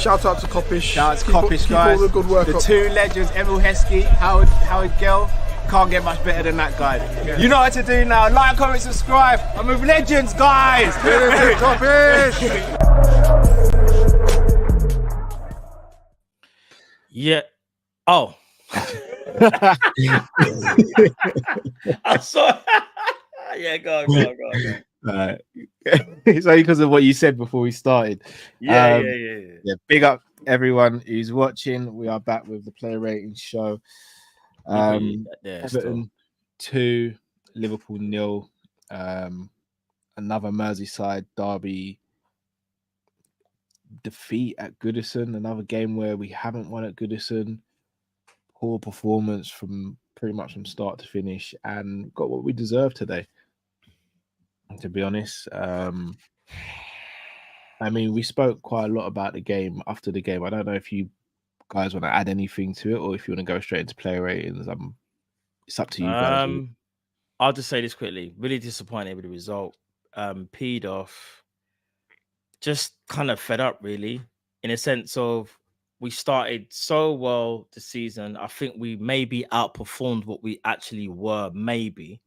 Shout out to Kop-Ish. Shout out to Kopish, guys. Keep all the good work the up. two legends, Emil Heskey, Howard Gill. Can't get much better than that, guys. Yeah. You know what to do now. Like, comment, subscribe. I'm with legends, guys. Kopish. Yeah. Oh. I saw. Yeah, go on. It's only because of what you said before we started. Yeah. Big up everyone who's watching. We are back with the player rating show. Everton 2, Liverpool 0. Another Merseyside derby defeat at Goodison. Another game where we haven't won at Goodison. Poor performance from pretty much from start to finish, and got what we deserve today. To be honest, I mean, we spoke quite a lot about the game after the game. I don't know if you guys want to add anything to it, or if you want to go straight into player ratings. It's up to you guys. I'll just say this quickly. Really disappointed with the result. Peed off. Just kind of fed up, really, in a sense of we started so well the season. I think we maybe outperformed what we actually were. Maybe.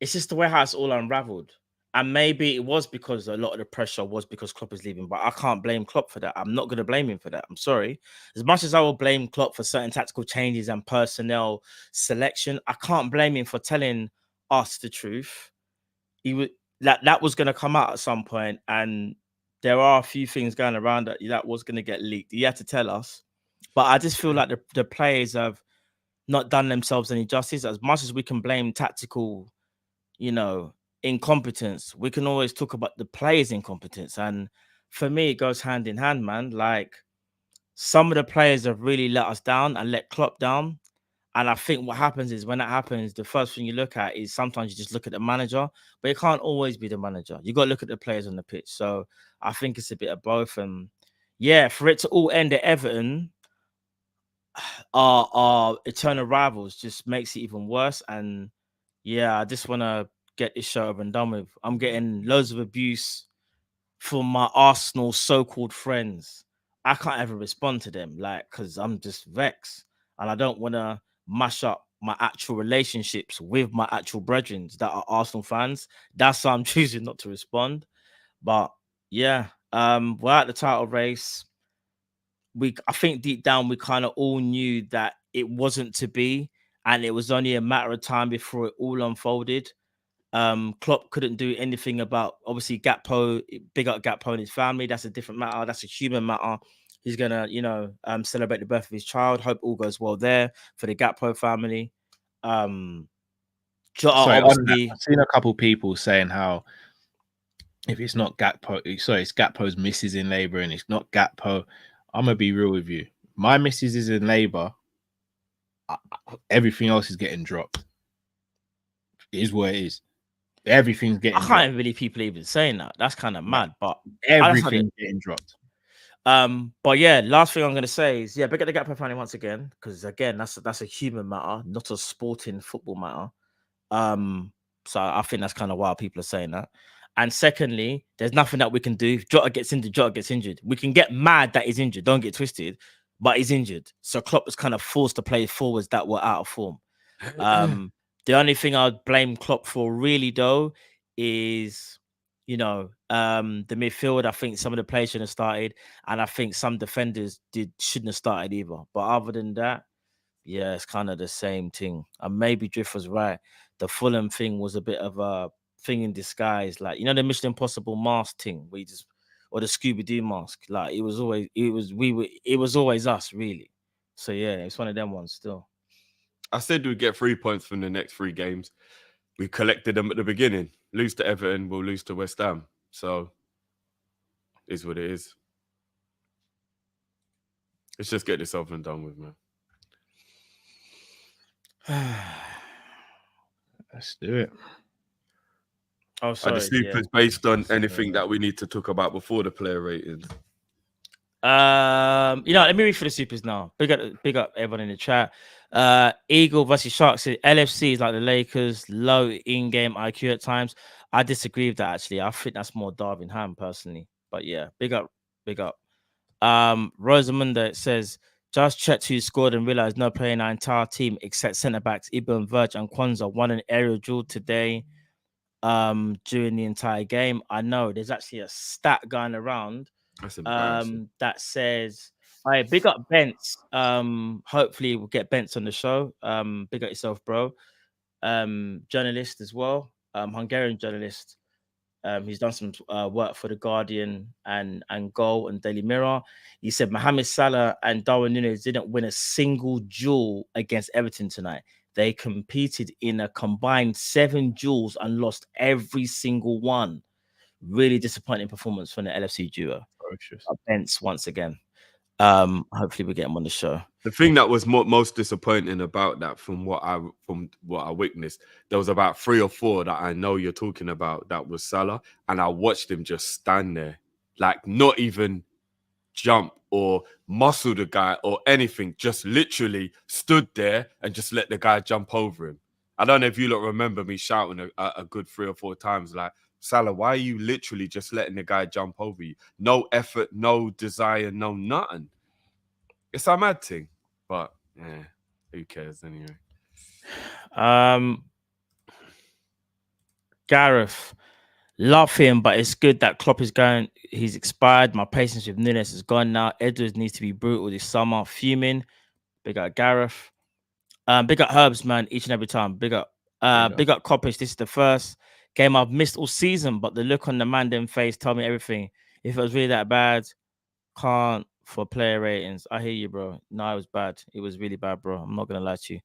It's just the way how it's all unraveled. And maybe it was because a lot of the pressure was because Klopp is leaving, but I can't blame Klopp for that. I'm not going to blame him for that. I'm sorry. As much as I will blame Klopp for certain tactical changes and personnel selection, I can't blame him for telling us the truth. He would that was going to come out at some point, and there are a few things going around that was going to get leaked. He had to tell us, but I just feel like the players have not done themselves any justice. As much as we can blame tactical, incompetence, we can always talk about the players' incompetence. And for me, it goes hand in hand, man. Like, some of the players have really let us down and let Klopp down. And I think what happens is when that happens, the first thing you look at is sometimes you just look at the manager, but it can't always be the manager. You got to look at the players on the pitch. So I think it's a bit of both. And yeah, for it to all end at Everton, our eternal rivals, just makes it even worse. And yeah, I just want to get this show over and done with. I'm getting loads of abuse from my Arsenal so-called friends. I can't ever respond to them, because I'm just vexed, and I don't want to mash up my actual relationships with my actual brethren that are Arsenal fans. That's why I'm choosing not to respond. But yeah, we're at the title race. I think deep down we kind of all knew that it wasn't to be, and it was only a matter of time before it all unfolded. Klopp couldn't do anything about, obviously, Gakpo. Big up Gakpo and his family. That's a different matter. That's a human matter. He's gonna, celebrate the birth of his child. Hope all goes well there for the Gakpo family. Sorry, I've seen a couple people saying how if it's not Gakpo, it's Gakpo's missus in Labour, and it's not Gakpo. I'm gonna be real with you. My missus is in Labour. Everything else is getting dropped. It is what it is. Everything's getting. I can't even believe people even saying that. That's kind of mad, but everything's getting dropped. But yeah, last thing I'm gonna say is big up the Gakpo family once again, because again, that's a human matter, not a sporting football matter. So I think that's kind of why people are saying that. And secondly, there's nothing that we can do. If Jota gets injured. We can get mad that he's injured. Don't get twisted, but he's injured. So Klopp was kind of forced to play forwards that were out of form. The only thing I'd blame Klopp for really though is, the midfield. I think some of the players shouldn't have started, and I think some defenders shouldn't have started either. But other than that, yeah, it's kind of the same thing. And maybe Drift was right. The Fulham thing was a bit of a thing in disguise, like the Mission Impossible mask thing, or the Scooby-Doo mask. Like it was always us, really. So yeah, it's one of them ones still. I said we'd get 3 points from the next 3 games. We collected them at the beginning. Lose to Everton, we'll lose to West Ham. So, is what it is. Let's just get this over and done with, man. Let's do it. Oh, sorry. Are the supers based on anything that we need to talk about before the player ratings? Let me read for the supers now. Big up everyone in the chat. Eagle versus Sharks. LFC is like the Lakers, low in-game IQ at times. I disagree with that, actually. I think that's more Darwin Ham personally. But yeah, big up Big up. Rosamunda says, just checked who scored and realized no player in our entire team except centre backs Ibn, Verge, and Kwanzaa won an aerial duel today. During the entire game. I know there's actually a stat going around. That's embarrassing. That says, all right, big up Bents. Hopefully we'll get Bents on the show. Big up yourself, bro. Journalist as well. Hungarian journalist. He's done some work for The Guardian and Goal and Daily Mirror. He said Mohamed Salah and Darwin Núñez didn't win a single duel against Everton tonight. They competed in a combined 7 duels and lost every single one. Really disappointing performance from the LFC duo. Bents once again. Hopefully we get him on the show. The thing that was most disappointing about that, from what I witnessed, there was about 3 or 4 that I know you're talking about. That was Salah, and I watched him just stand there, like not even jump or muscle the guy or anything. Just literally stood there and just let the guy jump over him. I don't know if you lot remember me shouting a good 3 or 4 times, like, Salah, why are you literally just letting the guy jump over you? No effort, no desire, no nothing. It's a mad thing, but yeah, who cares anyway? Gareth, love him, but it's good that Klopp is going. He's expired. My patience with Núñez is gone now. Edwards needs to be brutal this summer. Fuming. Big up Gareth. Big up Herbs, man, each and every time. Big up Kopish. This is the first game I've missed all season, but the look on the Mandem face told me everything. If it was really that bad, can't for player ratings. I hear you, bro. No, it was bad. It was really bad, bro. I'm not gonna lie to you.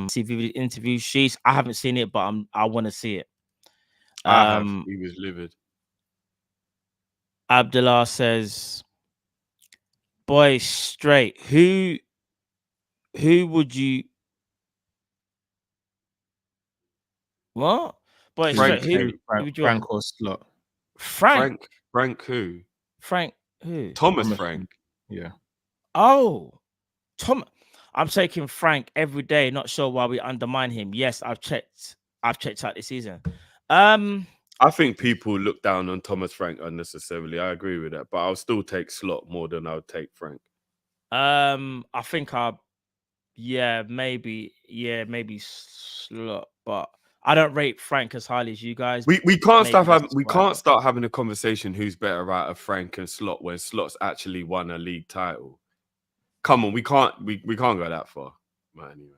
See vivid interview sheets. I haven't seen it, but I want to see it. He was livid. Abdullah says, "Boy, straight. Who would you? What? Boy, Frank, straight. Who would you want? Frank or Slot? Frank who? Frank who? Thomas Frank. Yeah. Oh, Tom. I'm taking Frank every day. Not sure why we undermine him. Yes, I've checked out this season. I think people look down on Thomas Frank unnecessarily. I agree with that, but I'll still take Slot more than I'll take Frank. I think maybe Slot, but I don't rate Frank as highly as you guys. We can't start having a conversation who's better out of Frank and Slot when Slot's actually won a league title. Come on, we can't go that far. But anyway.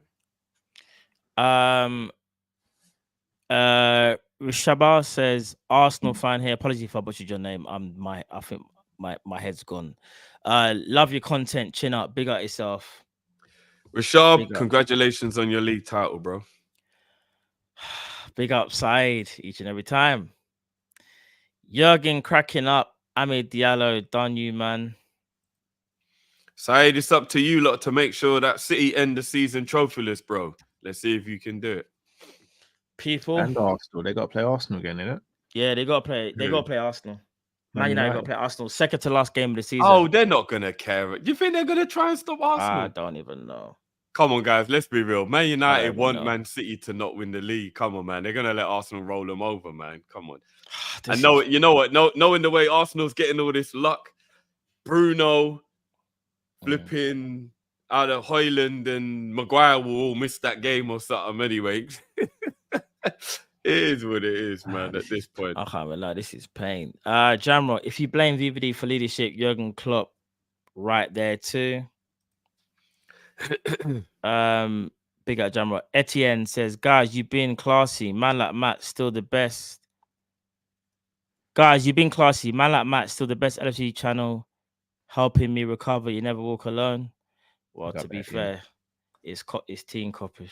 Shabba says, Arsenal fan here. Apology if I butchered your name. I think my head's gone. Love your content. Chin up. Big up yourself. Rashab, congratulations on your league title, bro. Big up side each and every time. Jurgen cracking up. Ahmed Diallo, done you, man. Said, it's up to you lot to make sure that City end the season trophyless, bro. Let's see if you can do it. People and Arsenal, they got to play Arsenal again, innit? Yeah, they got to play. They got to play Arsenal. Man United got to play Arsenal. Second to last game of the season. Oh, they're not gonna care. Do you think they're gonna try and stop Arsenal? I don't even know. Come on, guys. Let's be real. Man United want Man City to not win the league. Come on, man. They're gonna let Arsenal roll them over, man. Come on. And you know what? Knowing the way Arsenal's getting all this luck, Bruno, flipping out of Højlund and Maguire will all miss that game or something anyway. It is what it is, man, at this point. I can't lie, this is pain. Jamro, if you blame VVD for leadership, Jurgen Klopp right there too. Big up Jamro. Etienne says, guys, you've been classy. Man like Matt, still the best. Guys, you've been classy. Man like Matt, still the best LFC channel, helping me recover. You never walk alone. Well, to be fair, it's Team Kopish.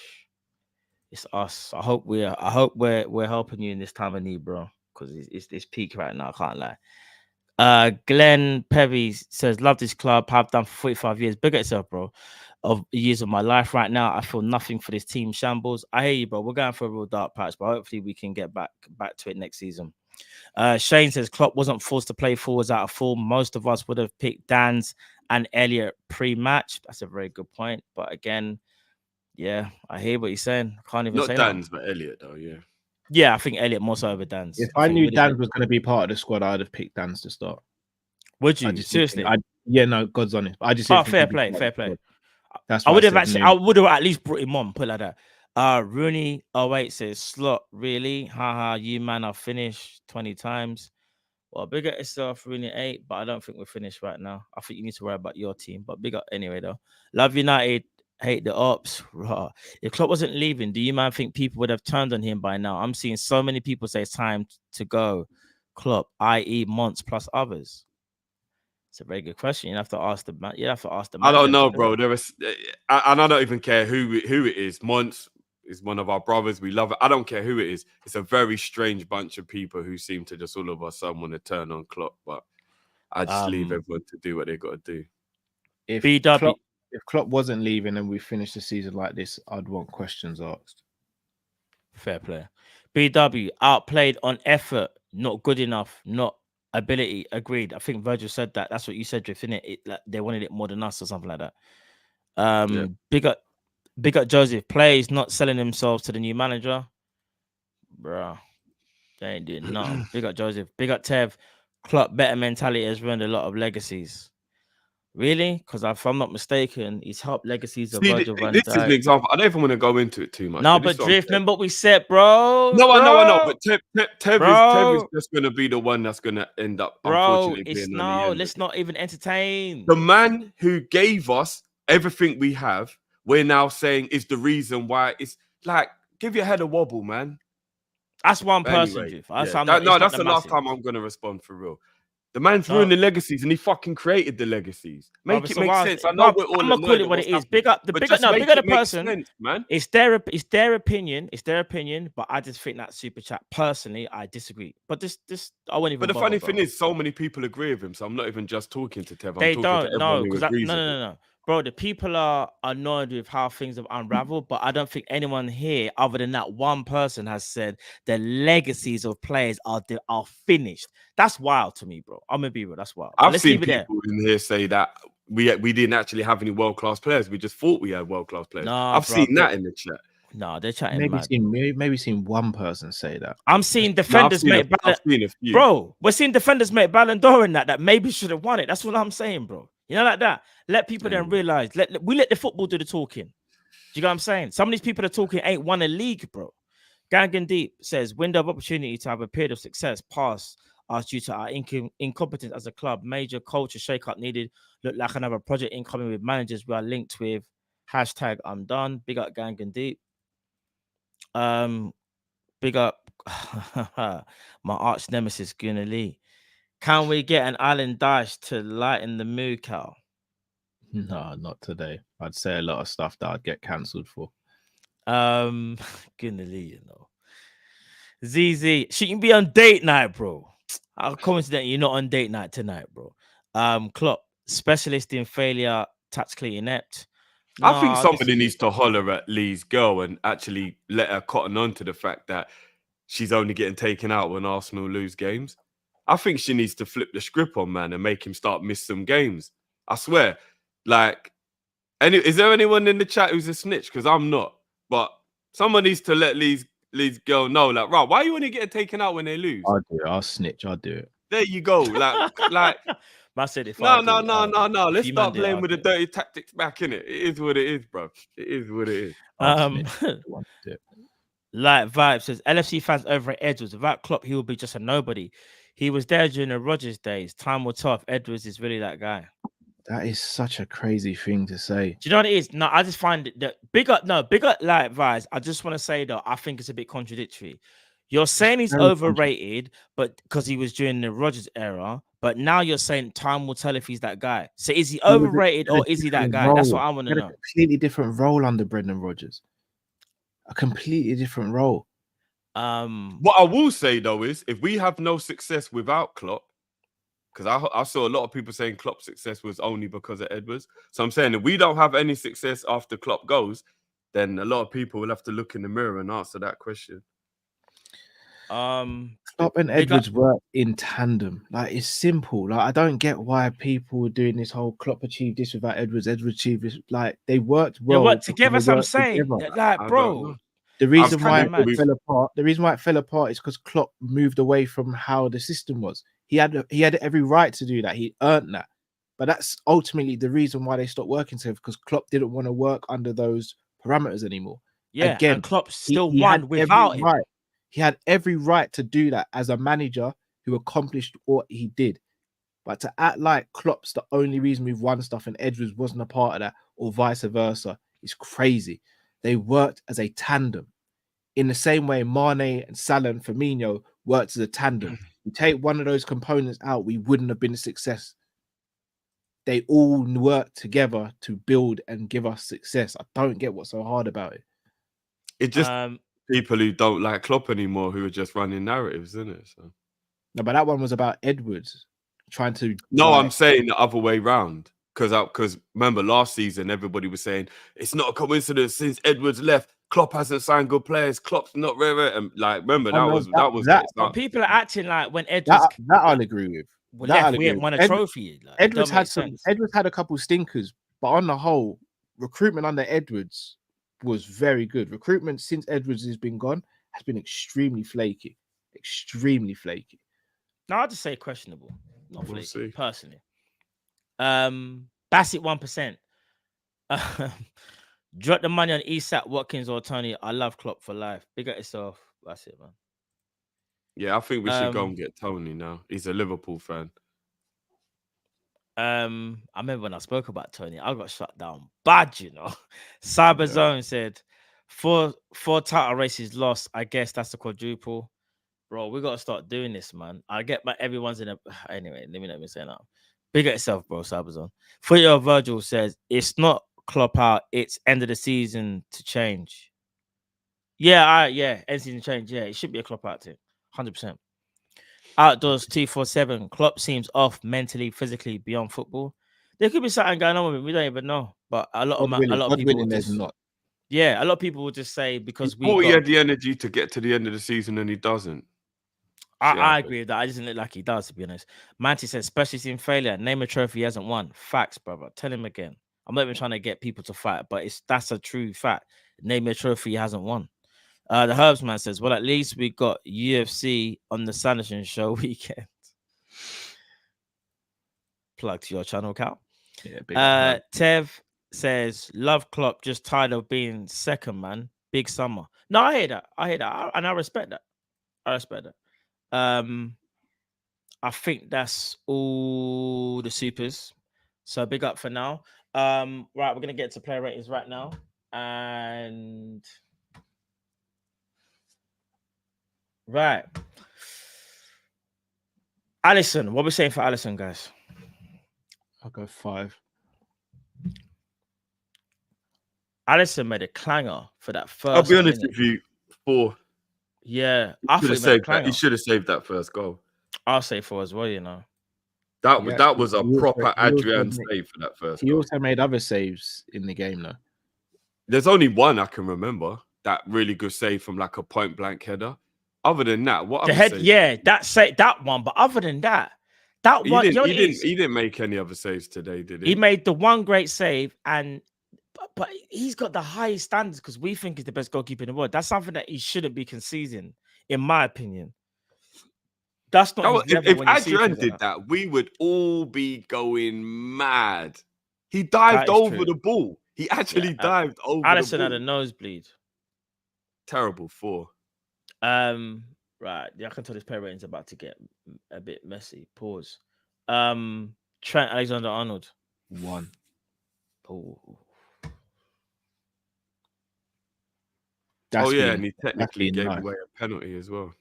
It's us. I hope we're helping you in this time of need, bro. Because it's peak right now. I can't lie. Glenn Pevy says, love this club. Have done for 45 years. Big at yourself, bro. Of years of my life right now, I feel nothing for this team shambles. I hear you, bro. We're going for a real dark patch, but hopefully we can get back to it next season. Shane says Klopp wasn't forced to play forwards out of form. Most of us would have picked Dan's and Elliot pre-match. That's a very good point. But again, yeah, I hear what you're saying. I can't even say Dan's, but Elliot, though, yeah. Yeah, I think Elliot more so over Dan's. If I knew Dan was going to be part of the squad, I'd have picked Dan's to start. Would I you just didn't seriously? think, no, God's honest. I just Oh, didn't think fair he'd be play, part fair of the play. squad. That's I why would have said actually, no. I would have at least brought him on. Put it like that. Rooney 08 says slot really, haha. You man are finished 20 times. Well, big up yourself, Rooney 8, but I don't think we're finished right now. I think you need to worry about your team. But big up anyway though. Love United, hate the ops. Rah. If Klopp wasn't leaving, do you man think people would have turned on him by now? I'm seeing so many people say it's time to go. Klopp, i.e. Monts plus others. It's a very good question. You have to ask the man. You have to ask the man. I don't know, bro. There is, and I don't even care who it is. Mons is one of our brothers. We love it. I don't care who it is. It's a very strange bunch of people who seem to just all of a sudden want to turn on Klopp. But I just leave everyone to do what they got to do. If BW, Klopp wasn't leaving and we finished the season like this, I'd want questions asked. fair play. BW outplayed on effort, not good enough, not ability. Agreed. I think Virgil said that. That's what you said, Drift, innit? Like, they wanted it more than us or something like that. Yeah. Big up Joseph. Players not selling themselves to the new manager. Bro, they ain't doing nothing. Big up Joseph. Big up Tev. Klopp better mentality has ruined a lot of legacies. Really? Because if I'm not mistaken, he's helped legacies of See, Virgil van this is an Dijk. example. I don't even want to go into it too much. No, this but is what I'm Drift, saying. remember what we said, bro? No, I know. Bro. But Tev is just going to be the one that's going to end up, Bro, unfortunately, it's being on the end. let's not even entertain. The man who gave us everything we have, we're now saying is the reason why. It's like, give your head a wobble, man. That's one But person, anyway, Drift. That's, yeah, that's the last time I'm going to respond for real. The man's ruining legacies, and he fucking created the legacies. Make it make sense. I know we're all. I'm gonna call it what it is. Big up the person, sense, man. It's their opinion. It's their opinion. But I just think that super chat. Personally, I disagree. But this I won't even. But the bother, funny bro. thing is, so many people agree with him. So I'm not even just talking to Tev. They I'm talking don't to everyone know who because agrees with him. no. Bro, the people are annoyed with how things have unraveled, but I don't think anyone here, other than that one person, has said the legacies of players are finished. That's wild to me, bro. I'm gonna be real. That's wild. I've seen people in here say that we didn't actually have any world-class players. We just thought we had world-class players. Nah, I've seen that in the chat. No, they're chatting mad. Maybe seen one person say that. I'm seeing defenders make Ballon. Bro, we're seeing defenders make Ballon d'Or in that maybe should have won it. That's what I'm saying, bro. You know, like that. Let people then realize. We let the football do the talking. Do you know what I'm saying? Some of these people are talking ain't won a league, bro. Gangan Deep says window of opportunity to have a period of success pass us due to our incompetence as a club. Major culture shake-up needed. Look like another project incoming with managers we are linked with. Hashtag I'm done. Big up Gangan Deep. Big up my arch nemesis Gunnar Lee. Can we get an Alan Dash to lighten the mood, Cal? No, not today. I'd say a lot of stuff that I'd get cancelled for. Gunnar Lee, you know. ZZ, she can be on date night, bro. I'll coincidentally you're not on date night tonight, bro. Klopp, specialist in failure, tactically inept. I think somebody needs to holler at Lee's girl and actually let her cotton on to the fact that she's only getting taken out when Arsenal lose games. I think she needs to flip the script on, man, and make him start miss some games. I swear. Like, is there anyone in the chat who's a snitch? Because I'm not. But someone needs to let Lee's girl know, like, right, why are you only getting taken out when they lose? I'll do it. I'll snitch. I'll do it. There you go. Like, I said if no. Let's start playing with the dirty tactics back in it. It is what it is, bro. It is what it is. Like Vibe says, LFC fans over at Edwards. Without Klopp, he will be just a nobody. He was there during the Rodgers days. Time will tell if Edwards is really that guy. That is such a crazy thing to say. Do you know what it is? No, I just find it that big up like Vibes. I just want to say though, I think it's a bit contradictory. You're saying he's overrated, but because he was during the Rodgers era, but now you're saying time will tell if he's that guy. So is he overrated or is he that guy? That's what I want to know. A completely different role under Brendan Rodgers. A completely different role. What I will say though is, if we have no success without Klopp, because I saw a lot of people saying Klopp's success was only because of Edwards. So I'm saying if we don't have any success after Klopp goes, then a lot of people will have to look in the mirror and answer that question. Klopp and Edwards work in tandem. Like, it's simple. Like, I don't get why people are doing this whole Klopp achieved this without Edwards. Edwards achieved this. Like, they worked well. They worked together. That's what I'm saying. Like, bro. The reason why it fell apart is because Klopp moved away from how the system was. He had every right to do that. He earned that. But that's ultimately the reason why they stopped working together, because Klopp didn't want to work under those parameters anymore. Yeah, Again, and Klopp he still had won without every him. right. He had every right to do that as a manager who accomplished what he did. But to act like Klopp's the only reason we've won stuff and Edwards wasn't a part of that, or vice versa, is crazy. They worked as a tandem. In the same way Mane and Salah and Firmino worked as a tandem. You take one of those components out, we wouldn't have been a success. They all work together to build and give us success. I don't get what's so hard about it. It's just people who don't like Klopp anymore who are just running narratives, isn't it? So. No, but that one was about Edwards trying to. No, I'm saying the other way round. Because remember last season, everybody was saying it's not a coincidence since Edwards left. Klopp hasn't signed good players. Klopp's not rare. And like, remember that was But people are acting like when Edwards that I'll agree with. Left, we ain't won a trophy. Like, Edwards had a couple stinkers, but on the whole, recruitment under Edwards was very good. Recruitment since Edwards has been gone has been extremely flaky. Extremely flaky. No, I'll just say questionable. Not flaky, personally. Bassett 1%. Drop the money on Isak, Watkins, or Tony. I love Klopp for life. Big up yourself. That's it, man. Yeah, I think we should go and get Tony now. He's a Liverpool fan. I remember when I spoke about Tony, I got shut down bad, you know. Cyberzone said, four title races lost. I guess that's the quadruple. Bro, we got to start doing this, man. I get everyone's in a... Anyway, let me not even say that. Big at yourself, bro, Cyberzone. Football Virgil says, it's not Klopp out, it's end of the season to change. Yeah, end of season change. Yeah, it should be a Klopp out team. 100%. Outdoors 247. Klopp seems off mentally, physically beyond football. There could be something going on with him. We don't even know. But a lot of people will just, a lot of people will just say because he had the energy to get to the end of the season and he doesn't. I agree with that. I doesn't look like he does, to be honest. Manti says, specialist in failure. Name a trophy he hasn't won. Facts, brother. Tell him again. I'm not even trying to get people to fight, but that's a true fact. Name a trophy he hasn't won. The Herbsman says, well, at least we got UFC on the Sanderson show weekend. Plug to your channel, Cal. Yeah, Tev says, love Klopp, just tired of being second, man. Big summer. No, I hear that. And I respect that. I think that's all the supers. So big up for now. Right, we're gonna get to player ratings right now. And right. Alisson, what are we saying for Alisson, guys? I'll go 5. Alisson made a clanger for that first. I'll be honest with you, 4. Yeah, he should have saved that first goal. I'll say 4 as well, you know. That was a proper Adrian save for that first goal. He also made other saves in the game, though. There's only one I can remember, that really good save from like a point blank header. Other than that, what the head? Yeah, that one. But other than that, he didn't make any other saves today, did he? He made the one great save, but he's got the highest standards because we think he's the best goalkeeper in the world. That's something that he shouldn't be conceding, in my opinion. That's not. If Adrian did that, we would all be going mad. He dived over the ball. He actually dived over Alisson the ball. had a nosebleed. Terrible 4. Right. Yeah, I can tell this pair rating's about to get a bit messy. Pause. Trent Alexander-Arnold. 1. Oh. And he technically gave away a penalty as well.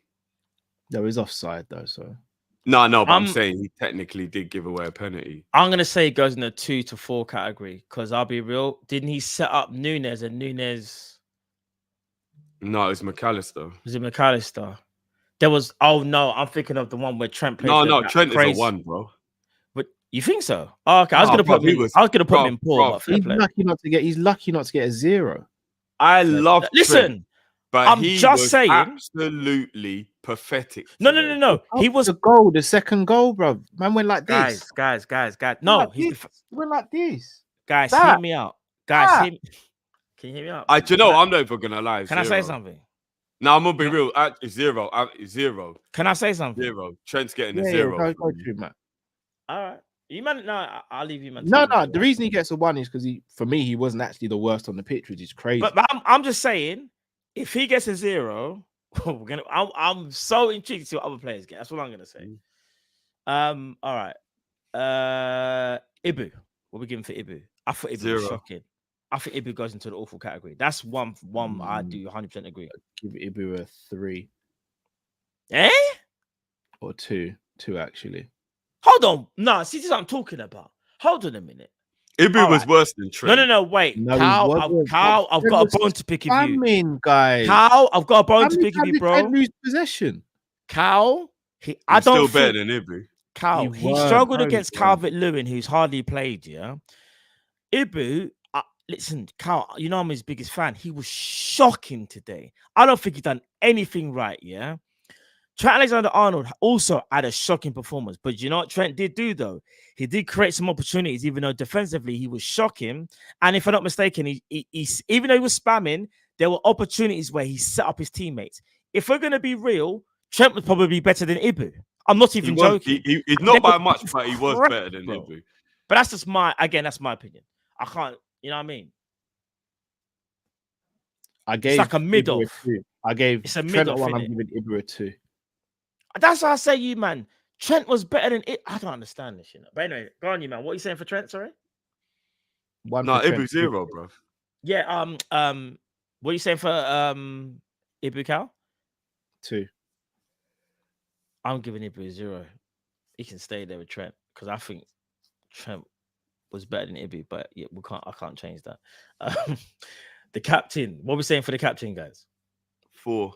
There was offside though, so no, but I'm saying he technically did give away a penalty. I'm gonna say it goes in the 2 to 4 category because I'll be real. Didn't he set up Nunes and Nunes? No, it was McAllister. Was it McAllister? There was. Oh no, I'm thinking of the one where Trent played. No, Trent is a 1, bro. But you think so? Oh, okay, I was gonna put him in poor. He's lucky not to get a 0. I love. Listen. Trent. But I'm just saying, absolutely pathetic. No. He was the goal, the second goal, bro. Man went like this. Guys. No, he went like this. Guys, hear me out. Guys, can you hear me out? I'm not even gonna lie. Can I say something? No, I'm gonna be real. Zero. Zero. Can I say something? Zero. Trent's getting a Yeah, zero. go from me. through, Matt. All right. You man, no, I'll leave you man. No. The reason he gets a 1 is because for me, he wasn't actually the worst on the pitch, which is crazy. But I'm just saying, if he gets a 0, I'm so intrigued to see what other players get. That's what I'm gonna say. All right. Ibu. What are we giving for Ibu? I thought Ibu was 0. shocking. I think Ibu goes into the awful category. That's one I do 100% agree. Give Ibu a 3 Eh? or 2 actually. Hold on. No, see, this is what I'm talking about. Hold on a minute. Ibu All was right. worse than Trent. No. Wait, No, he Cal, wasn't. I've got a bone to pick with you. Spamming, guys. Cal, I've got a bone How to many pick with times you, did bro. Trent lose possession? Cal, He's I don't still think better than Ibu. Cal. He He weren't, struggled no, against he weren't. Calvert-Lewin, who's hardly played. Yeah, Ibu. Listen, Cal. You know I'm his biggest fan. He was shocking today. I don't think he done anything right. Yeah. Trent Alexander-Arnold also had a shocking performance, but you know what Trent did do though? He did create some opportunities, even though defensively he was shocking. And if I'm not mistaken, he even though he was spamming, there were opportunities where he set up his teammates. If we're gonna be real, Trent was probably better than Ibu. I'm not even joking. He's not by much, but he was better than bro. Ibu. But that's just that's my opinion. I can't, you know what I mean? I gave It's like a mid Ibu off. 2. I gave It's a Trent mid a off, 1. I'm innit? giving Ibu a 2. That's why I say you, man. Trent was better than it. I don't understand this, you know. But anyway, go on, you man. What are you saying for Trent? Sorry. 1 No, for Trent. Ibu 0, bro. Yeah. What are you saying for Ibu Cal? 2. I'm giving Ibu a 0. He can stay there with Trent because I think Trent was better than Ibu, but yeah, I can't change that. The captain. What are we saying for the captain, guys? 4.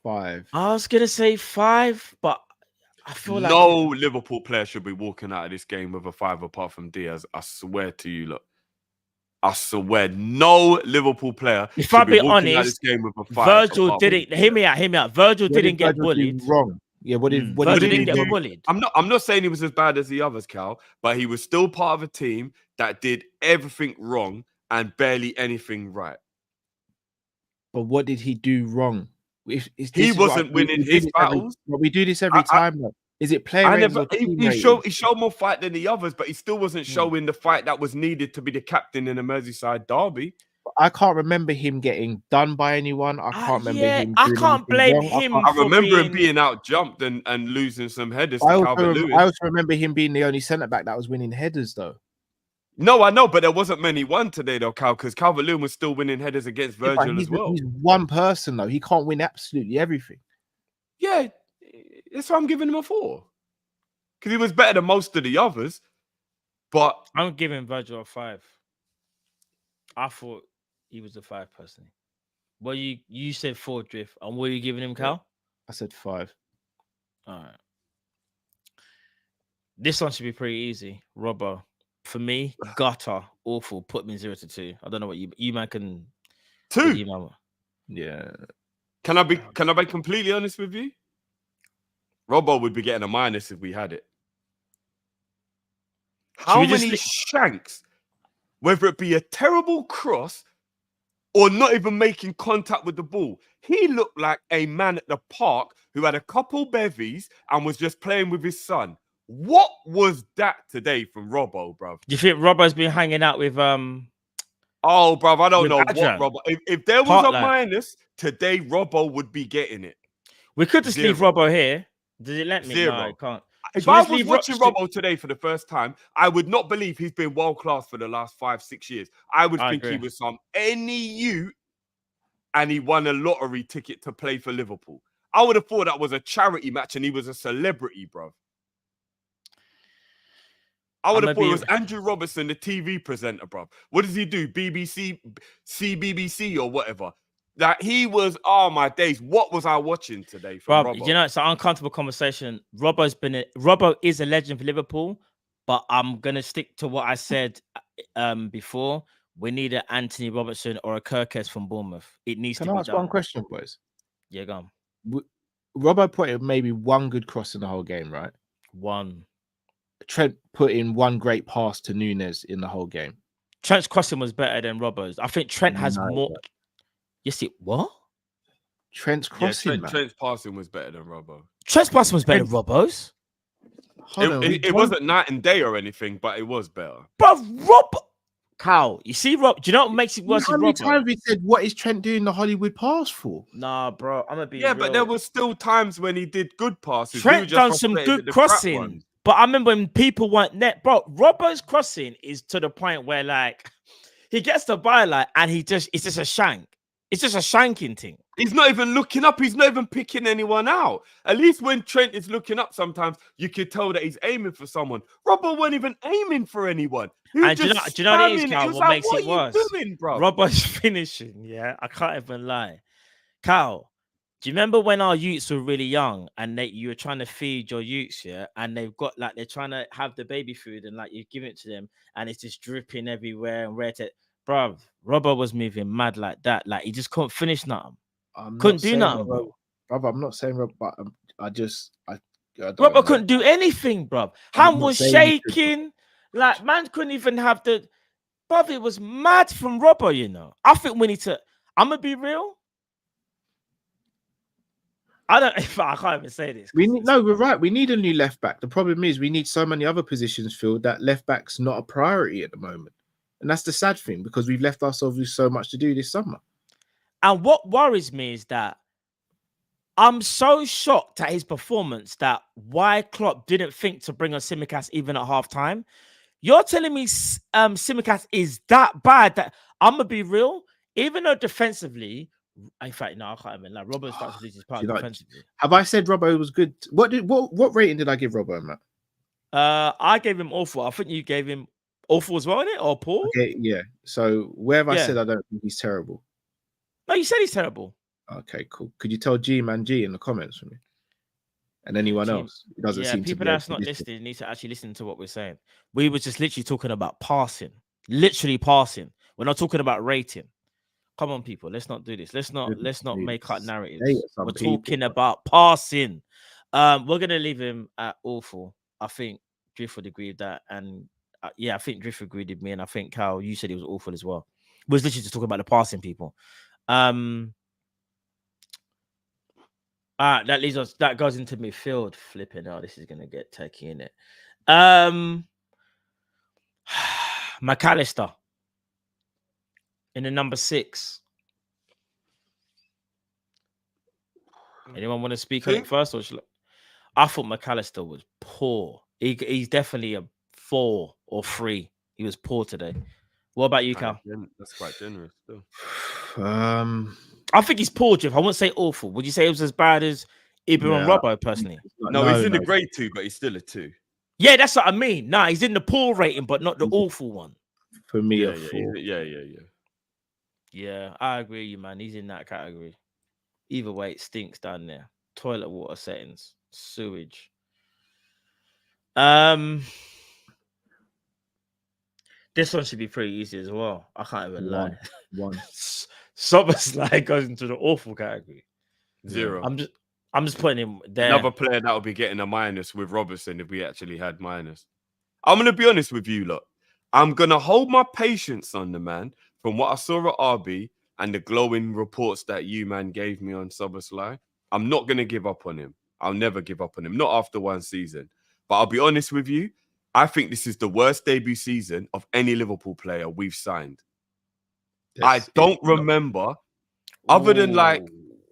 5. I was gonna say 5, but I feel like No Liverpool player should be walking out of this game with a 5 apart from Diaz. I swear to you, look. I swear, no Liverpool player if should I be walking out of this honest, game with a 5. Virgil apart from didn't Diaz. hear me out. Virgil What didn't did get Virgil do bullied. wrong? Yeah, what did Virgil did he didn't get do? bullied. I'm not saying he was as bad as the others, Cal, but he was still part of a team that did everything wrong and barely anything right. But what did he do wrong? He wasn't winning his battles. We do this every time. Though. Is it player ratings or team he ratings? showed more fight than the others, but he still wasn't showing the fight that was needed to be the captain in a Merseyside derby. I can't remember him getting done by anyone. I can't remember him. I can't blame him. I remember him being out jumped and losing some headers to Calvert-Lewin. I also remember him being the only centre back that was winning headers, though. No, I know, but there wasn't many won today, though, Cal, because Calvert-Lewin was still winning headers against Virgil as well. He's one person, though. He can't win absolutely everything. Yeah, that's why I'm giving him a 4. Because he was better than most of the others. But I'm giving Virgil a 5. I thought he was a 5 personally. Well, you said 4, Drift. And what are you giving him, Cal? I said 5. All right. This one should be pretty easy. Robbo. For me, gutter, awful. Put me 0 to 2. I don't know what you man can 2. Yeah. Can I be completely honest with you? Robbo would be getting a minus if we had it. How many shanks, whether it be a terrible cross or not even making contact with the ball? He looked like a man at the park who had a couple bevies and was just playing with his son. What was that today from Robbo, bruv? Do you think Robbo's been hanging out with Oh, bruv, I don't know Adrian? what Robbo. If there was a minus today, Robbo would be getting it. We could just leave Robbo here. Does it let me? 0. No, I can't. If I was watching Robbo today for the first time, I would not believe he's been world class for the last 5-6 years. I would think agree. he was some NEU and he won a lottery ticket to play for Liverpool. I would have thought that was a charity match and he was a celebrity, bro. I would have thought it was Andrew Robertson, the TV presenter, bro. What does he do? CBBC or whatever. That he was, oh my days, what was I watching today from Robbo? You know, it's an uncomfortable conversation. Robbo is a legend for Liverpool, but I'm gonna stick to what I said before. We need an Anthony Robertson or a Kirkes from Bournemouth. It needs to be done. Can I ask one question, boys? Yeah, go on. Robbo put in maybe one good cross in the whole game, right? One. Trent put in one great pass to Nunes in the whole game. Trent's crossing was better than Robbo's. I think Trent has more. Yes, it what? Trent's Yeah, crossing, man. Trent's passing was better than Robbo. Trent's passing was better than Robbo's. Hold on, It wasn't night and day or anything, but it was better. Bro, Cal, you see, Rob, do you know what makes it worse How with many Robbo? times we said, what is Trent doing the Hollywood pass for? Nah, bro, I'm gonna be Yeah, real. but there was still times when he did good passes. Trent We were just done some frustrated good at the crap crossing, ones. but I remember when people weren't net, bro. Robbo's crossing is to the point where like he gets the byline and it's just a shank. It's just a shanking thing. He's not even looking up. He's not even picking anyone out. At least when Trent is looking up, sometimes you could tell that he's aiming for someone. Robbo wasn't even aiming for anyone. He was And do you just know what it is, spamming. Cal? It was What like, makes what it are worse? you doing, bro? Robbo's finishing, yeah. I can't even lie. Cal, do you remember when our youths were really young and you were trying to feed your youths, yeah? And they've got like they're trying to have the baby food and like you give it to them and it's just dripping everywhere and where to, bruv, Robbo was moving mad like that. Like he just couldn't finish nothing. Couldn't do nothing, bro. Brother, I'm not saying Robbo, but I don't Robbo know. couldn't do anything, bruv. I'm Hand not was saying he could, shaking. Like man couldn't even have the. Bruv, it was mad from Robbo, you know. I think we need to. I'm gonna be real. I can't even say this. we're right. We need a new left back. The problem is we need so many other positions filled that left back's not a priority at the moment. And that's the sad thing because we've left ourselves with so much to do this summer. And what worries me is that I'm so shocked at his performance that why Klopp didn't think to bring on Tsimikas even at halftime. You're telling me Tsimikas is that bad that I'm gonna be real, even though defensively, in fact, no, I can't even. Like Robbo starts to lose his part defensively. Have I said Robbo was good? What rating did I give Robbo, Matt? I gave him awful. I think you gave him awful as well, innit? Or poor? Okay, yeah. So where have I said I don't think he's terrible? No, you said he's terrible. Okay, cool. Could you tell G-Man G in the comments for me? And anyone else? It doesn't seem people to be that's not listening need to actually listen to what we're saying. We were just literally talking about passing. Literally passing. We're not talking about rating. Come on, people. Let's not do this. Let's not make up narratives. We're talking about passing. We're gonna leave him at awful. I think Drift would agree with that. And I think Drift agreed with me. And I think Cal, you said he was awful as well. We was literally just talking about the passing people. That leads us. That goes into midfield. Flipping. Oh, this is gonna get techie in it. McAllister in the number 6. Anyone want to speak on it first, or I thought McAllister was poor. He's definitely a 4 or 3. He was poor today. What about you, Cal? That's quite generous, still. I think he's poor, Jeff. I wouldn't say awful. Would you say it was as bad as Ibra and Robbo, personally? No, he's in the grade 2, but he's still a 2. Yeah, that's what I mean. Nah, he's in the poor rating, but not the awful one. For me, a 4. Yeah, I agree with you, man. He's in that category. Either way, it stinks down there. Toilet water settings, sewage. This one should be pretty easy as well. I can't even lie. 1. Szoboszlai goes into the awful category. 0. I'm just putting him there. Another player that would be getting a minus with Robertson if we actually had minus. I'm gonna be honest with you, lot. I'm gonna hold my patience on the man from what I saw at RB and the glowing reports that you man gave me on Szoboszlai. I'm not gonna give up on him. I'll never give up on him. Not after one season. But I'll be honest with you. I think this is the worst debut season of any Liverpool player we've signed. I don't remember, other than like,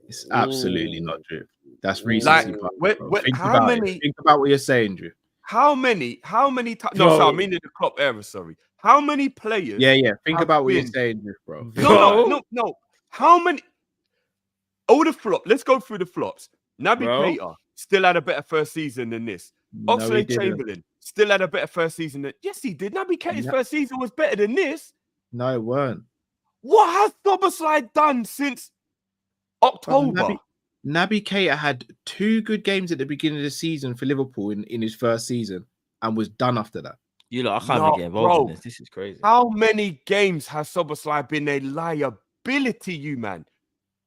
it's absolutely not true. That's recency. Like, think about what you're saying, Drew. How many times? No, sorry, I mean in the Klopp era. Sorry, how many players? Yeah. Think about what you're saying, Drew, bro. No. How many? All the flops. Let's go through the flops. Naby Keita still had a better first season than this. Oxlade-Chamberlain still had a better first season than. Yes, he did. Naby Keita's first season was better than this. No, it weren't. What has Szoboszlai done since October? Naby Keita had 2 good games at the beginning of the season for Liverpool in his first season and was done after that. You know, I can't even get involved in this. This is crazy. How many games has Szoboszlai been a liability, you man?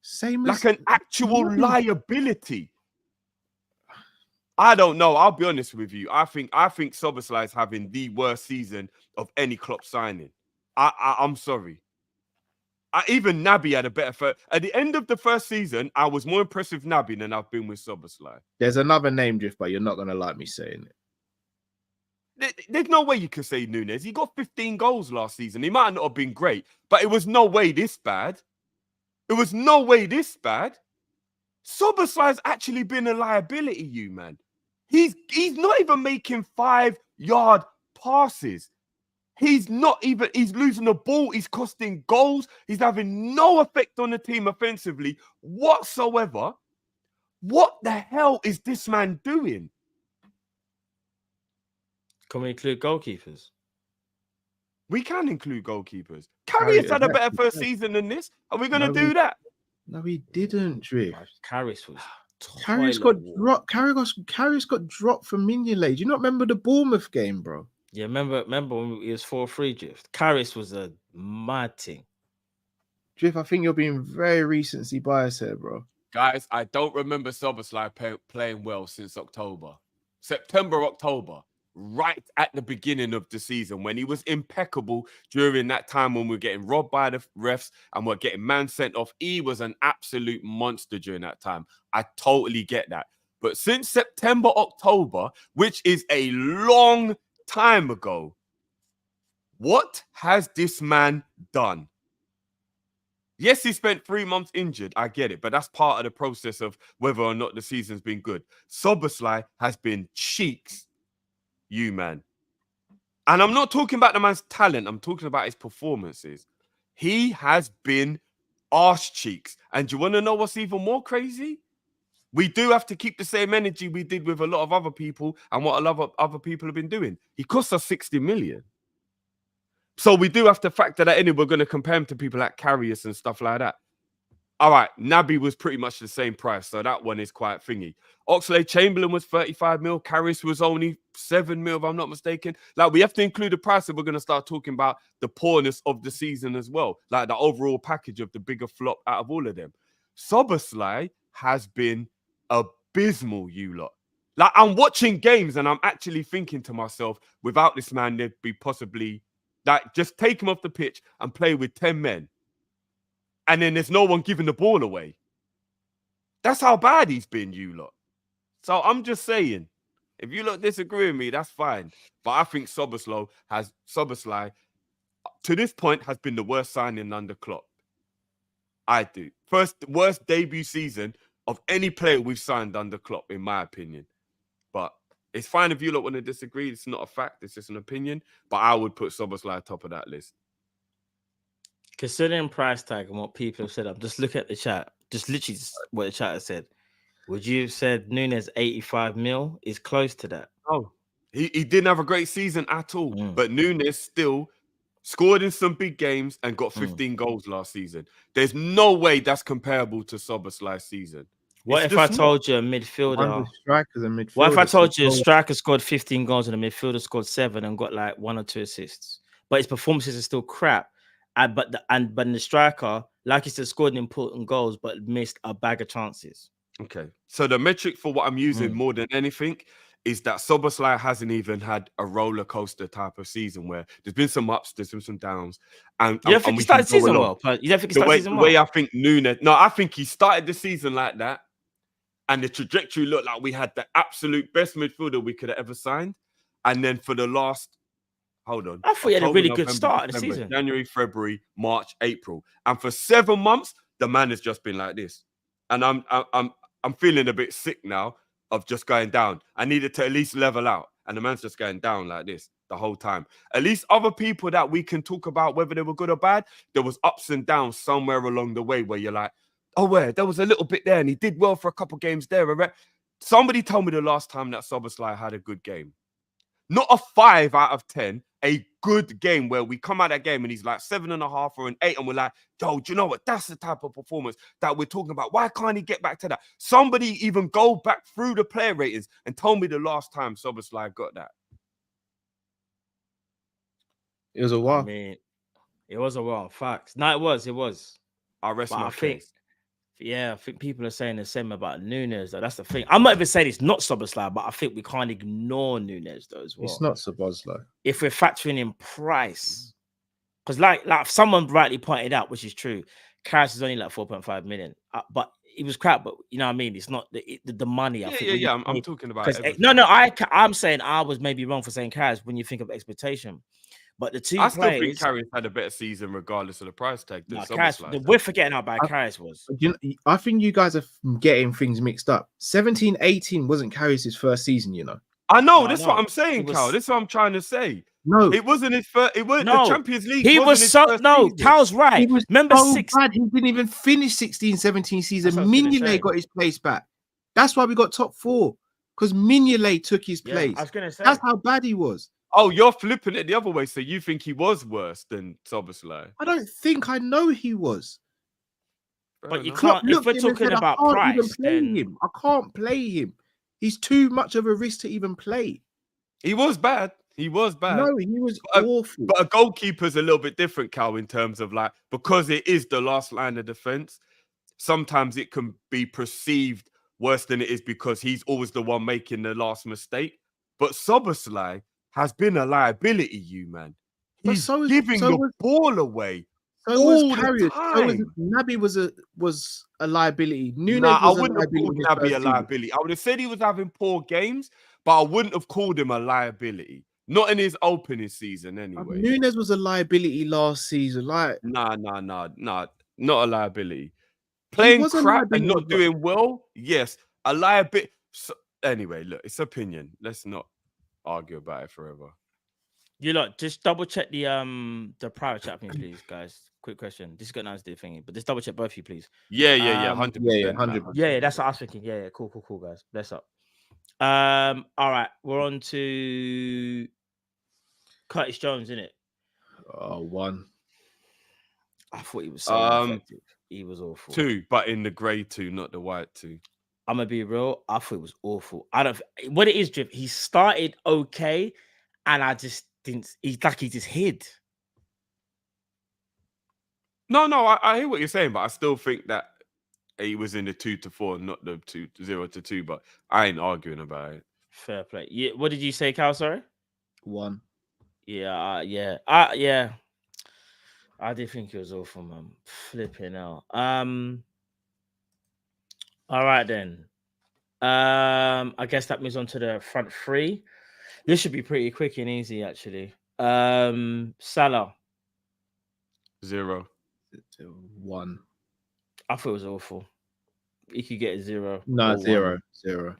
Same like an actual liability. I don't know. I'll be honest with you. I think Szoboszlai is having the worst season of any Klopp signing. I'm sorry. Even Naby had a better first. At the end of the first season, I was more impressed with Naby than I've been with Szoboszlai. There's another name, Drift, but you're not going to like me saying it. There's no way you can say Nunes. He got 15 goals last season. He might not have been great, but it was no way this bad. It was no way this bad. Szoboszlai's actually been a liability, you man. He's not even making 5-yard passes. He's losing the ball. He's costing goals. He's having no effect on the team offensively whatsoever. What the hell is this man doing? Can we include goalkeepers? We can include goalkeepers. Karius had a better first season than this. Are we going to do that? No, he didn't, Drift. Karius was Karius got dropped. Karius got dropped from Mignolet. Do you not remember the Bournemouth game, bro? Yeah, remember when it was 4-3 Drift? Karius was a mad thing. Drift, I think you're being very recency biased here, bro. Guys, I don't remember Szoboszlai playing well since September, October, right at the beginning of the season when he was impeccable during that time when we were getting robbed by the refs and we're getting man sent off. He was an absolute monster during that time. I totally get that. But since September, October, which is a long time ago, what has this man done? Yes, he spent 3 months injured. I get it, but that's part of the process of whether or not the season's been good. Szoboszlai has been cheeks, you man. And I'm not talking about the man's talent. I'm talking about his performances. He has been arse cheeks. And do you want to know what's even more crazy? We do have to keep the same energy we did with a lot of other people and what a lot of other people have been doing. He cost us 60 million. So we do have to factor that in if we're going to compare him to people like Karius and stuff like that. All right, Naby was pretty much the same price, so that one is quite thingy. Oxlade-Chamberlain was 35 mil. Karius was only 7 mil, if I'm not mistaken. Like, we have to include the price if we're going to start talking about the poorness of the season as well. Like, the overall package of the bigger flop out of all of them. Szoboszlai has been abysmal, you lot. Like, I'm watching games and I'm actually thinking to myself, without this man, there'd be possibly... Like, just take him off the pitch and play with 10 men. And then there's no one giving the ball away. That's how bad he's been, you lot. So I'm just saying, if you lot disagree with me, that's fine. But I think Szoboszlai, to this point, has been the worst signing under Klopp. I do. Worst debut season of any player we've signed under Klopp, in my opinion. But it's fine if you lot want to disagree. It's not a fact. It's just an opinion. But I would put Szoboszlai top of that list. Considering price tag and what people have said, I'm just looking at the chat. Just literally what the chat has said. Would you have said Nunes 85 mil is close to that? Oh, he didn't have a great season at all. But Nunes still scored in some big games and got 15 goals last season. There's no way that's comparable to Szoboszlai's season. What if I told you a midfielder? Strikers and midfielders. What if I told you a striker scored 15 goals and a midfielder scored 7 and got like 1 or 2 assists, but his performances are still crap? But the striker, like you said, scored important goals but missed a bag of chances. Okay, so the metric for what I'm using more than anything is that Szoboszlai hasn't even had a roller coaster type of season where there's been some ups, there's been some downs. And you don't think he started the season well? You don't think he started the season well? The way I think Nunes, no, I think he started the season like that. And the trajectory looked like we had the absolute best midfielder we could have ever signed. And then for the last, hold on. I thought he had a really good start of the season. January, February, March, April. And for 7 months, the man has just been like this. And I'm feeling a bit sick now of just going down. I needed to at least level out. And the man's just going down like this the whole time. At least other people that we can talk about, whether they were good or bad, there was ups and downs somewhere along the way where you're like, oh, where there was a little bit there and he did well for a couple of games there. Somebody told me the last time that Szoboszlai had a good game. Not a 5 out of 10, a good game where we come out that game and he's like 7.5 or an 8 and we're like, yo, do you know what? That's the type of performance that we're talking about. Why can't he get back to that? Somebody even go back through the player ratings and tell me the last time Szoboszlai got that. It was a while. I mean, it was a while. Facts. No, it was. I rest my case. Yeah, I think people are saying the same about Nunes, though. That's the thing. I'm not even saying it's not Szoboszlai, but I think we can't ignore Nunes, though, as well. It's not Szoboszlai. If we're factoring in price, Because like someone rightly pointed out, which is true, Karras is only like 4.5 million. But it was crap. But you know what I mean? It's not the money. I think when you I'm pay- talking about 'cause, everything. no. I'm saying I was maybe wrong for saying Karras when you think of expectation. But the two I still think players, Carrick had a better season regardless of the price tag than no, Karras, Szoboszlai. we're forgetting about I- Karras was. I think you guys are getting things mixed up. 17-18 wasn't Karius' first season, you know. I know, No, that's no. what I'm saying, It was- Cal. This is what I'm trying to say. No, It wasn't his first. It was No, the Champions League. he wasn't was his so first no. season. Cal's right. he was Remember so 6. bad. He didn't even finish 16-17 season. That's what I was gonna say. Mignolet got his place back. That's why we got top 4 because Mignolet took his Yeah, place. I was gonna say. That's how bad he was. Oh, you're flipping it the other way. So you think he was worse than Szoboszlai? I don't think I know he was. But you Fair enough. can't. If Look we're at him and talking said, about I can't even price, play then him. I can't play him. He's too much of a risk to even play. He was bad. He was bad. No, he was But awful. But a goalkeeper's a little bit different, Cal, in terms of like, because it is the last line of defense, sometimes it can be perceived worse than it is because he's always the one making the last mistake. But Szoboszlai has been a liability, you man. But He's so is- giving so the was- ball away. So was all the Karius. So was time. Naby was a liability. Nunes Nah, I was a wouldn't have liability. called in his Naby first a season. liability. I would have said he was having poor games, but I wouldn't have called him a liability. Not in his opening season, anyway. Nunes was a liability last season. Like Nah, not a liability. Playing was a crap and liability, not but- doing well, yes, a liability. So, anyway, look, it's opinion. Let's not argue about it forever. you lot just double check the private chat, for me, please, guys. Quick question. This is gonna answer the thingy, but just double check both of you, please. Yeah, 100%. yeah, 100%. Yeah, that's what I was thinking. Yeah, cool, guys. Bless up. All right, we're on to Curtis Jones, isn't it? 1. I thought he was so ineffective. He was awful. 2, but in the grey 2, not the white 2. I'm gonna be real. I thought it was awful. I don't. What it is, Drip. He started okay, and I just didn't. He's like he just hid. No, I hear what you're saying, but I still think that he was in the 2 to 4, not the 0 to 2. But I ain't arguing about it. Fair play. Yeah. What did you say, Cal? Sorry. 1. Yeah. Yeah. I did think it was awful, man. Flipping out. All right then. I guess that moves on to the front 3. This should be pretty quick and easy, actually. Salah. 0. 1. I thought it was awful. You could get a 0. No, or 0. 1.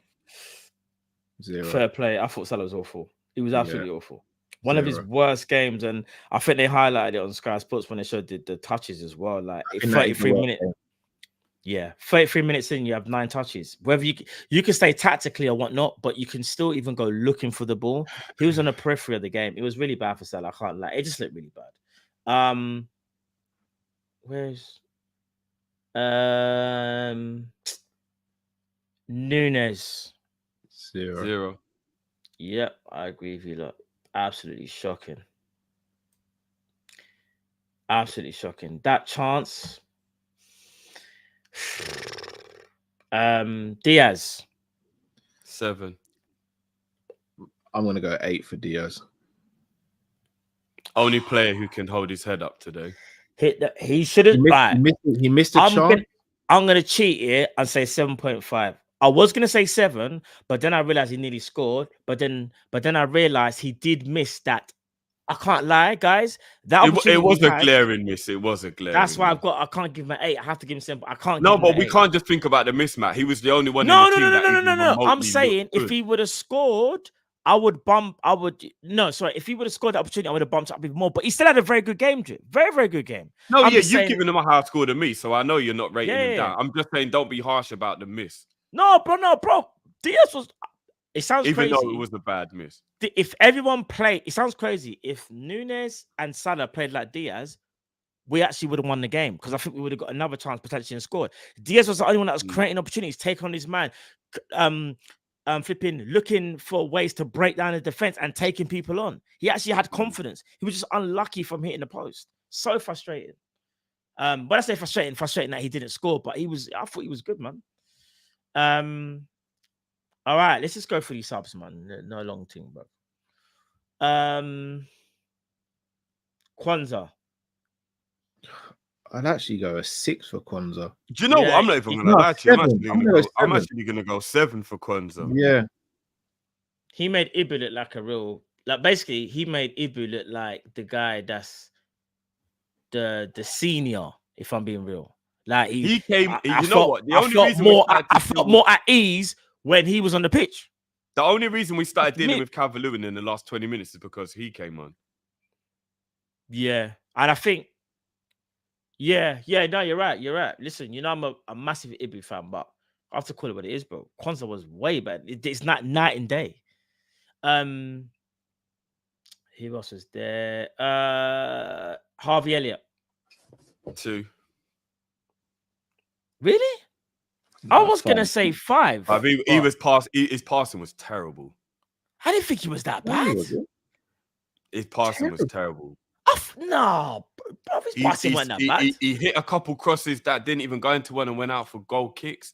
0. Fair play. I thought Salah was awful. He was absolutely awful. One of his 0. worst games, and I think they highlighted it on Sky Sports when they showed the touches as well. Like I think that is the 33 worst minutes. game. Yeah, 33 minutes in, you have 9 touches. Whether you can stay tactically or whatnot, but you can still even go looking for the ball. He was on the periphery of the game. It was really bad for Salah. I can't lie. It just looked really bad. Where's Nunes? 0. Yep, I agree with you. Look, absolutely shocking. Absolutely shocking. That chance. Diaz. 7. I'm gonna go 8 for Diaz. Only player who can hold his head up today. He shouldn't. He missed a chance. I'm gonna cheat here and say 7.5. I was gonna say 7, but then I realized he nearly scored. But then I realized he did miss that. I can't lie, guys. That It was he a had, glaring miss. It was a glaring. That's why miss. I can't give him an 8. I have to give him 7. I can't. No, give him but we 8. can't just think about the mismatch. He was the only one. No. in the team that even I'm remotely saying looked if good. he would have scored, I would bump. If he would have scored the opportunity, I would have bumped up even more. But he still had a very good game, Drew. Very, very good game. No, I'm yeah, just you've saying- given him a higher score than me, so I know you're not rating him Yeah. down. I'm just saying, don't be harsh about the miss, No, bro. Diaz was. It sounds even crazy. though it was a bad miss. If everyone played, it sounds crazy. If Nunes and Salah played like Diaz, we actually would have won the game because I think we would have got another chance potentially and scored. Diaz was the only one that was creating opportunities, taking on his man, flipping, looking for ways to break down the defense and taking people on. He actually had confidence. He was just unlucky from hitting the post. So frustrating. But I say frustrating that he didn't score, but I thought he was good, man. All right, let's just go through these subs, man. No long thing, bro. Kwanzaa. I'd actually go a 6 for Kwanzaa. Do you know what? Yeah, I'm not even gonna no, lie to you. 7. I'm actually gonna go 7 for Kwanzaa. Yeah. He made Ibu look like a real, like basically he made Ibu look like the guy that's the senior. If I'm being real, like He came. I You know felt, what? The I only felt reason we more, started I to felt deal more at ease when he was on the pitch. The only reason we started dealing Me- with Calvert-Lewin in the last 20 minutes is because he came on. Yeah, and I think, yeah, no, you're right. Listen, you know, I'm a massive Ibu fan, but I have to call it what it is, bro. Kwanzaa was way bad. It's not night and day. Who else was there? Harvey Elliott. 2. Really? I was gonna say 5. He was his passing was terrible. I didn't think he was that bad. His passing was terrible. No, bro, his passing wasn't that bad. He hit a couple crosses that didn't even go into one and went out for goal kicks.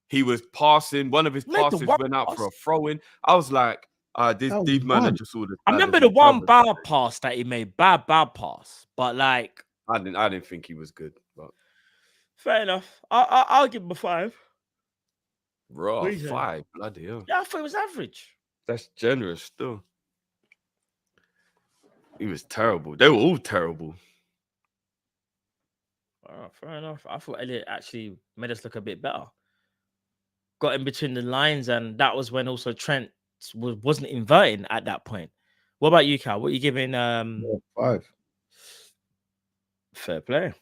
He was passing. One of his passes went out for a throw-in. I was like, these men are just all the. I remember the one bad pass that he made. Bad pass. But like, I didn't think he was good. But fair enough. I'll give him a 5. Raw 5, bloody hell. Yeah, I thought it was average. That's generous still. He was terrible. They were all terrible. Fair enough. I thought Elliot actually made us look a bit better. Got in between the lines, and that was when also Trent wasn't inverting at that point. What about you, Cal? What are you giving? 5. Fair play.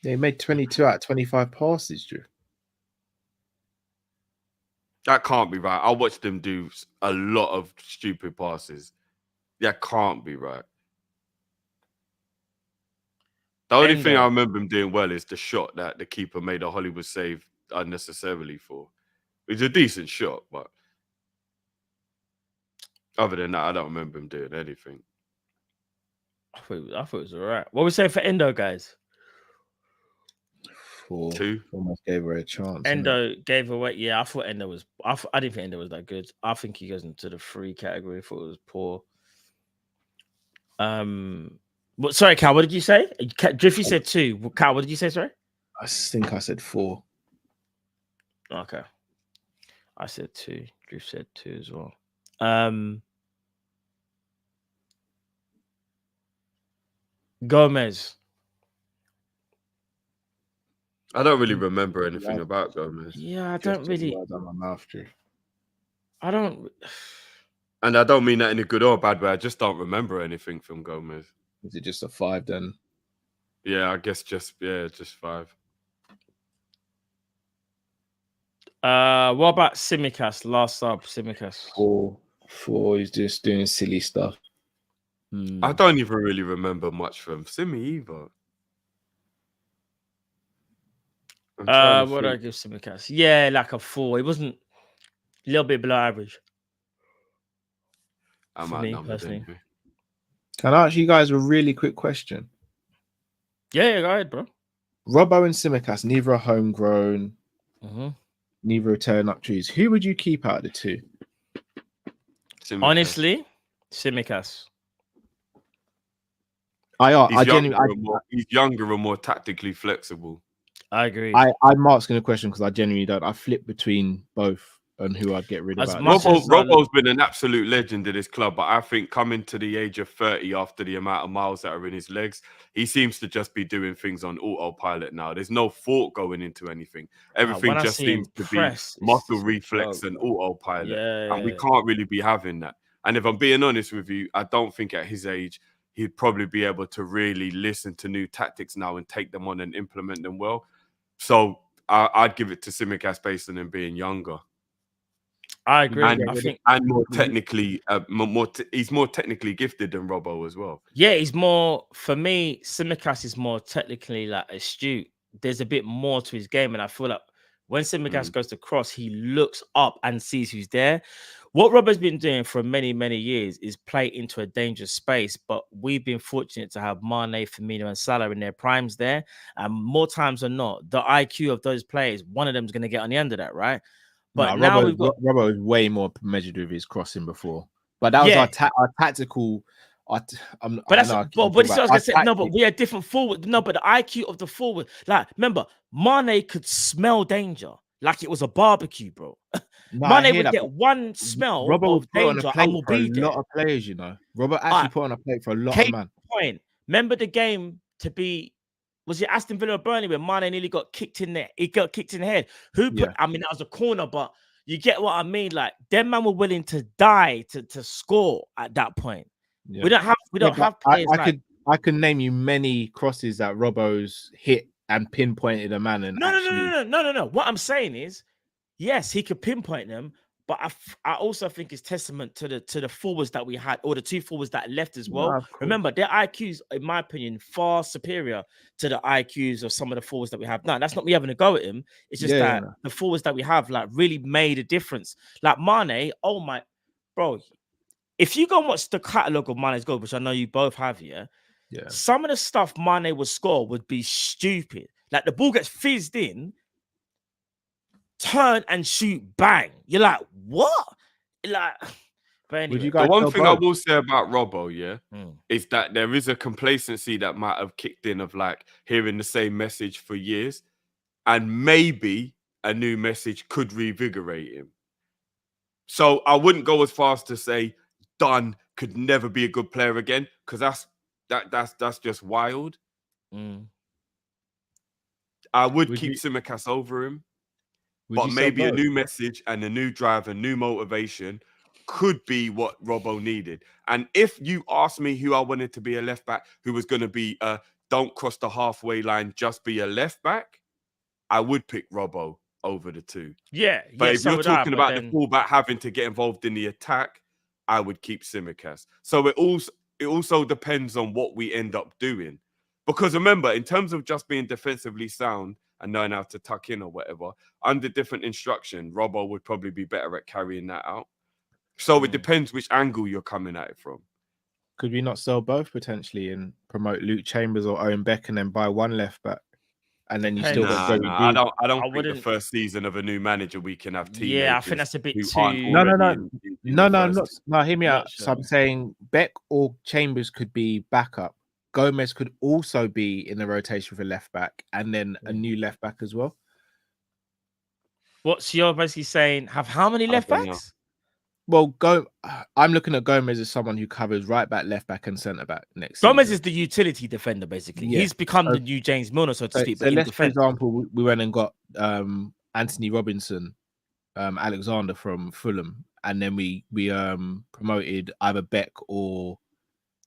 They made 22 out of 25 passes, Drew. That can't be right. I watched them do a lot of stupid passes. That can't be right. The only thing I remember him doing well is the shot that the keeper made a Hollywood save unnecessarily for. It was a decent shot, but other than that, I don't remember him doing anything. I thought it was all right. What we saying for Endo, guys? 4. 2. Almost gave her a chance. Endo gave away. Yeah, I thought Endo was. I didn't think Endo was that good. I think he goes into the 3 category. I thought it was poor. But sorry, Cal. What did you say? Driffy said 2. Cal, what did you say? Sorry. I think I said 4. Okay. I said 2. Drift said 2 as well. Gomez. I don't really remember anything about Gomez. Yeah, I don't really. My mouth, Drew. I don't. And I don't mean that in a good or bad way. I just don't remember anything from Gomez. Is it just a 5 then? Yeah, I guess just 5. What about Simicast? Last sub, Simicast. 4. He's just doing silly stuff. I don't even really remember much from Simi either. What do I give Simicast? Yeah, like a 4. It wasn't a little bit below average. I'm personally. Can I ask you guys a really quick question? Yeah, go ahead, bro. Robbo and Simicast, neither are homegrown, neither are turn up trees. Who would you keep out of the 2? Simicast. Honestly, Simicast. He's younger and more tactically flexible. I agree. I'm asking a question because I genuinely don't. I flip between both and who I'd get rid of. Robbo's been an absolute legend in this club, but I think coming to the age of 30 after the amount of miles that are in his legs, he seems to just be doing things on autopilot now. There's no thought going into anything. Everything just seems to be muscle reflex and autopilot. And we can't really be having that. And if I'm being honest with you, I don't think at his age, he'd probably be able to really listen to new tactics now and take them on and implement them well. So I'd give it to Simicast based on him being younger. I agree. And more technically, he's more technically gifted than Robbo as well. Yeah, he's more, for me, Simicast is more technically like astute. There's a bit more to his game. And I feel like when Simicast goes to cross, he looks up and sees who's there. What Robbo's been doing for many, many years is play into a dangerous space. But we've been fortunate to have Mane, Firmino, and Salah in their primes there. And more times than not, the IQ of those players, one of them is going to get on the end of that, right? But now Robbo is way more measured with his crossing before. But that was our tactical But I know that's I keep but talking this is what I was about gonna say. our No, but tactics. we are different forward. No, but the IQ of the forward, like remember, Mane could smell danger like it was a barbecue, bro. No, I Mane hear would that, get but one smell Robert will of put on a danger and plate will for a be lot there. of players, you know. Robert All actually right, put on a plate for a lot of case man. point. Remember the game to be. Was it Aston Villa or Burnley when Mane nearly got kicked in there? He got kicked in the head. Who put? Yeah. I mean, that was a corner, but you get what I mean. Like them man were willing to die to score at that point. Yeah. We don't Yeah, but have players like. I could name you many crosses that Robbo's hit and pinpointed a man and actually. No. What I'm saying is, yes, he could pinpoint them, but I also think it's testament to the forwards that we had, or the two forwards that left as well. No, of course. Remember, their IQs, in my opinion, far superior to the IQs of some of the forwards that we have now. That's not me having a go at him. It's just that the forwards that we have like really made a difference. Like Mane, oh my, bro. If you go and watch the catalogue of Mane's goals, which I know you both have here, Yeah. some of the stuff Mane would score would be stupid. Like the ball gets fizzed in, turn and shoot, bang. You're like, what? Like, but anyway. Would you The guys one sell thing I both? will say about Robbo, yeah, Mm. is that there is a complacency that might have kicked in of like hearing the same message for years, and maybe a new message could revigorate him. So I wouldn't go as far as to say Dunn could never be a good player again, because that's just wild. Mm. I would Would keep you- Tsimikas over him, Would but you sell maybe a both? new message and a new drive, a new motivation could be what Robbo needed. And if you ask me who I wanted to be a left back, who was going to be don't cross the halfway line, just be a left back, I would pick Robbo over the two. Yeah, But yeah. if So you're would I, talking but about then, the fullback having to get involved in the attack, I would keep Tsimikas. So it also depends on what we end up doing. Because remember, in terms of just being defensively sound and knowing how to tuck in or whatever, under different instruction, Robbo would probably be better at carrying that out. So it depends which angle you're coming at it from. Could we not sell both potentially and promote Luke Chambers or Owen Beck and then buy one left back? And then you still got Joey I D. don't I think the wouldn't- first season of a new manager we can have teenagers. Yeah, I think that's a bit who too- aren't No, already in the I'm first. not. No, hear me I'm out. not So I'm sure. saying Beck or Chambers could be backup. Gomez could also be in the rotation for left back, and then a new left back as well. What's you're basically saying? Have how many I left don't know. backs? Well, I'm looking at Gomez as someone who covers right back, left back, and centre back next Gomez season. is the utility defender, basically. Yeah. He's become So- the new James Milner, so to speak. So But in let's, for defense, example, we went and got Anthony Robinson, Alexander from Fulham, and then we promoted either Beck or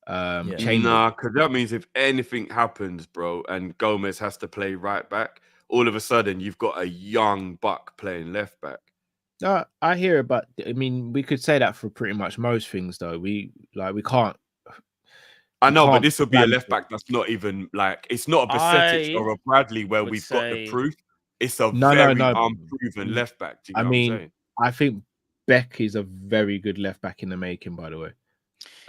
Chambers. Nah, because that means if anything happens, bro, and Gomez has to play right back, all of a sudden you've got a young buck playing left back. No, I hear it, but I mean, we could say that for pretty much most things, though. We can't. I know, but can't this would be a plan left for- back that's not even like, it's not a Besetic or a Bradley where would we've got the say- proof. It's a No, very no. unproven left back. Do you I know mean, what I'm saying? I think Beck is a very good left back in the making, by the way.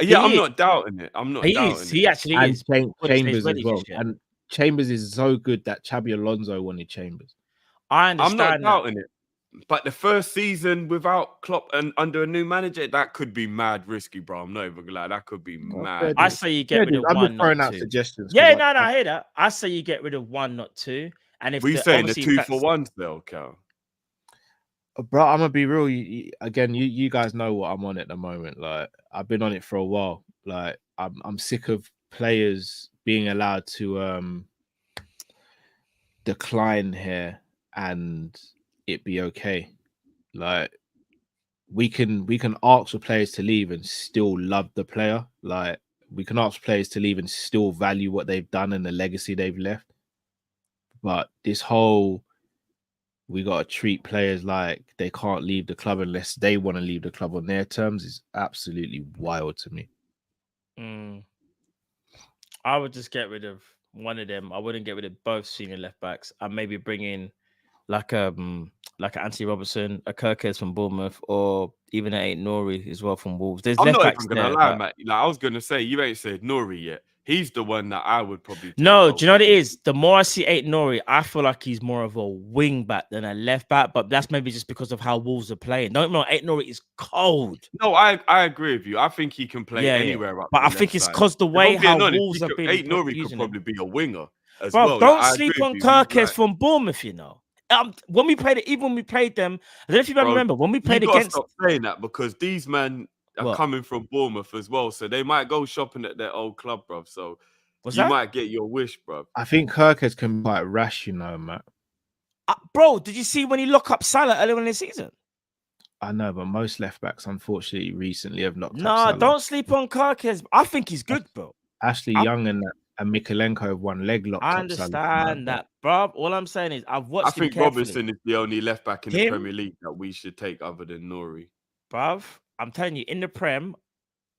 Yeah, I'm is. not doubting it. I'm not he doubting is. it. He actually And is. Wouldn't say he's Chambers ready as well. just yet. And Chambers is so good that Xabi Alonso wanted Chambers. I I'm understand. not doubting it. But the first season without Klopp and under a new manager, that could be mad risky, bro. I'm not even gonna lie. That could be mad. I say you get rid of I'm one, just throwing not out two. suggestions. Yeah, 'cause no, I hear that. I say you get rid of one, not two. And if We saying the obviously 2 that's- for 1s though, Cal. Bro, I'm gonna be real. Again, you guys know what I'm on at the moment. Like, I've been on it for a while. Like, I'm sick of players being allowed to decline here and it be okay. Like, we can ask for players to leave and still love the player. Like, we can ask players to leave and still value what they've done and the legacy they've left. But this whole we got to treat players like they can't leave the club unless they want to leave the club on their terms is absolutely wild to me. I would just get rid of one of them. I wouldn't get rid of both senior left backs. And maybe bring in like Anthony Robertson, a Kirkes from Bournemouth, or even an Nori as well from Wolves. There's I'm left not backs even gonna there, lie, but- Matt. Like, I was gonna say, you ain't said Nori yet. He's the one that I would probably take No, do you know what over. it is? The more I see Eight Nori, I feel like he's more of a wing back than a left back, but that's maybe just because of how Wolves are playing. Don't know, Eight Nori is cold. No, I agree with you. I think he can play Yeah. anywhere up. But the I think left it's side. because the If way I'm how being honest, Wolves have been Eight Nori could using him. probably be a winger as Bro, well. don't Like, I sleep agree on with you. Kirkes Like, from Bournemouth, you know. When we played it, even when we played them, I don't know if you bro, remember when we you played gotta against. stop saying that because these men are What? coming from Bournemouth as well, so they might go shopping at their old club, bro. So What's you that? might get your wish, bro. I think Kirkes can be quite rash, you know, Matt. Bro, did you see when he locked up Salah earlier in the season? I know, but most left backs, unfortunately, recently have knocked up Nah, Salah. don't sleep on Kirkes. I think he's good, bro. Ashley Young and Mikalenko have one leg locked I up Salah. understand that, bro. All I'm saying is I've watched I him think carefully. Robinson is the only left back in the Him? Premier League that we should take other than Nori. Bruv, I'm telling you, in the Prem,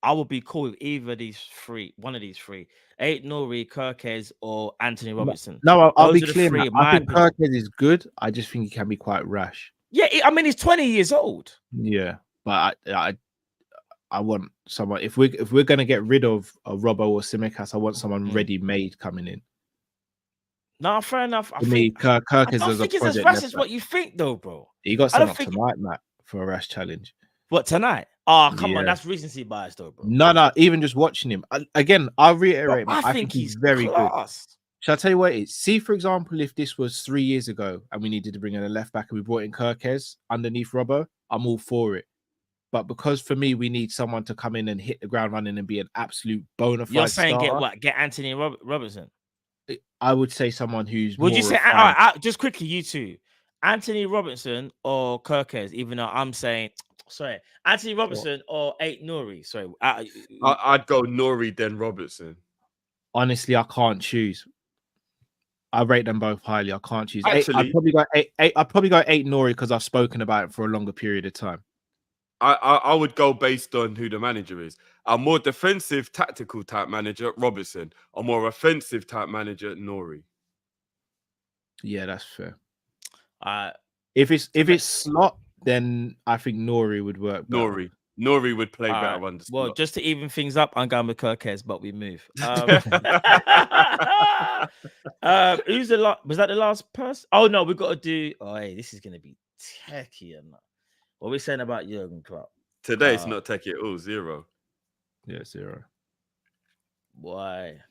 I will be cool with either of these three, one of these three. Eight Nori, Kirkes, or Anthony Robertson. No, I'll be Those are the clear. three, Matt. in my I think opinion. Kirkes is good. I just think he can be quite rash. Yeah, I mean, he's 20 years old. Yeah, but I want someone. If we're gonna get rid of a Robbo or Tsimikas, I want someone ready made coming in. No, fair enough. I For me, think I Kirkes don't is a think it's as project. rash left as back. what you think, though, bro. He got I don't sent off think- tonight, Matt, for a rash challenge. What, tonight? Oh, come on, Yeah. that's recency bias, though, bro. No, even just watching him. Again, I'll reiterate, Bro, Matt, I think he's very good. class. Shall I tell you what it is? See, for example, if this was 3 years ago and we needed to bring in a left back and we brought in Kirkes underneath Robbo, I'm all for it. But because for me, we need someone to come in and hit the ground running and be an absolute bona fide You're saying starter, get Anthony Robertson? I would say someone who's Would more you say refined. all right, just quickly, you two, Anthony Robinson or Kirkes? Even though I'm saying, sorry, Anthony Robinson or Eight Nuri. Sorry, I'd go Nori then Robertson. Honestly, I can't choose. I rate them both highly. I can't choose. Actually- I'd probably go eight Nori because I've spoken about it for a longer period of time. I would go based on who the manager is. A more defensive, tactical type manager, Robertson. A more offensive type manager, Nori. Yeah, that's fair. uh, If it's slot, then I think Nori would work better. Nori would play all better right. under Well, slot. just to even things up, I'm going with Kirkes, but we move. Who's the last? Was that the last person? Oh no, we've got to do. Oh, hey, this is gonna be techie. What are we saying about Jurgen Klopp? Today it's not techie at all, 0. Yeah, 0. Why?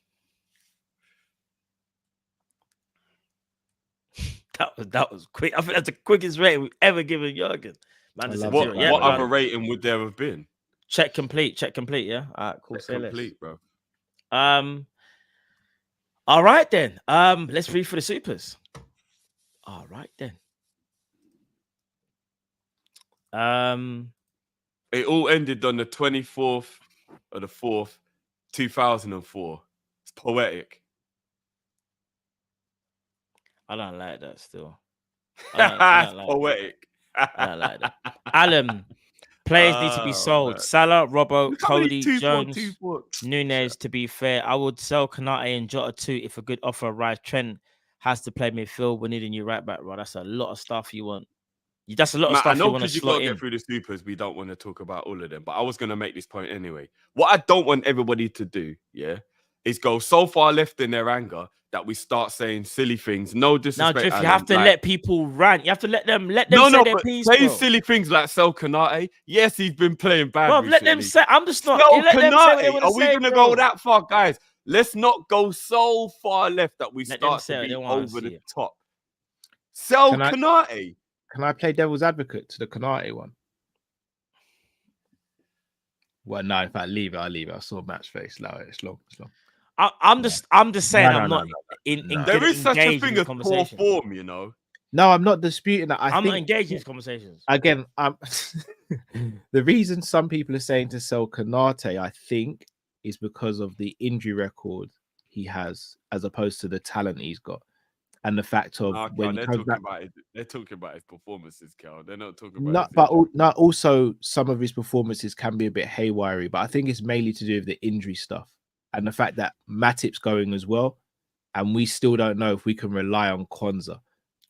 That was quick. I think that's the quickest rating we've ever given Jurgen. Man, it's a love zero. it. Yeah, What man. other rating would there have been? Check complete. Yeah. All right, cool. It's Say less. complete, bro. All right then. Let's read for the supers. All right then. It all ended on the 24th of the 4th, 2004. It's poetic. I don't like that still. It's poetic. I don't like that. Alan, players need to be sold. Man. Salah, Robbo, Look how many Cody, 2-4, Jones, 2-4. Nunez. To be fair, I would sell Kanate and Jota too if a good offer arrives. Trent has to play midfield. We need a new right back, bro. That's a lot of stuff you want. That's a lot of Man, I stuff know you want to because you slot got to in. get through the supers. We don't want to talk about all of them, but I was going to make this point anyway. What I don't want everybody to do, is go so far left in their anger that we start saying silly things. No Now, disrespect. Drift, you Alan, have to like- let people rant. You have to let them say their but piece, say bro. silly things like Sel Kanate. Yes, he's been playing bad. Bro, let them recently. say. I'm just not. Sel Let them say what they Kanate. want Are to we say, going to bro. go that far, guys? Let's not go so far left that we Let them start say to what be they wanna over the see. top. Sel Can I- Kanate. Can I play devil's advocate to the Kanate one? Well, no, in fact, leave it. I'll leave it. I saw match face. No, it's long. I'm just saying No, I'm no, not no, in no. There is such a engaged in thing the as poor conversation. form, you know. No, I'm not disputing that. I'm not think engaged in these conversations. again, the reason some people are saying to sell Kanate, I think, is because of the injury record he has, as opposed to the talent he's got, and the fact of when he they're comes talking back. about it. They're talking about his performances, Cal. They're not talking about. Not also some of his performances can be a bit haywire, but I think it's mainly to do with the injury stuff and the fact that Matip's going as well, and we still don't know if we can rely on Kwanzaa.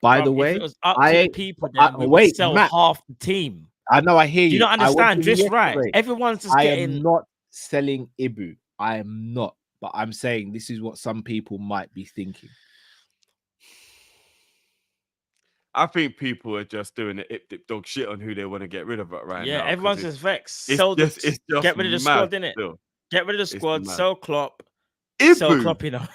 By the If way, it was up I to the ain't- people, then we would wait, sell Matt. half the team. I know I hear you. Do you not I want understand? to Just right. reiterate, Everyone's just I getting. am not selling Ibu. I am not. but I'm saying this is what some people might be thinking. I think people are just doing the dip dog shit on who they want to get rid of it right now. 'cause everyone's just vexed. it's just Get rid of the mad squad, innit? still. Get rid of the It's squad. mad. Sell Klopp. Sell Ibu, Klopp, you know.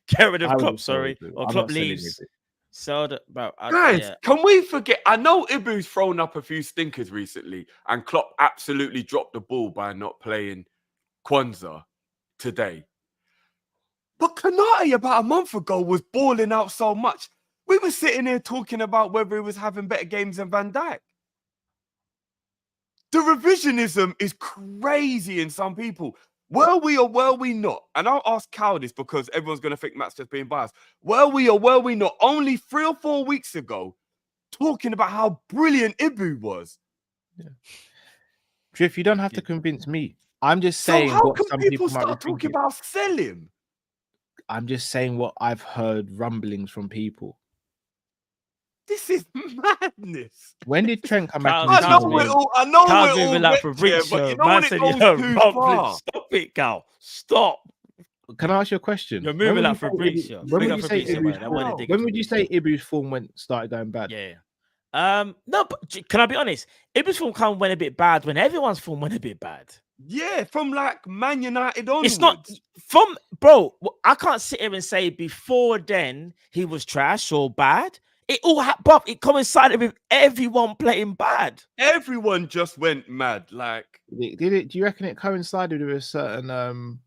Get rid of I Klopp, wouldn't sell sorry. Ibu. Or I'm Klopp not selling leaves. Ibu. Sell the bro. guys, Yeah. can we forget? I know Ibu's thrown up a few stinkers recently, and Klopp absolutely dropped the ball by not playing Kwanzaa today. But Kanate about a month ago was balling out so much. We were sitting here talking about whether he was having better games than Van Dijk. The revisionism is crazy in some people. Were we or were we not? And I'll ask Cal this because everyone's going to think Matt's just being biased. Were we or were we not only 3 or 4 weeks ago talking about how brilliant Ibu was? Drift, you don't have to convince me. I'm just So saying how what can some people people might be start talking thinking. about selling? I'm just saying what I've heard rumblings from people. This is madness. When did Trent come back? Cal- into the Cal's team? moving- I know Cal's we're all moving like wet here, but you Fabrizio. know Man when it said, goes "Yo, too rumbling. far. Stop it, Cal. Stop." Can I ask you a question? You're When moving would like you say Fabrizio. Ibu- When Big would up you say Fabrizio, Ibu's man. I wanted to form? dig When into would you say Fabrizio. Ibu's form started going bad? Yeah. No, but can I be honest? Ibu's form kind of went a bit bad when everyone's form went a bit bad. Yeah, from like Man United onwards. It's not from bro. I can't sit here and say before then he was trash or bad. It all happened. It coincided with everyone playing bad. Everyone just went mad. Like, Did it? Do you reckon it coincided with a certain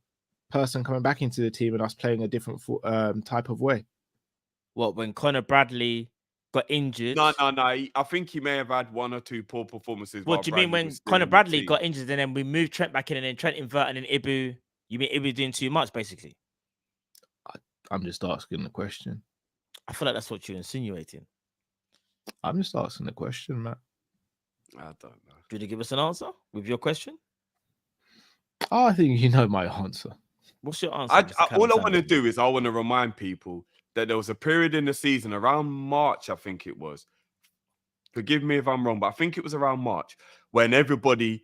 person coming back into the team and us playing a different type of way? What, when Conor Bradley got injured? no. I think he may have had 1 or 2 poor performances. What while do you mean Bradley when was still Conor in the Bradley team. got injured and then we moved Trent back in and then Trent inverted and Ibu? You mean Ibu doing too much, basically? I'm just asking the question. I feel like that's what you're insinuating. I'm just asking the question, Matt. I don't know. Do you want to give us an answer with your question? Oh, I think you know my answer. What's your answer? All I want to do is I want to remind people that there was a period in the season around March, I think it was. Forgive me if I'm wrong, but I think it was around March when everybody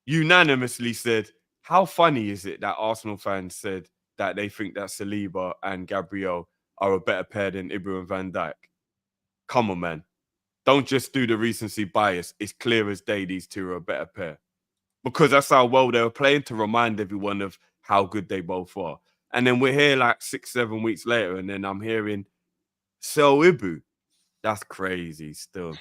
unanimously said, how funny is it that Arsenal fans said that they think that Saliba and Gabriel are a better pair than Ibra and Van Dijk? Come on, man. Don't just do the recency bias. It's clear as day these two are a better pair. Because that's how well they were playing, to remind everyone of how good they both are. And then we're here like 6-7 weeks later, and then I'm hearing sell Ibu. That's crazy still.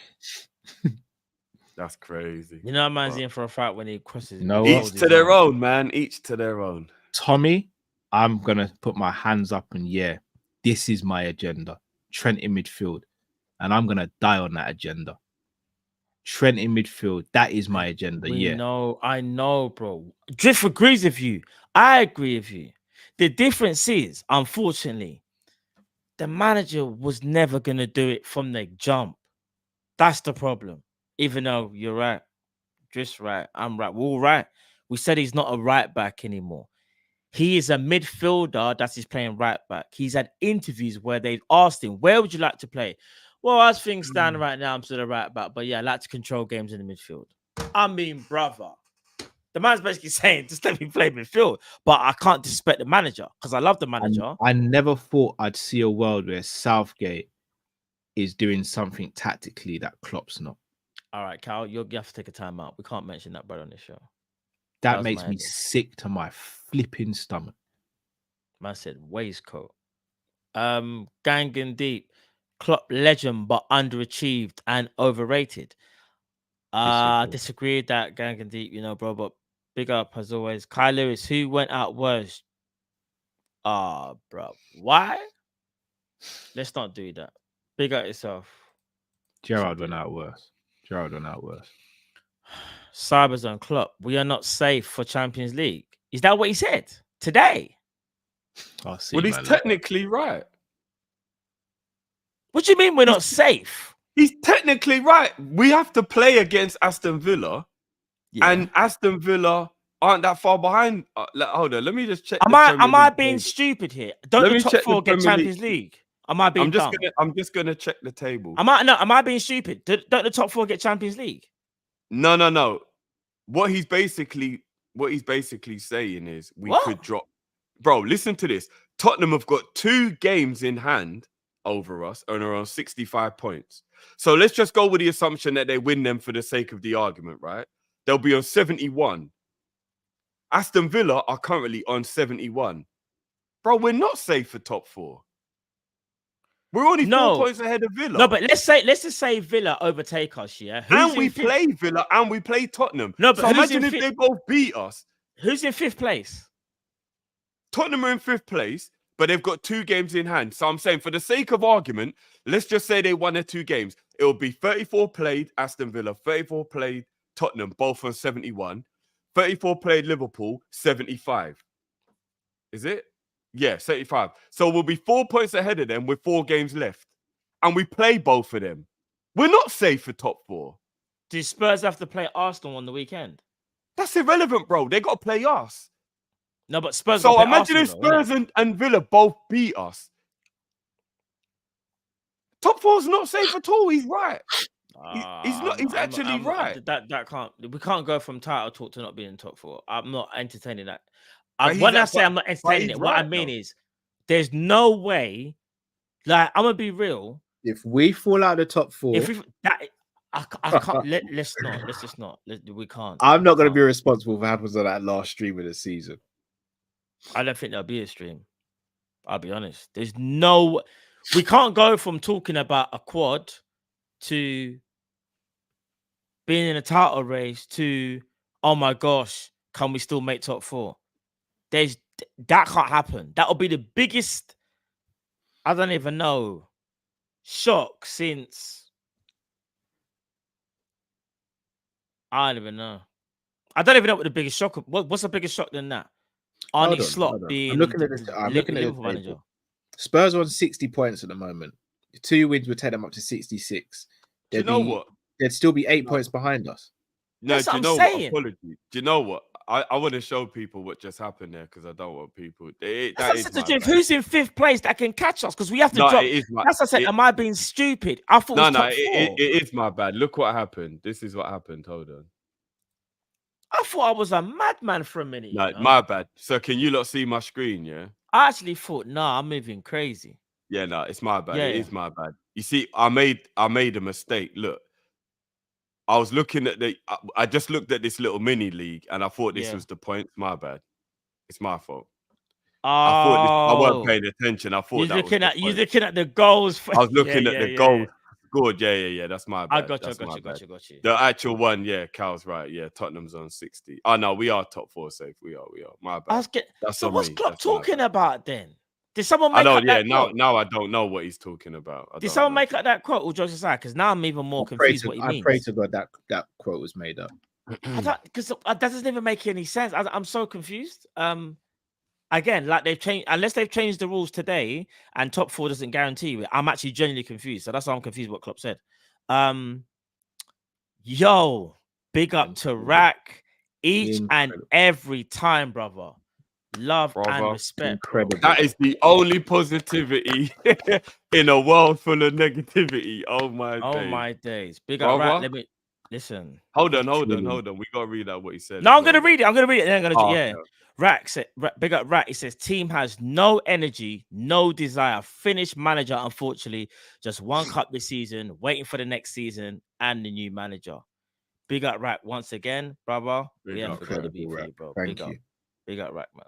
That's crazy. You know, a man's But in for a fight when he crosses. No, he what? holds each his to their arm. own, man. Each to their own. Tommy, I'm gonna put my hands up and yeah, this is my agenda. Trent in midfield, and I'm gonna die on that agenda. Trent in midfield, that is my agenda. I know, bro. Drift agrees with you. I agree with you. The difference is, unfortunately, the manager was never gonna do it from the jump. That's the problem. Even though you're right, Drift's right, I'm right, we're all right. We said he's not a right back anymore. He is a midfielder that is playing right back. He's had interviews where they've asked him, where would you like to play? Well, as things stand right now, I'm still a right back. But yeah, I like to control games in the midfield. I mean, brother. The man's basically saying, just let me play midfield. But I can't disrespect the manager because I love the manager. I never thought I'd see a world where Southgate is doing something tactically that Klopp's not. All right, Cal, you have to take a time out. We can't mention that brother on this show. That was makes my me idea. sick to my flipping stomach. Man said waistcoat. Gangan deep. Klopp legend, but underachieved and overrated. Disagree with that, Gangan deep, you know, bro. But big up as always. Kai Lewis, who went out worse? Bro. Why? Let's not do that. Big up yourself. Gerrard went out worse. Cyberzone Klopp. We are not safe for Champions League. Is that what he said today? I'll see. Well, he's technically right. What do you mean we're not safe? He's technically right. We have to play against Aston Villa, Yeah. and Aston Villa aren't that far behind. Hold on, let me just check. Am I being stupid here? Don't Let the me top check four the get Premier Champions League? Am I being dumb? I'm just gonna check the table. Am I being stupid? Don't the top four get Champions League? No. What he's basically saying is we What? could drop. bro, listen to this. Tottenham have got 2 games in hand over us and are on 65 points. So let's just go with the assumption that they win them for the sake of the argument, right? They'll be on 71. Aston Villa are currently on 71. Bro, we're not safe for top 4. We're only 4 points ahead of Villa. No, but let's just say Villa overtake us, yeah? And we play Villa and we play Tottenham. No, but so imagine if they both beat us. Who's in 5th place? Tottenham are in 5th place, but they've got 2 games in hand. So I'm saying, for the sake of argument, let's just say they won their 2 games. It will be 34 played Aston Villa, 34 played Tottenham, both on 71. 34 played Liverpool, 75. Is it? Yeah, 75. So we'll be 4 points ahead of them with 4 games left. And we play both of them. We're not safe for top 4. Do Spurs have to play Arsenal on the weekend? That's irrelevant, bro. They got to play us. No, but Spurs. So imagine if Spurs and Villa both beat us. Top 4's not safe at all. He's right. He's not. He's actually right. That can't. We can't go from title talk to not being in top 4. I'm not entertaining that. But When I say I'm not entertaining it, what I mean is, there's no way. Like, I'm gonna be real. If we fall out of the top 4, If we I can't. Let's just not. We can't. I'm not going to be responsible for what happens on that last stream of the season. I don't think there'll be a stream. I'll be honest. There's no. We can't go from talking about a quad to being in a title race to, oh my gosh, can we still make top 4? That can't happen. That'll be the biggest, I don't even know, shock since. I don't even know. I don't even know what the biggest shock. What's the biggest shock than that? Arnie Slot being. I'm looking at this. I'm looking at Liverpool manager. Spurs are on 60 points at the moment. 2 wins would take them up to 66. Do you know what? They'd still be 8 points behind us. No, That's do you what know I'm what? saying. Apology. Do you know what? I want to show people what just happened there because I don't want people. Who's in 5th place that can catch us? Because we have to drop. That's what I said. Am I being stupid? I thought it is my bad. Look what happened. This is what happened. Hold on. I thought I was a madman for a minute. No, my bad. So can you lot see my screen? Yeah. I actually thought, I'm moving crazy. Yeah, no, it's my bad. Yeah, It is my bad. You see, I made a mistake. Look, I was looking at I just looked at this little mini league and I thought this was the points. My bad. It's my fault. I thought I wasn't paying attention. I thought you're looking at the goals. I was looking at the goals. Good, yeah. That's my bad. I got you. The actual one, yeah, Cal's right. Yeah, Tottenham's on 60. Oh no, we are top 4 safe. We are. My bad. So what's Klopp talking about then? Did someone make up that quote? Now I don't know what he's talking about. Did someone make up that quote, or jokes aside? Because now I'm even more confused what he means. I pray to God that quote was made up. Because that doesn't even make any sense. I'm so confused. Again, like unless they've changed the rules today and top 4 doesn't guarantee it, I'm actually genuinely confused. So that's why I'm confused what Klopp said. Yo, big up to Rack each and every time, brother. Love and respect. Incredible. That is the only positivity in a world full of negativity. Oh my days. Big up Rack. Let me listen. Hold on. We gotta read out what he said. No, I'm gonna read it. Yeah. Rack said, big up Rack. He says, team has no energy, no desire. Finished manager, unfortunately. Just 1 cup this season, waiting for the next season and the new manager. Big up Rack once again, brother. We haven't forgot to be for you, bro. Thank you. Big up Rack, man.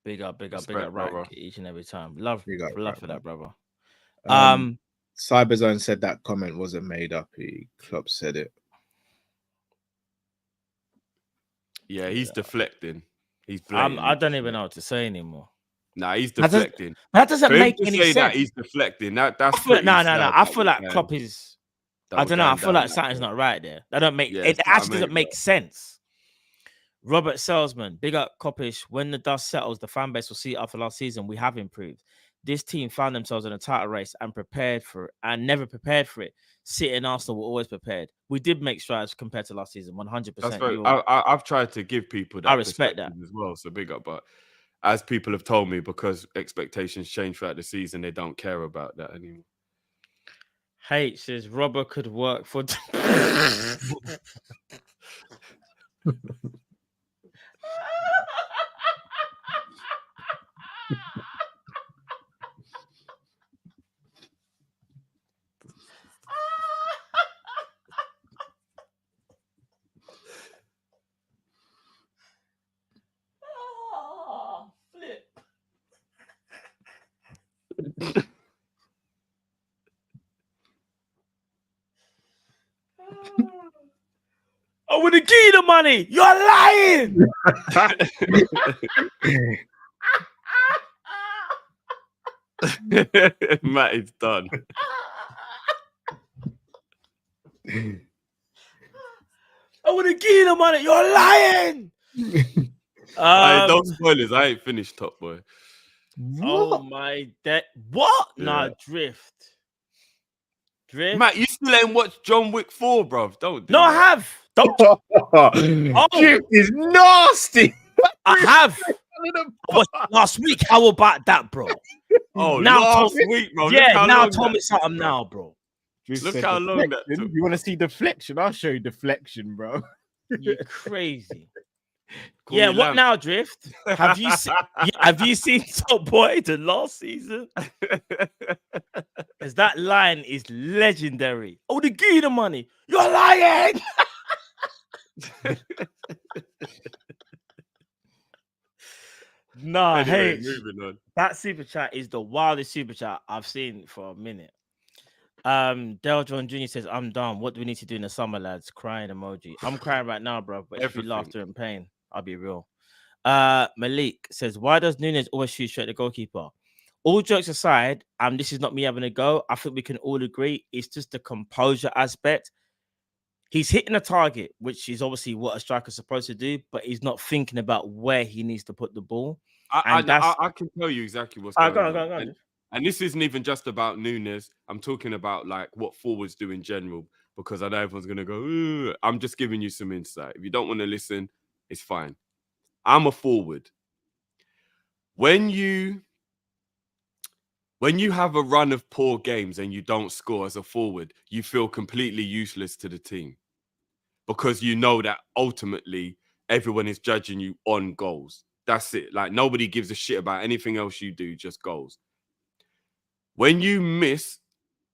Big up, Rack each and every time. Love for that, brother. Cyberzone said that comment wasn't made up. Klopp said it. Yeah, he's deflecting. He's blaming. I don't even know what to say anymore. Nah, he's deflecting. That doesn't make any sense. That he's deflecting. No. I feel like Klopp is. I don't know. I feel like something's not right there. That don't make it. Actually doesn't make sense. Robert Salesman, big up Kopish. When the dust settles, the fan base will see it after last season. We have improved. this team found themselves in a title race and prepared for it and never prepared for it. City and Arsenal were always prepared. We did make strides compared to last season, 100%. That's very. I've tried to give people that I respect that as well. So big up, but as people have told me, because expectations change throughout the season, they don't care about that anymore. H says Robert could work for. Flip. I would have given you the money. You're lying. Matt is done. I would have given you the money. You're lying. No spoilers. I ain't finished Top Boy. Oh my what? Yeah. Nah, drift. Matt, you still ain't watched John Wick 4, bruv. Don't do No, I that. have. Don't. Drift is nasty. I have. Last week. How about that, bro? Oh, now last week, bro. Yeah, now tell me something now, bro. Look how long that took. You want to see deflection? I'll show you deflection, bro. You crazy. Call Yeah, me what Lamb. now, Drift? Have you seen? Have you seen Top Boy the last season? Because that line is legendary. Oh, the give you the money. You're lying. Nah, Anyway, hey, moving on. that super chat is the wildest super chat I've seen for a minute. Dale John Jr. says, I'm done. What do we need to do in the summer, lads? Crying emoji. I'm crying right now, bro. But if you laughter and pain, I'll be real. Malik says, why does Nunes always shoot straight at the goalkeeper? All jokes aside, this is not me having a go. I think we can all agree it's just the composure aspect. He's hitting a target, which is obviously what a striker's supposed to do, but he's not thinking about where he needs to put the ball. I can tell you exactly what's going on. Go on. And this isn't even just about Nunes. I'm talking about like what forwards do in general, because I know everyone's going to go, ooh. I'm just giving you some insight. If you don't want to listen, it's fine. I'm a forward. When you have a run of poor games and you don't score as a forward, you feel completely useless to the team, because you know that ultimately everyone is judging you on goals. That's it. Like, nobody gives a shit about anything else you do, just goals. When you miss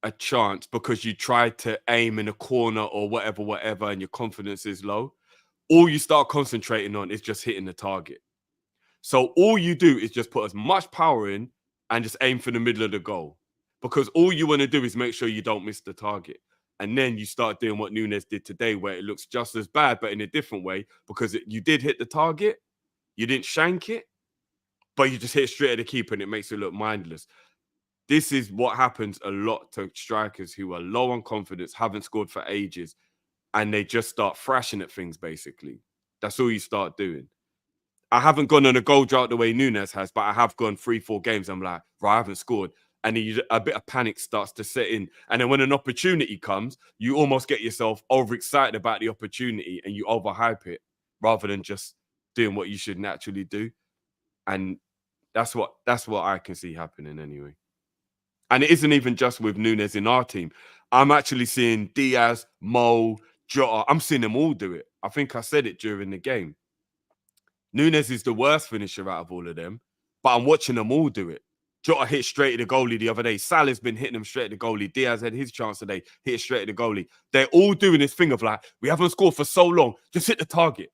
a chance because you tried to aim in a corner or whatever, and your confidence is low, all you start concentrating on is just hitting the target. So all you do is just put as much power in and just aim for the middle of the goal, because all you want to do is make sure you don't miss the target. And then you start doing what Nunes did today, where it looks just as bad, but in a different way, because you did hit the target, you didn't shank it, but you just hit straight at the keeper and it makes it look mindless. This is what happens a lot to strikers who are low on confidence, haven't scored for ages, and they just start thrashing at things, basically. That's all you start doing. I haven't gone on a goal drought the way Nunes has, but I have gone 3-4 games. I'm like, right, I haven't scored. And then a bit of panic starts to set in. And then when an opportunity comes, you almost get yourself overexcited about the opportunity and you overhype it rather than just doing what you should naturally do. And that's what I can see happening anyway. And it isn't even just with Nunes in our team. I'm actually seeing Diaz, Mo, Jota. I'm seeing them all do it. I think I said it during the game. Nunes is the worst finisher out of all of them, but I'm watching them all do it. Jota hit straight at the goalie the other day. Salah's been hitting them straight at the goalie. Diaz had his chance today, hit straight at the goalie. They're all doing this thing of like, we haven't scored for so long. Just hit the target.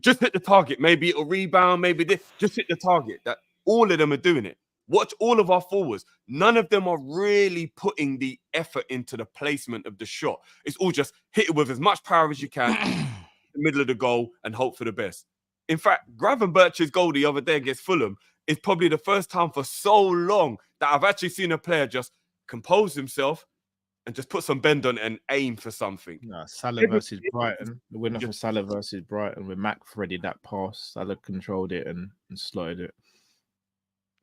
Just hit the target. Maybe it'll rebound, maybe this. Just hit the target. That all of them are doing it. Watch all of our forwards. None of them are really putting the effort into the placement of the shot. It's all just hit it with as much power as you can, the middle of the goal, and hope for the best. In fact, Gravenberch's goal the other day against Fulham is probably the first time for so long that I've actually seen a player just compose himself and just put some bend on it and aim for something. No, Salah versus Brighton. The winner from Salah versus Brighton, with Mac threaded that pass. Salah controlled it and slotted it.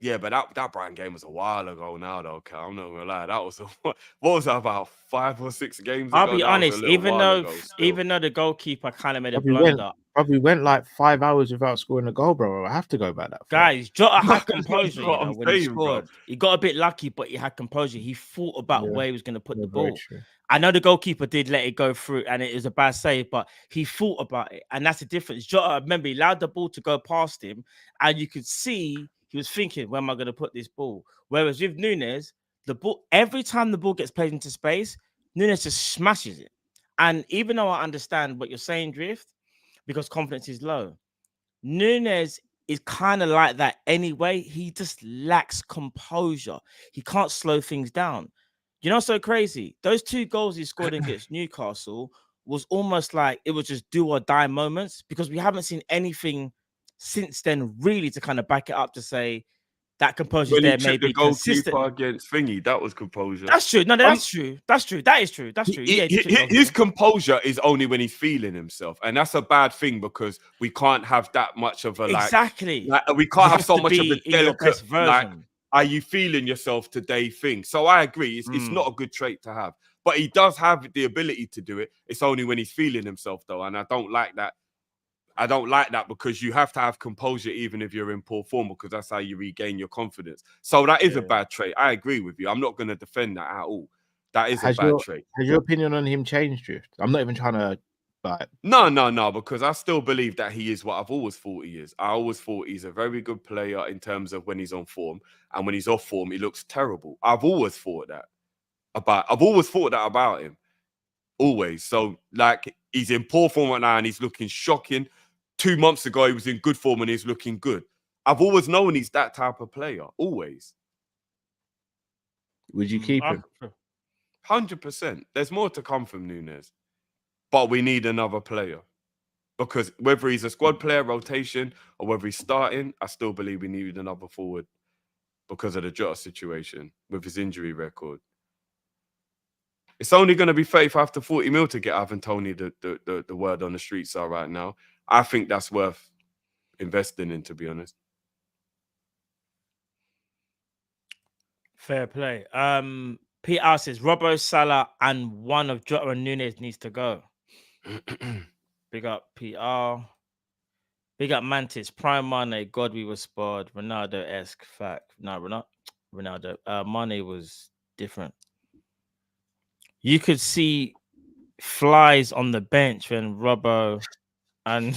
Yeah, but that Brighton game was a while ago now, though. Okay, I'm not gonna lie. That was what was that, about 5 or 6 games I'll ago? be That was a honest, little while ago. Still. even though the goalkeeper kind of made a Probably went like 5 hours without scoring a goal, bro. I have to go back that far. guys, Jota had That's composure, what I'm when he saying, bro. scored. He got a bit lucky, but he had composure. He thought about Yeah. where he was going to put the Very ball. true. I know the goalkeeper did let it go through, and it was a bad save, but he thought about it, and that's the difference. Jota, remember, he allowed the ball to go past him, and you could see he was thinking, "Where am I going to put this ball?" Whereas with Nunes, the ball, every time the ball gets played into space, Nunes just smashes it. And even though I understand what you're saying, Drift, because confidence is low, Nunes is kind of like that anyway. He just lacks composure. He can't slow things down. You know, so crazy. Those 2 goals he scored against Newcastle was almost like it was just do or die moments, because we haven't seen anything since then really to kind of back it up to say that composure When he there may took the be consistent. goalkeeper against Thingy, that was composure. That's true. No, that's true. That's true. That is true. That's true. Yeah, His composure is only when he's feeling himself, and that's a bad thing because we can't have that much of a exactly. we can't have so to much of be the in your best delicate like, version. are you feeling yourself today thing. So I agree, it's not a good trait to have, but he does have the ability to do it. It's only when he's feeling himself though, and I don't like that. I don't like that because you have to have composure even if you're in poor form, because that's how you regain your confidence. So that is a bad trait. I agree with you. I'm not going to defend that at all. That is a bad trait. Has your opinion on him changed, Drift? I'm not even trying to like. No, because I still believe that he is what I've always thought he is. I always thought he's a very good player in terms of when he's on form, and when he's off form, he looks terrible. I've always thought that about him. Always. So like he's in poor form right now and he's looking shocking. 2 months ago, he was in good form and he's looking good. I've always known he's that type of player. Always. Would you keep him? 100%. There's more to come from Nunes. But we need another player. Because whether he's a squad player, rotation, or whether he's starting, I still believe we need another forward because of the Jota situation with his injury record. It's only going to be 35 to 40 mil to get Ivan Toney, the word on the streets are right now. I think that's worth investing in, to be honest. Fair play. PR says Robbo, Salah, and one of Jota and Nunes needs to go. Big up PR. Big up Mantis. Prime Mane. God, we were spoiled. Ronaldo-esque. Fact. No, Ronaldo. Mane was different. You could see flies on the bench when Robbo and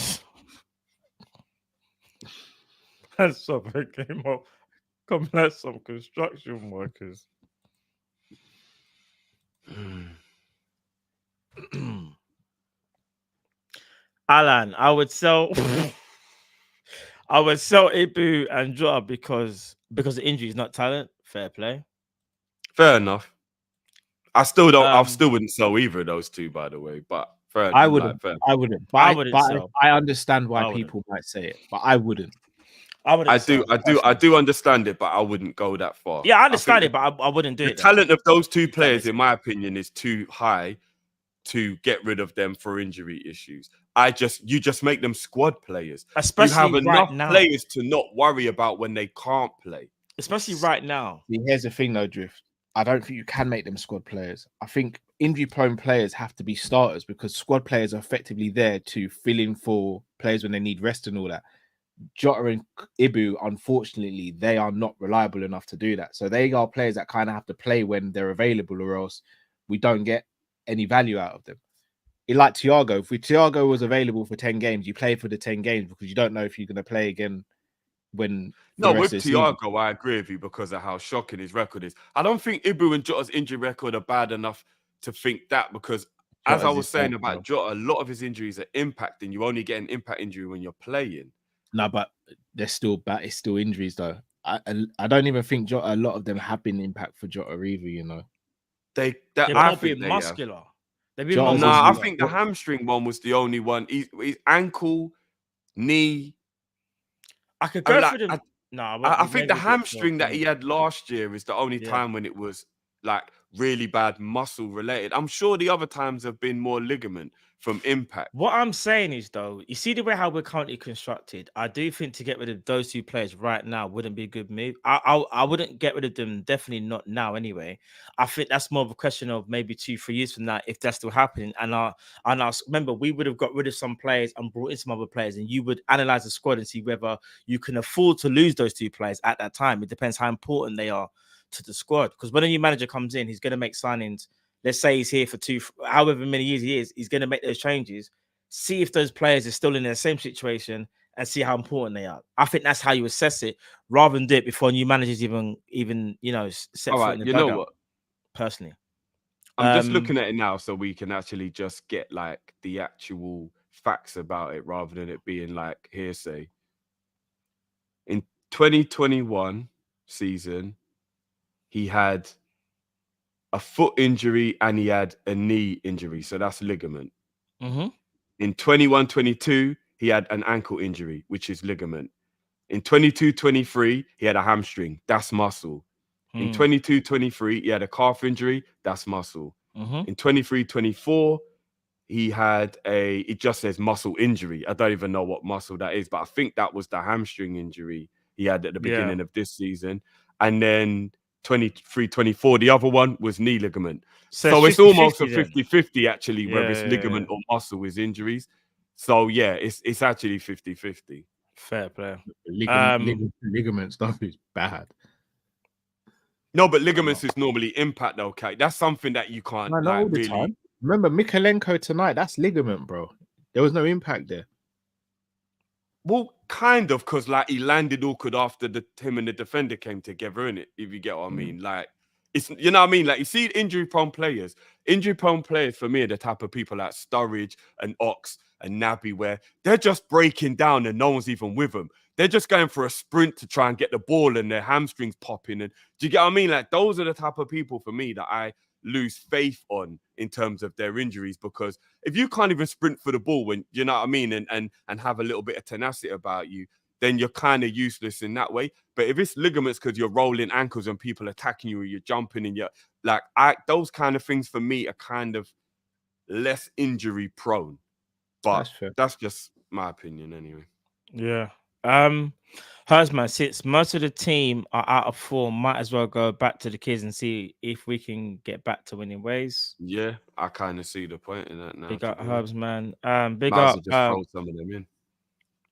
something came up. Come like some construction workers. Alan, I would sell Ibu and Jota because the injury is not talent. Fair play. Fair enough. I still don't. I still wouldn't sell either of those two, by the way. But fair. I wouldn't. Fair. I wouldn't. But I understand why people might say it, but I wouldn't. I do understand it, but I wouldn't go that far. Yeah, I understand it, but I wouldn't do it. The talent of those two players, in my opinion, is too high to get rid of them for injury issues. You just make them squad players. Especially you have enough now. Players to not worry about when they can't play. Especially right now. Here's the thing, though, Drift. I don't think you can make them squad players. I think injury-prone players have to be starters because squad players are effectively there to fill in for players when they need rest and all that. Jota and Ibu, unfortunately, they are not reliable enough to do that. So they are players that kind of have to play when they're available, or else we don't get any value out of them. Like Thiago, if Thiago was available for 10 games, you play for the 10 games because you don't know if you're going to play again when. No, with Thiago, I agree with you because of how shocking his record is. I don't think Ibu and Jota's injury record are bad enough to think that because, as I was saying about Jota, a lot of his injuries are impacting. You only get an impact injury when you're playing. No, but they're still bad. It's still injuries, though. I don't even think Jota, a lot of them have been impact for Jota either, you know. They've not been muscular. They've been muscular. I think the hamstring one was the only one. His ankle, knee. I could go through them. I think the hamstring that he had last year is the only time when it was like really bad muscle related. I'm sure the other times have been more ligament from impact. What I'm saying is, though, you see the way how we're currently constructed. I do think to get rid of those two players right now wouldn't be a good move. I wouldn't get rid of them. Definitely not now. Anyway, I think that's more of a question of maybe 2-3 years from now if that's still happening. And I remember we would have got rid of some players and brought in some other players, and you would analyze the squad and see whether you can afford to lose those two players at that time. It depends how important they are to the squad. Because when a new manager comes in, he's going to make signings. Let's say he's here for however many years he is, he's going to make those changes, see if those players are still in the same situation and see how important they are. I think that's how you assess it rather than do it before new managers even set All foot right, in the you dugout, know what? personally. I'm just looking at it now so we can actually just get like the actual facts about it rather than it being like hearsay. In 2021 season, he had a foot injury and he had a knee injury. So that's ligament. Mm-hmm. In 21-22, he had an ankle injury, which is ligament. In 22-23, he had a hamstring. That's muscle. In 22-23, he had a calf injury. That's muscle. In 23-24, he had it just says muscle injury. I don't even know what muscle that is, but I think that was the hamstring injury he had at the beginning of this season. And then 23-24, the other one was knee ligament. So it's almost a 50-50 actually, whether it's ligament or muscle is injuries. So yeah, it's actually 50-50. Fair play. Ligament stuff is bad. No, but ligaments is normally impact though, okay? That's something that you can't No, not like all the really. time. Remember Mikalenko tonight? That's ligament, bro. There was no impact there. Well, kind of, because like he landed awkward after him and the defender came together, innit? If you get what I mean. Like it's you know what I mean? Like you see injury-prone players. Injury-prone players for me are the type of people like Sturridge and Ox and Naby, where they're just breaking down and no one's even with them. They're just going for a sprint to try and get the ball and their hamstrings popping. And do you get what I mean? Like those are the type of people for me that I lose faith on in terms of their injuries, because if you can't even sprint for the ball when you know what I mean and have a little bit of tenacity about you, then you're kind of useless in that way. But if it's ligaments because you're rolling ankles and people attacking you or you're jumping and you're like those kind of things for me are kind of less injury prone. But that's just my opinion anyway. Yeah. Hersman, since most of the team are out of form, might as well go back to the kids and see if we can get back to winning ways. Yeah, I kind of see the point in that now. Big up Herbsman. Big might up. just throw some of them in.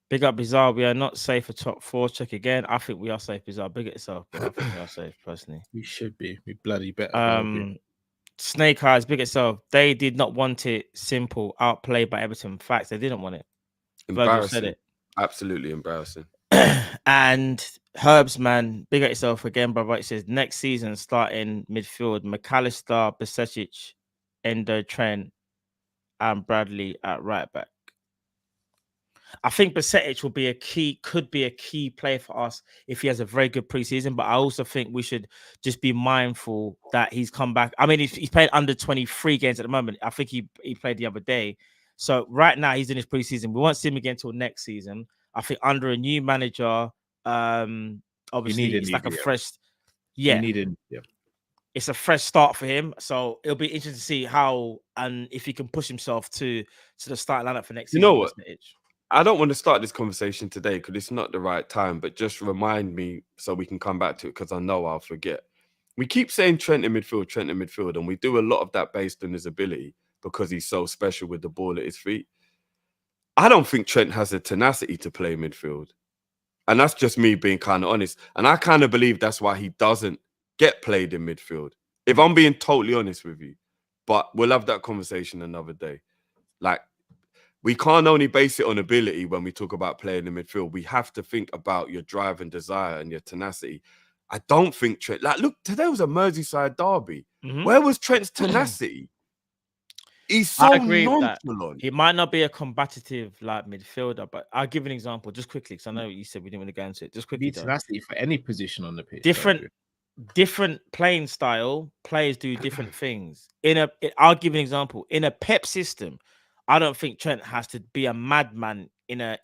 Big up Bizarre. We are not safe for top 4. Check again. I think we are safe, Bizarre. Big at yourself, but I think we are safe personally. We should be. We bloody better. Snake Eyes, big itself. They did not want it. Simple. Outplayed by Everton. Facts. They didn't want it. Virgil said it. Absolutely embarrassing. And Herbs, man, big at yourself again, brother. It says next season starting midfield: McAllister, Besesic, Endo, Trent, and Bradley at right back. I think Besesic will be could be a key player for us if he has a very good preseason. But I also think we should just be mindful that he's come back. I mean, he's played under 23 games at the moment. I think he played the other day. So right now he's in his preseason. We won't see him again until next season. I think under a new manager, obviously it's like a fresh, it's a fresh start for him. So it'll be interesting to see how and if he can push himself to the starting lineup for next season. You know what? I don't want to start this conversation today because it's not the right time, but just remind me so we can come back to it because I know I'll forget. We keep saying Trent in midfield, and we do a lot of that based on his ability because he's so special with the ball at his feet. I don't think Trent has the tenacity to play midfield. And that's just me being kind of honest. And I kind of believe that's why he doesn't get played in midfield, if I'm being totally honest with you. But we'll have that conversation another day. Like, we can't only base it on ability when we talk about playing in midfield. We have to think about your drive and desire and your tenacity. I don't think Trent... Like, look, today was a Merseyside derby. Mm-hmm. Where was Trent's tenacity? He's so nonchalant. He might not be a combative like midfielder, but I'll give an example just quickly because I know you said we didn't want to go into it. Just quickly, tenacity for any position on the pitch. Different playing style. Players do different things. I'll give an example. In a Pep system, I don't think Trent has to be a madman in a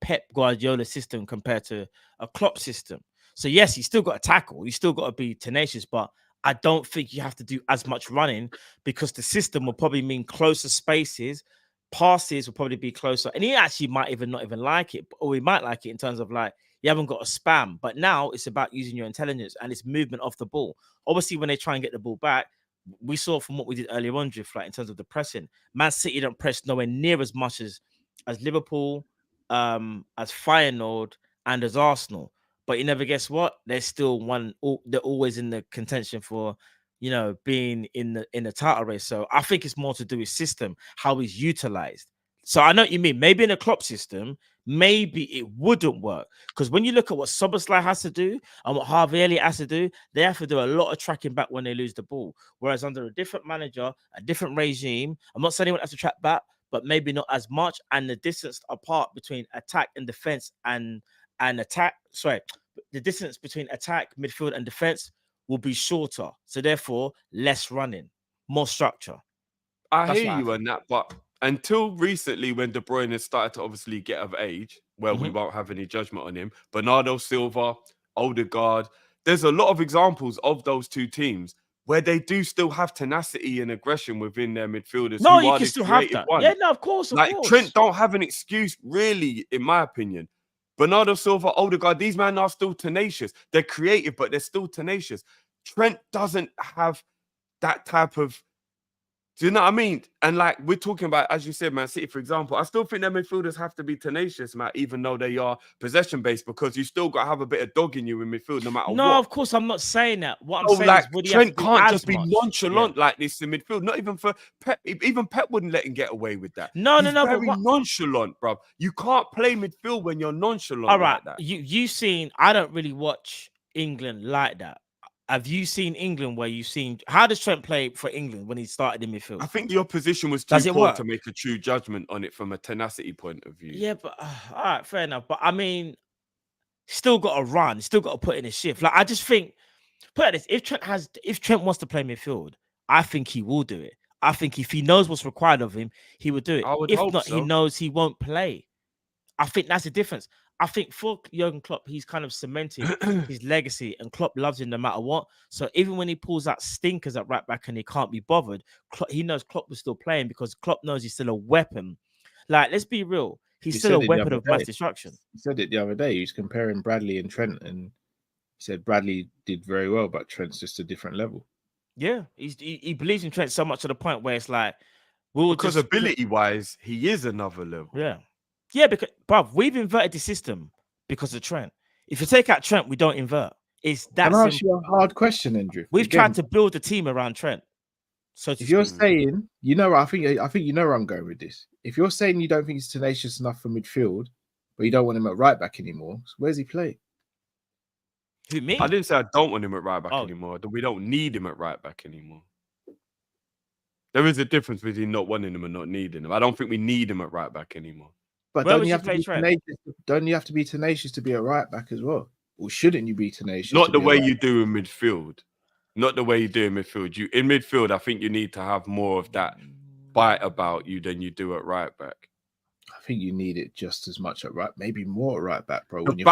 Pep Guardiola system compared to a Klopp system. So yes, he's still got to tackle. He's still got to be tenacious, but I don't think you have to do as much running because the system will probably mean closer spaces. Passes will probably be closer, and he actually might even not even like it, or he might like it in terms of like you haven't got a spam. But now it's about using your intelligence and it's movement off the ball. Obviously, when they try and get the ball back, we saw from what we did earlier on, Drift, like in terms of the pressing, Man City don't press nowhere near as much as Liverpool, as Feyenoord, and as Arsenal. But you never guess what? They're still they're always in the contention for, you know, being in the title race. So I think it's more to do with system, how he's utilized. So I know what you mean. Maybe in a Klopp system, maybe it wouldn't work. Because when you look at what Szoboszlai has to do and what Harvey Elliott has to do, they have to do a lot of tracking back when they lose the ball. Whereas under a different manager, a different regime, I'm not saying anyone has to track back, but maybe not as much. And the distance apart between attack and defense and attack, the distance between attack, midfield, and defense will be shorter. So therefore, less running, more structure. I That's hear what I you on that, but until recently, when De Bruyne has started to obviously get of age, where we won't have any judgment on him, Bernardo Silva, Odegaard, there's a lot of examples of those two teams where they do still have tenacity and aggression within their midfielders. No, who you are can the still have creative that. ones. Yeah, no, of course, of like course. Trent don't have an excuse, really, in my opinion. Bernardo Silva, Odegaard, these men are still tenacious. They're creative, but they're still tenacious. Trent doesn't have that type of, do you know what I mean? And like we're talking about, as you said, Man City, for example, I still think their midfielders have to be tenacious, Matt, even though they are possession-based, because you still got to have a bit of dog in you in midfield, no matter what. No, of course, I'm not saying that. What I'm So, saying like, is, would he have Trent to do can't as just be much? nonchalant like this in midfield. Not even for Pep. Even Pep wouldn't let him get away with that. No, He's no, very but what? nonchalant, bro. You can't play midfield when you're nonchalant All right, like that. you seen? I don't really watch England like that. Have you seen England where you've seen? How does Trent play for England when he started in midfield? I think the opposition was too Does it poor work? to make a true judgment on it from a tenacity point of view. Yeah, but all right, fair enough. But I mean, still got to run, still got to put in a shift. Like I just think, put it this: if Trent wants to play midfield, I think he will do it. I think if he knows what's required of him, he would do it. I would If hope not, so. he knows he won't play. I think that's the difference. I think for Jurgen Klopp, he's kind of cemented his legacy, and Klopp loves him no matter what. So even when he pulls out stinkers at right back and he can't be bothered, he knows Klopp was still playing because Klopp knows he's still a weapon. Like, let's be real, he's He still said a it the weapon other of mass day. destruction. He said it the other day. He was comparing Bradley and Trent, and he said Bradley did very well, but Trent's just a different level. Yeah, he believes in Trent so much to the point where it's like, because ability-wise, he is another level. Yeah, because bruv, we've inverted the system because of Trent. If you take out Trent, we don't invert. It's that. Can I ask you a hard question, Andrew? We've tried to build a team around Trent. So if you're saying, you know, I think you know where I'm going with this. If you're saying you don't think he's tenacious enough for midfield, but you don't want him at right back anymore, so where's he play? Who, me? I didn't say I don't want him at right back anymore. We don't need him at right back anymore. There is a difference between not wanting him and not needing him. I don't think we need him at right back anymore. But don't you have to be tenacious? Don't you have to be tenacious to be a right back as well? Or shouldn't you be tenacious? Not the way you do in midfield. Not the way you do in midfield. In midfield, I think you need to have more of that bite about you than you do at right back. I think you need it just as much at right, maybe more at right back, bro. The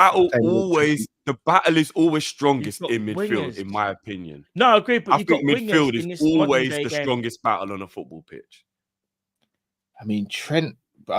battle is always strongest in midfield, in my opinion. No, I agree. But I think midfield is always the strongest battle on a football pitch. I mean, Trent.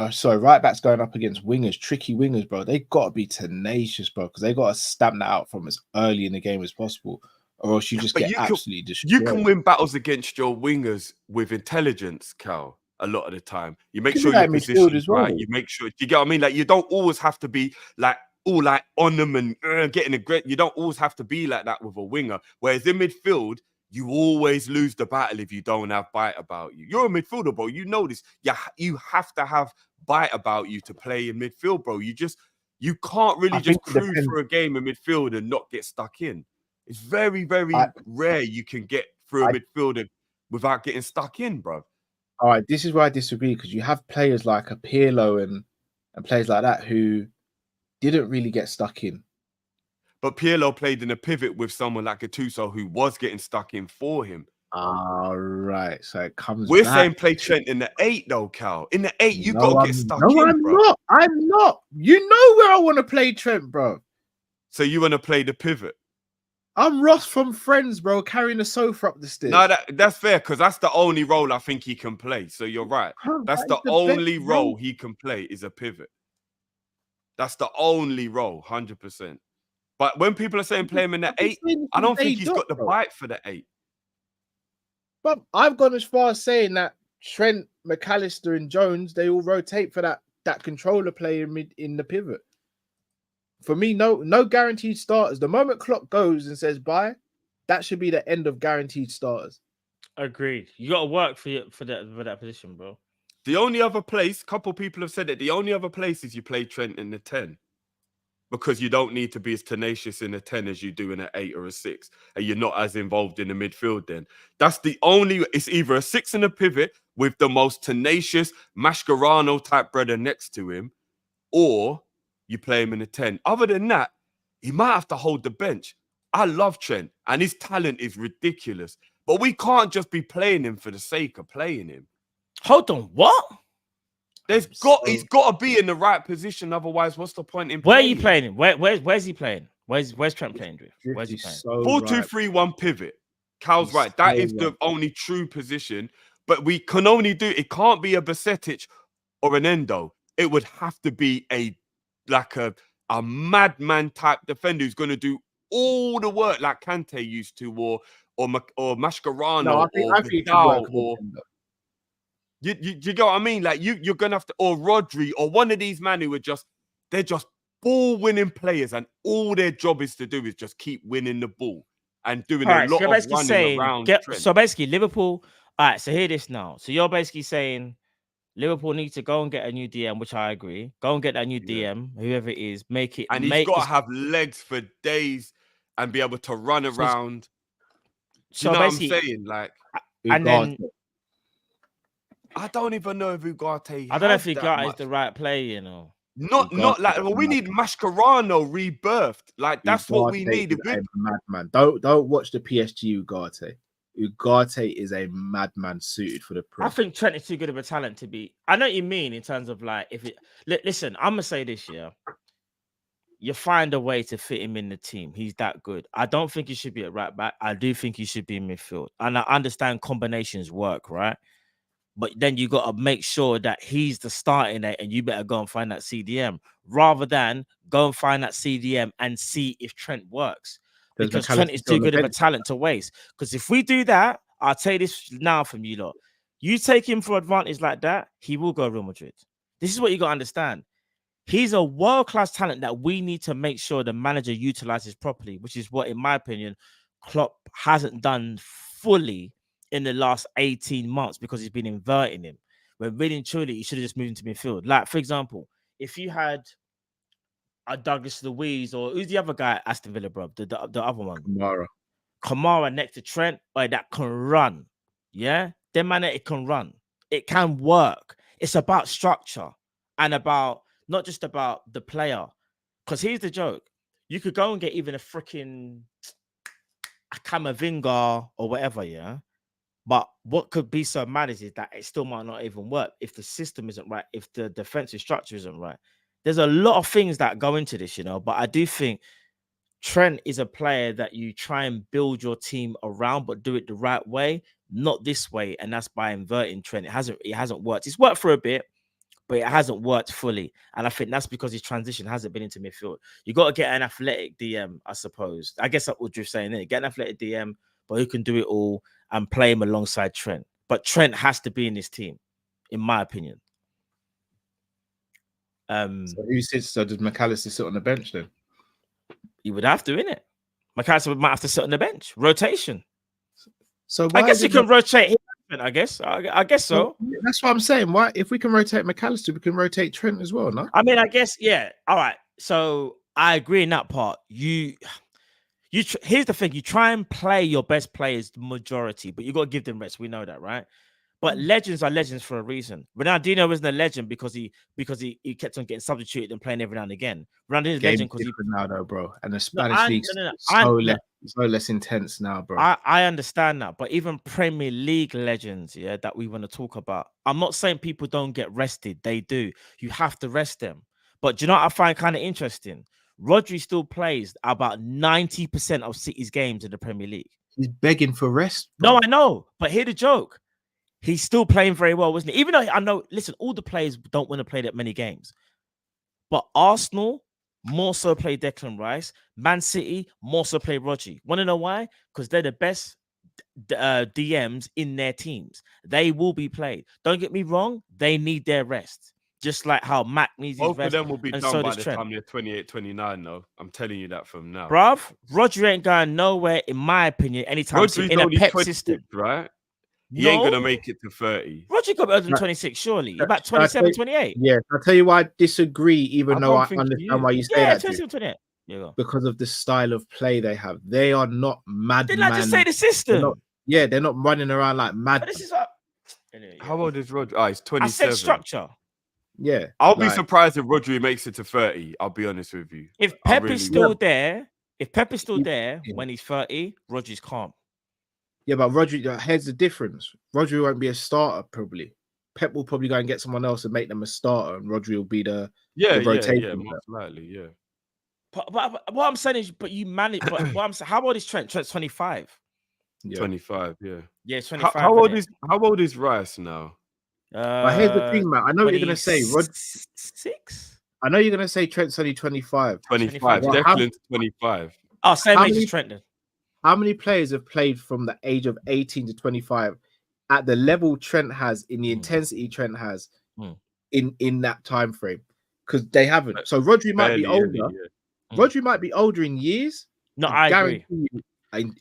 Sorry, right back's going up against wingers, tricky wingers, bro. They got to be tenacious, bro, because they got to stamp that out from as early in the game as possible, or else you just get absolutely destroyed. You can win battles against your wingers with intelligence, Cal. A lot of the time, you make sure your position is right. You make sure, you get what I mean. Like, you don't always have to be like all like on them and getting a great. You don't always have to be like that with a winger. Whereas in midfield, you always lose the battle if you don't have bite about you. You're a midfielder, bro. You know this. You have to have bite about you to play in midfield, bro. You can't really just cruise for a game in midfield and not get stuck in. It's very, very rare you can get through a midfielder without getting stuck in, bro. All right, this is where I disagree, because you have players like a Pirlo and players like that who didn't really get stuck in. But Pirlo played in a pivot with someone like Gattuso who was getting stuck in for him. All right, so it comes. We're saying play Trent in the 8, though, Cal. In the 8, you got to get stuck in, I'm bro. not. I'm not. You know where I want to play Trent, bro. So you want to play the pivot? I'm Ross from Friends, bro, carrying a sofa up the stairs. No, that's fair because that's the only role I think he can play. So you're right. That's That the is the only best role he can play is a pivot. That's the only role, 100%. But when people are saying play him in the 8, I don't think he's got the bite for the 8. But I've gone as far as saying that Trent, McAllister, and Jones, they all rotate for that controller player in the pivot. For me, no guaranteed starters. The moment Klopp goes and says bye, that should be the end of guaranteed starters. Agreed. You got to work for that position, bro. The only other place, couple people have said it, the only other place is you play Trent in the 10. Because you don't need to be as tenacious in a 10 as you do in an 8 or a 6. And you're not as involved in the midfield then. That's the only... It's either a 6 and a pivot with the most tenacious Mascherano type brother next to him, or you play him in a 10. Other than that, he might have to hold the bench. I love Trent, and his talent is ridiculous. But we can't just be playing him for the sake of playing him. Hold on, what? He's got to be in the right position. Otherwise, what's the point in Where playing are you playing him? Where's he playing? Where's Trent playing with? Where's he playing? 4-2-3-1 pivot. Cal's right. That is the only true position. But we can only do it can't be a Basetic or an Endo. It would have to be a madman type defender who's going to do all the work like Kante used to, or Mascherano, No, I think Vidal, or you get what I mean? Like you're gonna have to, or Rodri, or one of these men who are they're just ball winning players, and all their job is to do is just keep winning the ball and doing a lot of running around. So basically, Liverpool. All right, so hear this now. So you're basically saying Liverpool needs to go and get a new DM, which I agree. Go and get that new DM, whoever it is, make it. And he's got to have legs for days and be able to run around. Do you know what I'm saying? Like, and then I don't even know if Ugarte. I don't know if Ugarte is the right player, you know. Not like we need Mascherano rebirthed. Like that's what we need. A madman. Don't watch the PSG Ugarte. Ugarte is a madman suited for the Prem. I think Trent is too good of a talent to be. I know what you mean in terms of like if it. Listen, I'm gonna say this year. You find a way to fit him in the team. He's that good. I don't think he should be at right back. I do think he should be in midfield. And I understand combinations work, right? But then you got to make sure that he's the starting eight, and you better go and find that CDM rather than go and find that CDM and see if Trent works. Because Trent is too good of a talent to waste. Because if we do that, I'll tell you this now from you lot. You take him for advantage like that, he will go Real Madrid. This is what you got to understand. He's a world-class talent that we need to make sure the manager utilizes properly, which is what, in my opinion, Klopp hasn't done fully in the last 18 months because he's been inverting him. When really and truly, he should have just moved into midfield. Like, for example, if you had a Douglas Luiz, or who's the other guy at Aston Villa, bro? The other one. Kamara next to Trent, that can run. Yeah? Them man, it can run. It can work. It's about structure and about not just about the player. Because here's the joke. You could go and get even a freaking Camavinga or whatever, yeah? But what could be so mad is that it still might not even work if the system isn't right, if the defensive structure isn't right. There's a lot of things that go into this, you know, but I do think Trent is a player that you try and build your team around, but do it the right way, not this way. And that's by inverting Trent. It hasn't worked. It's worked for a bit, but it hasn't worked fully. And I think that's because his transition hasn't been into midfield. You got to get an athletic DM, I suppose. I guess that's what you're saying. Get an athletic DM, but who can do it all and play him alongside Trent. But Trent has to be in this team, in my opinion. So who sits? So does McAllister sit on the bench then? He would have to, innit? McAllister might have to sit on the bench. Rotation. So I guess you can rotate him. I guess so. That's what I'm saying. Why, if we can rotate McAllister, we can rotate Trent as well, no? I mean, I guess, yeah. All right. So I agree in that part. Here's the thing: you try and play your best players the majority, but you got to give them rest. We know that, right? But legends are legends for a reason. Ronaldinho isn't a legend because he kept on getting substituted and playing every now and again. Ronaldinho's a legend because now, though, bro. And the Spanish league so less intense now, bro. I understand that, but even Premier League legends, yeah, that we want to talk about. I'm not saying people don't get rested. They do. You have to rest them. But do you know what I find kind of interesting? Rodri still plays about 90% of City's games in the Premier League. He's begging for rest. No, I know, but hear the joke. He's still playing very well, wasn't he? Even though I know, listen, all the players don't want to play that many games. But Arsenal more so play Declan Rice. Man City more so play Rodri. Want to know why? Because they're the best DMs in their teams. They will be played. Don't get me wrong. They need their rest. Just like how Mac needs his Both rest. of them will be and done so by does the Trent. time they're 28, 29, though. I'm telling you that from now. Bruv, Rodri ain't going nowhere, in my opinion, anytime soon. Rodri's In a only Pep 26, system. right? He ain't going to make it to 30. Rodri got better than 26, surely. About 27, 28. Yeah, I'll tell you why I disagree, even I though don't I think he understand is. why you say Yeah, that. 27, 28. Yeah, Because of the style of play they have. They are not mad. didn't I just say the system? They're not running around like mad. But this is like, anyway, How old is Rodri? Oh, he's I 27. said structure. Yeah. I'll be surprised if Rodri makes it to 30. I'll be honest with you. If I Pep really is still will. there, Yeah. when he's 30, Rodri's calm. Yeah, but Rodri, here's the difference. Rodri won't be a starter, probably. Pep will probably go and get someone else and make them a starter, and Rodri will be the rotation. Most likely, yeah. But what I'm saying is, but you manage. But what I'm saying, how old is Trent? Trent's 25. Yeah. 25, yeah. Yeah, 25. How old is Rice now? But here's the thing, man. I know what you're gonna say. 6. I know you're gonna say Trent's only 25. 25. Well, Declan's 25. Oh, same How age many- as Trent then. How many players have played from the age of 18 to 25 at the level Trent has, in the intensity Trent has, in that time frame? Because they haven't. So Rodri might be older. Rodri might be older in years. No, I agree. You,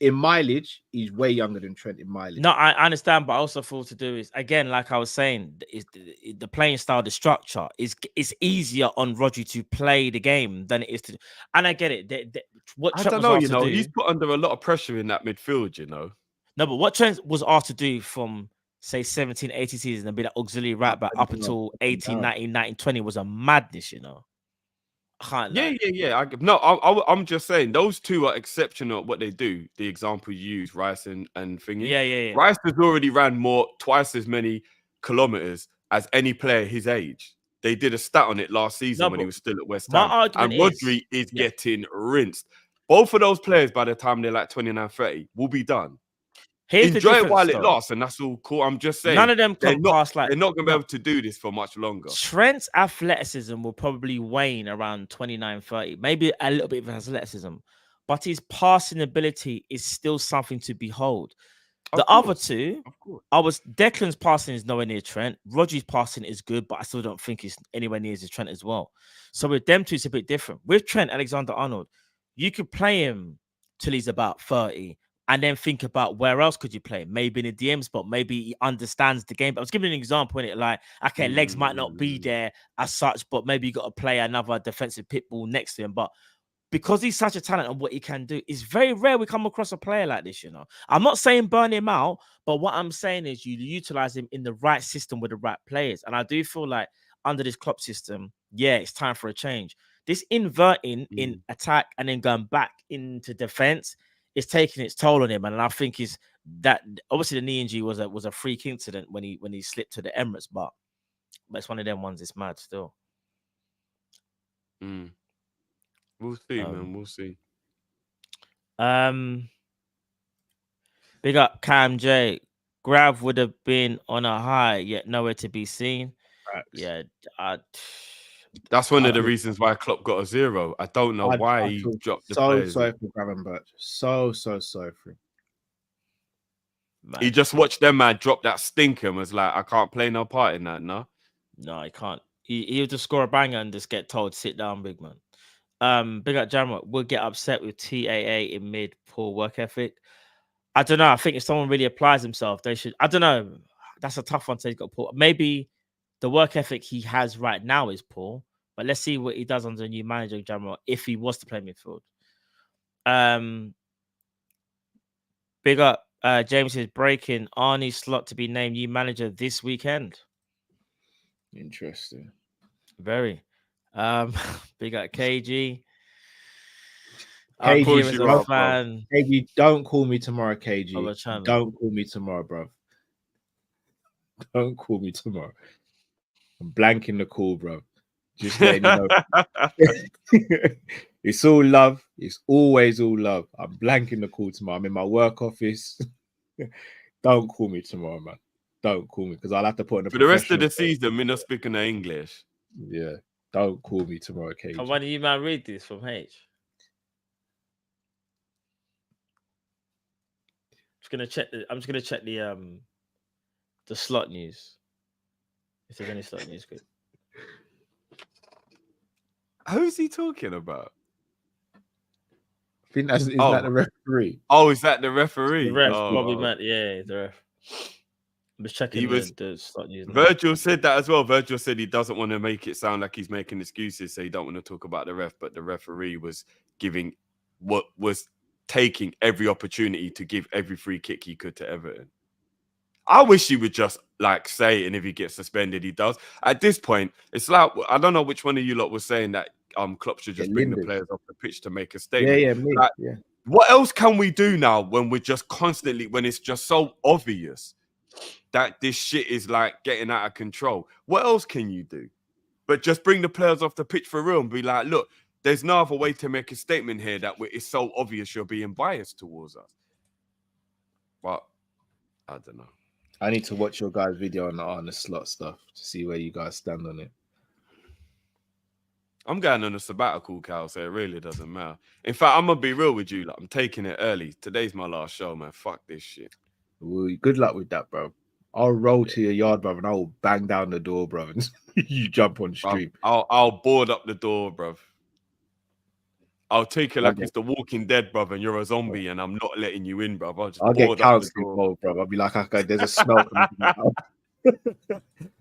in mileage, he's way younger than Trent in mileage. No, I understand, but I also feel to do is, again, like I was saying, is the playing style, the structure is easier on Rodri to play the game than it is to. And I get it. What I Trent don't was know, asked to do, he's put under a lot of pressure in that midfield, No, but what Trent was asked to do from say 17, 18 season and be that auxiliary right back up until 18, 19, 19, 20 was a madness, I can't lie. Yeah. I'm just saying those two are exceptional at what they do. The example you use, Rice and Thingy. Yeah. Rice has already ran twice as many kilometers as any player his age. They did a stat on it last season when he was still at West Ham. And Rodri is getting rinsed. Both of those players, by the time they're like 29, 30, will be done. Enjoy it while it lasts, and that's all cool. I'm just saying, none of them can pass like they're not going to be able to do this for much longer. Trent's athleticism will probably wane around 29, 30, maybe a little bit of athleticism, but his passing ability is still something to behold. Other two, Declan's passing is nowhere near Trent. Rodri's passing is good, but I still don't think it's anywhere near as Trent as well. So with them two, it's a bit different. With Trent Alexander-Arnold, you could play him till he's about 30. And then think about where else could you play? Maybe in a DM spot. Maybe he understands the game. But I was giving an example in it, like, okay, legs might not be there as such, but maybe you got to play another defensive pit bull next to him. But because he's such a talent and what he can do, it's very rare we come across a player like this, I'm not saying burn him out, but what I'm saying is you utilize him in the right system with the right players. And I do feel like under this Klopp system, it's time for a change. This inverting in attack and then going back into defense, it's taking its toll on him, and I think is that obviously the knee injury was a freak incident when he slipped to the Emirates, but it's one of them ones. It's mad still. We'll see, man. We'll see. Big up Cam J. Grav would have been on a high, yet nowhere to be seen. Right. Yeah, that's one of the reasons why Klopp got a 0. I don't know why he dropped the players. So sorry for Graven Birch. So sorry for him. Man. He just watched them man drop that stinker and was like, I can't play no part in that, no? No, he can't. He'll just score a banger and just get told, sit down, big man. Big up Jamrock will get upset with TAA in mid, poor work ethic. I don't know. I think if someone really applies himself, they should. I don't know. That's a tough one to say. Got poor. Maybe the work ethic he has right now is poor, but let's see what he does under the new manager, Jamrock, if he was to play midfield. Big up. James is breaking Arnie slot to be named new manager this weekend. Interesting. Very. Big up KG. KG is a fan. KG, don't call me tomorrow, KG. Don't call me tomorrow, bro. Don't call me tomorrow. I'm blanking the call, bro. Just letting you know. It's all love. It's always all love. I'm blanking the call tomorrow. I'm in my work office. Don't call me tomorrow, man. Don't call me because I'll have to put in a For the rest of the professional- season, we're not speaking English. Yeah. Don't call me tomorrow, Cage. And why do you man read this from H? I'm just gonna check the slot news. If there's any slot news, good. Who's he talking about? I think that's is Oh. that the referee. Oh, is that the referee? The ref Oh, probably oh. meant, yeah, the ref. I'm just checking the slot news. now. Virgil said that as well. Virgil said he doesn't want to make it sound like he's making excuses, so he don't want to talk about the ref. But the referee was taking every opportunity to give every free kick he could to Everton. I wish he would just like say it, and if he gets suspended, he does. At this point, it's like I don't know which one of you lot was saying that Klopp should just bring the Linders. players off the pitch to make a Yeah, statement. yeah, me. Like, Yeah. What else can we do now when we're just constantly, when it's just so obvious that this shit is like getting out of control? What else can you do? But just bring the players off the pitch for real and be like, look, there's no other way to make a statement here that it's so obvious you're being biased towards us. But I don't know. I need to watch your guys' video on the slot stuff to see where you guys stand on it. I'm going on a sabbatical, Cal, so it really doesn't matter. In fact, I'm going to be real with you. Like, I'm taking it early. Today's my last show, man. Fuck this shit. Well, good luck with that, bro. I'll roll to your yard, bro, and I'll bang down the door, bro, and you jump on stream. I'll board up the door, bruv. I'll take it like Okay. it's the Walking Dead, bruv, and you're a zombie, and I'm not letting you in, bruv. I'll get board up the counselling door. involved, bro. I'll be like, okay, there's a smell coming from the house.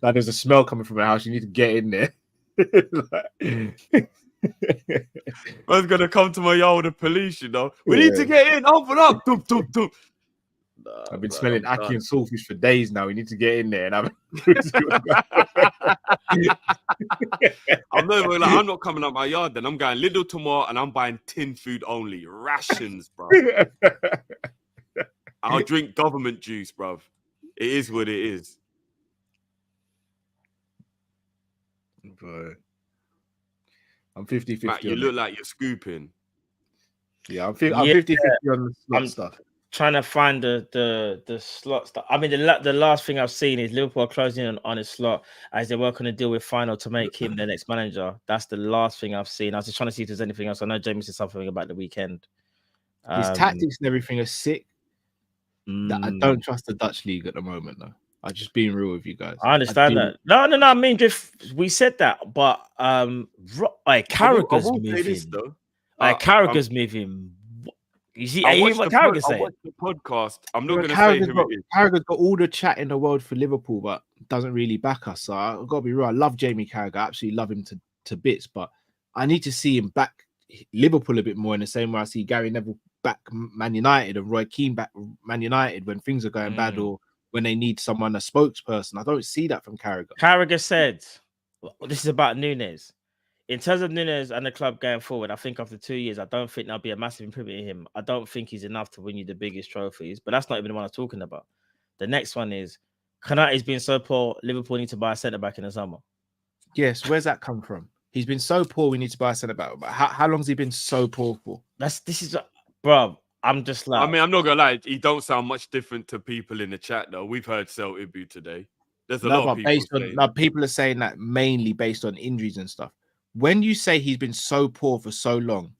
Like, there's a smell coming from the house. You need to get in there. Man's gonna come to my yard with the police, you know. We need to get in. Open up. Doop, doop, doop. Nah, I've been bro, smelling I'm ackee done. and saltfish for days now. We need to get in there and have. I'm not coming out my yard. Then I'm going Lidl tomorrow, and I'm buying tin food only, rations, bro. I'll drink government juice, bruv. It is what it is. Bro. I'm 50-50. Matt, you on look it. like you're scooping. Yeah, I'm 50-50 on the slot I'm- stuff. Trying to find the slot stuff. I mean, the last thing I've seen is Liverpool are closing in on his slot as they work on a deal with Final to make him the next manager. That's the last thing I've seen. I was just trying to see if there's anything else. I know Jamie said something about the weekend. His tactics and everything are sick. That I don't trust the Dutch league at the moment, though. I'm just being real with you guys. I understand that. No. I mean, we said that, but Carragher's moving. Carragher's moving. You see, I you watched hear what the Carragher's I saying? watched the podcast. I'm not going to say Carragher's who got, it is. Carragher's got all the chat in the world for Liverpool, but doesn't really back us. So I've got to be real. I love Jamie Carragher. I absolutely love him to bits, but I need to see him back Liverpool a bit more in the same way I see Gary Neville back Man United and Roy Keane back Man United when things are going bad or when they need someone, a spokesperson. I don't see that from Carragher. Carragher said, this is about Nunes. In terms of Nunes and the club going forward, I think after 2 years, I don't think there'll be a massive improvement in him. I don't think he's enough to win you the biggest trophies, but that's not even the one I'm talking about. The next one is Konate's been so poor, Liverpool need to buy a centre-back in the summer. Yes, where's that come from? He's been so poor, we need to buy a centre-back. But how long has he been so poor for? Bro, I'm just like... I mean, I'm not going to lie. He don't sound much different to people in the chat, though. We've heard Sel Ibu today. There's a lot of people people are saying that mainly based on injuries and stuff. When you say he's been so poor for so long,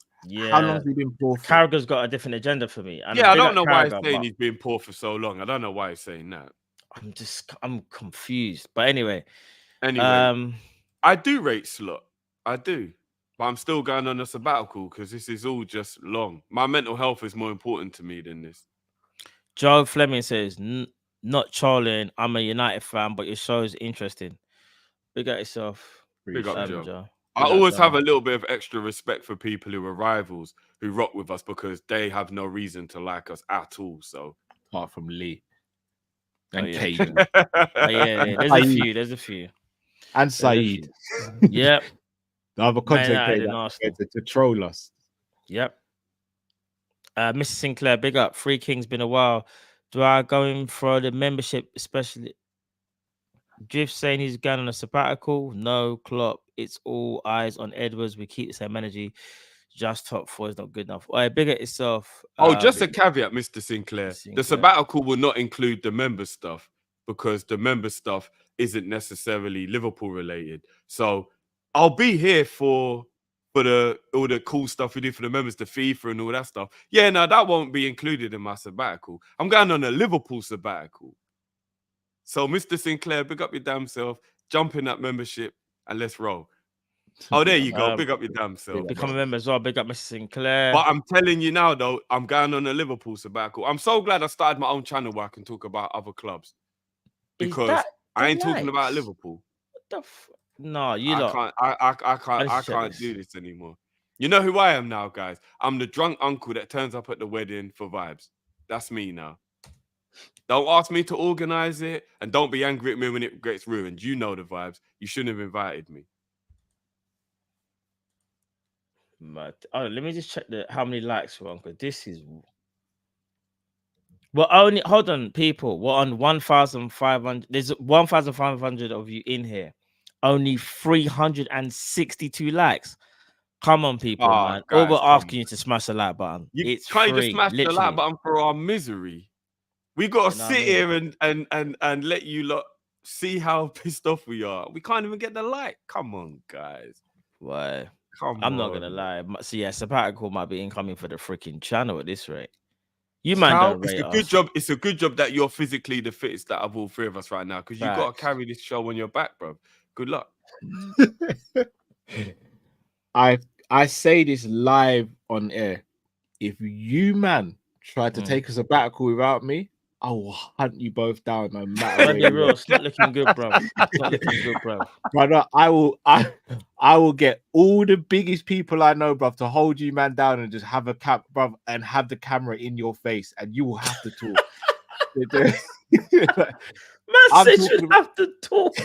how long has he been poor for? Carragher's got a different agenda for me. And I don't know why he's saying he's been poor for so long. I don't know why he's saying that. I'm confused. But anyway. I do rate Slot. I do. But I'm still going on a sabbatical because this is all just long. My mental health is more important to me than this. Joe Fleming says, not trolling. I'm a United fan, but your show is interesting. Big up yourself. Big up, Joe. Joe. I always have a little bit of extra respect for people who are rivals who rock with us because they have no reason to like us at all. So apart from Lee and Kate. There's a few. And Saeed. Yep. The other content to troll us. Yep. Mr. Sinclair, big up. Free King's been a while. Do I go in for the membership, especially? Drift saying he's going on a sabbatical. No, Klopp. It's all eyes on Edwards. We keep the same energy. Just top 4 is not good enough. All right, big at yourself. Just a caveat, Mr. Sinclair. The sabbatical will not include the member stuff because the member stuff isn't necessarily Liverpool related. So I'll be here for all the cool stuff we do for the members, the FIFA and all that stuff. Yeah, no, that won't be included in my sabbatical. I'm going on a Liverpool sabbatical. So, Mr. Sinclair, big up your damn self, jump in that membership, and let's roll. Oh, there you go. Big up your damn self. Become a member as well. Big up Mr. Sinclair. But I'm telling you now, though, I'm going on a Liverpool sabbatical. I'm so glad I started my own channel where I can talk about other clubs. Because I ain't talking about Liverpool. What the No, you lot. I can't do this anymore. You know who I am now, guys? I'm the drunk uncle that turns up at the wedding for vibes. That's me now. Don't ask me to organize it, and don't be angry at me when it gets ruined. You know the vibes. You shouldn't have invited me. Let me just check how many likes we're on, because this is... Well, only... Hold on, people. We're on 1,500. There's 1,500 of you in here. Only 362 likes. Come on, people, man. Guys, all we're asking you to smash the like button. It's free. Can't you just smash the like button for our misery? We got to sit here and let you lot see how pissed off we are. We can't even get the like. Come on, guys. Why? I'm not gonna lie. So yeah, sabbatical might be incoming for the freaking channel at this rate. You man, don't rate it's a good job. It's a good job that you're physically the fittest out of all three of us right now, because you got to carry this show on your back, bro. Good luck. I say this live on air. If you man try to take a sabbatical without me, I will hunt you both down no matter. Be real, it's not looking good, bro. It's not looking good, bro. Brother, I will get all the biggest people I know, bro, to hold you man down and just have a cap, bro, and have the camera in your face, and you will have to talk. Man said you have to talk.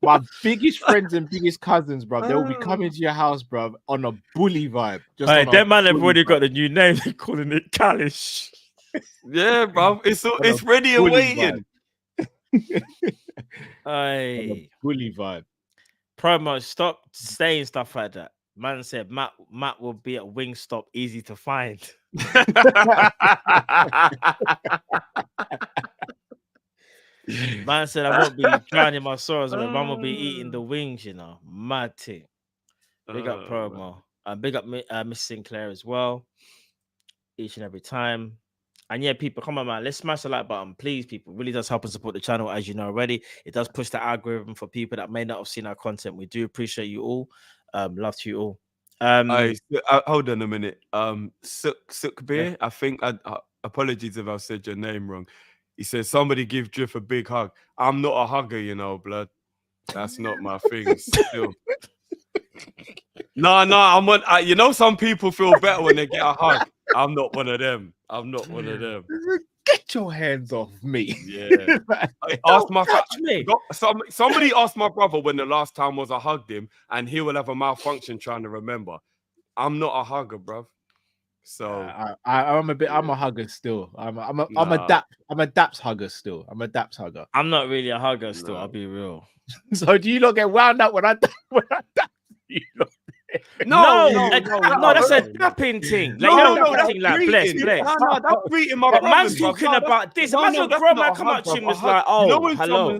My biggest friends and biggest cousins, bro, they'll be coming to your house, bro, on a bully vibe. Hey, that man have already got a new name. They're calling it Kop-Ish. Yeah, bro, it's ready and waiting. Hey, bully vibe. Promo, stop saying stuff like that. Man said Matt will be at Wingstop, easy to find. Man said I won't be drowning my sorrows, but man will be eating the wings, you know. Mad thing. Big up Promo. Big up Miss Sinclair as well. Each and every time. And yeah, people, come on, man. Let's smash the like button, please, people. It really does help and support the channel, as you know already. It does push the algorithm for people that may not have seen our content. We do appreciate you all. Love to you all. Hold on a minute. Sook Beer, I think apologies if I said your name wrong. He says somebody give Drift a big hug. I'm not a hugger, you know, blood. That's not my thing. Still. No, I'm one. You know, some people feel better when they get a hug. I'm not one of them. I'm not one of them. Get your hands off me. Yeah. Somebody asked my brother when the last time was I hugged him, and he will have a malfunction trying to remember. I'm not a hugger, bruv. So I'm a hugger still. I'm a daps hugger still. I'm a daps hugger. I'm not really a hugger still. I'll be real. So do you not get wound up when I dap you? No, that's a dapping thing. Like, thing like bless. No, that's greeting my brother. Man's talking about this. Man's a grown man come up to him was like, oh, hello.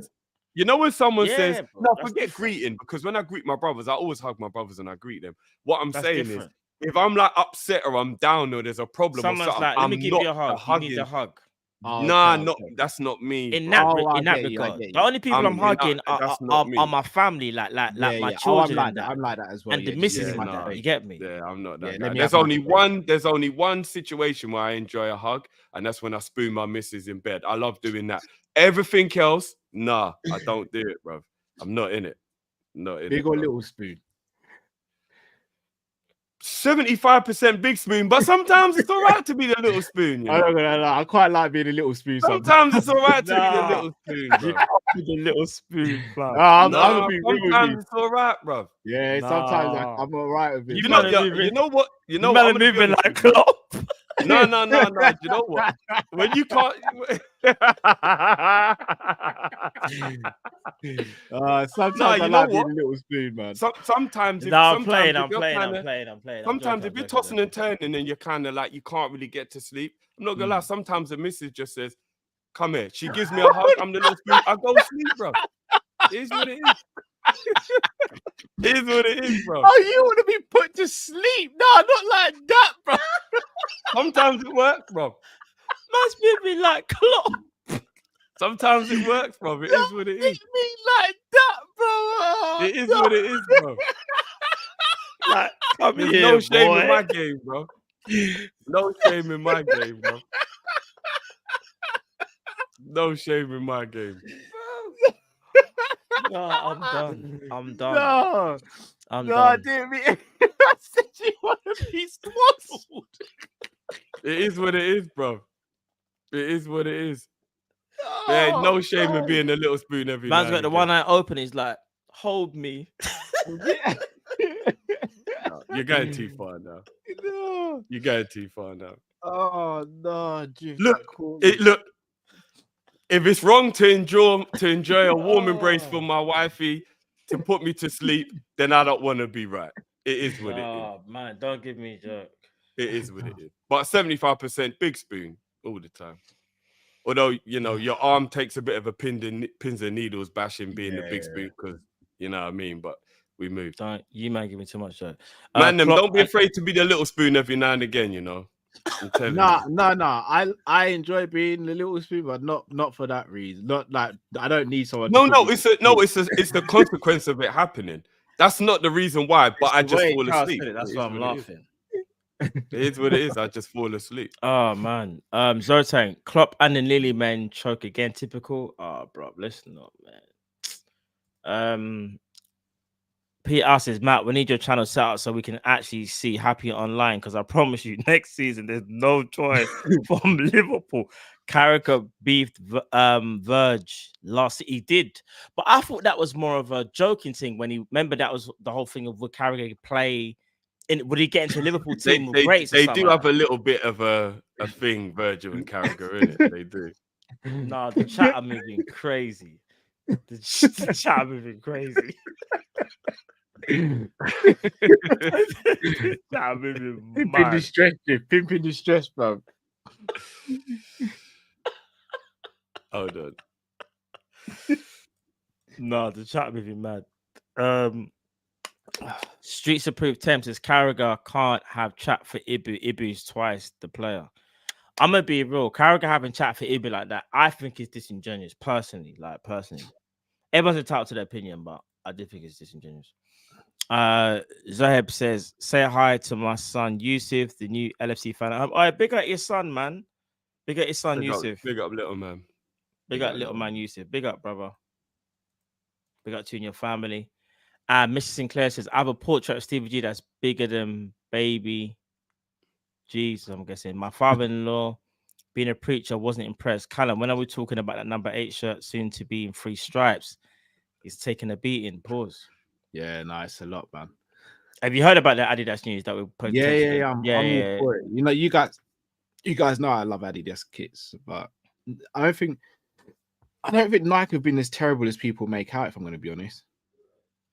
You know when someone says, no, forget greeting, because when I greet my brothers, I always hug my brothers and I greet them. What I'm saying is, if I'm like upset or I'm down or there's a problem, someone's or something, like, let me give you a hug. You need a hug. That's not me. In that regard, the only people I'm hugging are my family, like my children. I'm like that as well. And the missus like that. You get me? Yeah, I'm not that guy. There's only one situation where I enjoy a hug, and that's when I spoon my missus in bed. I love doing that. Everything else, nah, I don't do it, bro. I'm not in it. Big or little spoon. 75% big spoon, but sometimes it's all right to be the little spoon. You know? I quite like being a little spoon. Sometimes it's all right to be the little spoon. The little spoon. Sometimes it's all right, bro. Yeah, sometimes I'm all right with it. You know what? You know, moving like Klopp. No. Do you know what? When you can't. Sometimes Nah, I you know like being what? a little spoon, man. Sometimes, No, I'm if playing. you're kinda- I'm Sometimes joking, if you're I'm tossing and joking. turning and you're kind of like you can't really get to sleep, I'm not gonna lie. Sometimes the missus just says, "Come here." She gives me a hug. I'm the little spoon. I go sleep, bro. It is what it is. It is what it is, bro. Oh, you want to be put to sleep? No, not like that, bro. Sometimes it works, bro. Must be like clock. Sometimes it works, bro. It is what it is. Hit me like that, bro. Oh, It is no. what it is, bro. Like, come There's here, no shame boy. in my game, bro. No shame in my game, bro. No shame in my game. No, I'm done. I'm done. No, I'm no, I done. didn't mean. I said you want to be swaddled. It is what it is, bro. It is what it is. There ain't no shame in being a little spoon every Man's now got and the again. one eye open. He's like, hold me. Yeah. No, you're going too far now. No. You're going too far now. Oh no, Jiff, Look, that caught me. Look. If it's wrong to enjoy a warm embrace from my wifey to put me to sleep, then I don't want to be right. It is what it is. Oh man, don't give me a joke. It is what it is. But 75% big spoon all the time. Although, you know, your arm takes a bit of a pins and needles bashing being the big spoon because, you know what I mean? But we moved. Don't you man give me too much joke. Man, Klopp don't be afraid to be the little spoon every now and again, you know. I'm telling you. No. I enjoy being the little spoon, but not for that reason. Not like I don't need someone. No, to put me it's to sleep. it's the consequence of it happening. That's not the reason why, but I just fall asleep. That's It why is I'm what it is. laughing. It is what it is. I just fall asleep. Oh man. Zoltan, Klopp and the Lily men choke again. Typical. Oh, bro, listen up, man. Peter says, Matt, we need your channel set up so we can actually see Happy online. Because I promise you, next season there's no choice from Liverpool. Carragher beefed Verge last. He did, but I thought that was more of a joking thing. When he remember that was the whole thing of would Carragher play. Would he get into a Liverpool team with greats? They do have a little bit of a thing, Virgil and Carragher, in it. They do. No, the chat are moving crazy. The chat are moving crazy. Pimping distress, pimping distress, bro. Hold on. No, the chat moving mad. Streets approved Thames says Carragher can't have chat for Ibu. Ibu's twice the player. I'm gonna be real. Carragher having chat for Ibu like that, I think is disingenuous. Personally, everyone's entitled to their opinion, but I do think it's disingenuous. Zaheb says, say hi to my son Yusuf, the new LFC fan. All right, big up your son, man. Big up your son Yusuf. Big up little man. Big up little man Yusuf. Big up, brother. Big up to you and your family. Mrs. Sinclair says, I have a portrait of Stevie G that's bigger than baby Jesus, I'm guessing. My father-in-law, being a preacher, wasn't impressed. Callum, when are we talking about that number 8 shirt soon to be in 3 stripes? He's taking a beating. Pause. Yeah, nice a lot, man. Have you heard about that Adidas news that we put? Yeah. I'm all for it. You know, you guys know I love Adidas kits, but I don't think Nike have been as terrible as people make out, if I'm going to be honest.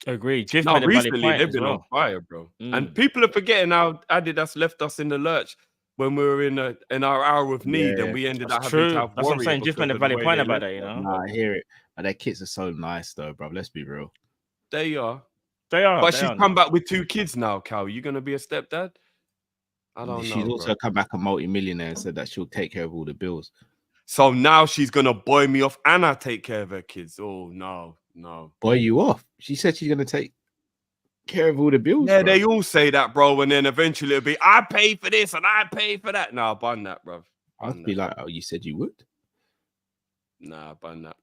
Agreed. No, recently they've been on fire, bro. And people are forgetting how Adidas left us in the lurch when we were in our hour of need, and we ended up having to have. That's what I'm saying. Just made a valid point about that, you know. Nah, I hear it. But their kits are so nice, though, bro. Let's be real. They are. But she's come back with 2 kids now, Cal. You gonna be a stepdad? I don't know. She's also come back a multi-millionaire and said that she'll take care of all the bills. So now she's gonna buoy me off and I take care of her kids. Oh no. Buoy you off? She said she's gonna take care of all the bills. Yeah, bro. they all say that, bro. And then eventually it'll be, I pay for this and I pay for that. Nah, bun that, bro. I'd be like, oh, you said you would? Nah, bun that.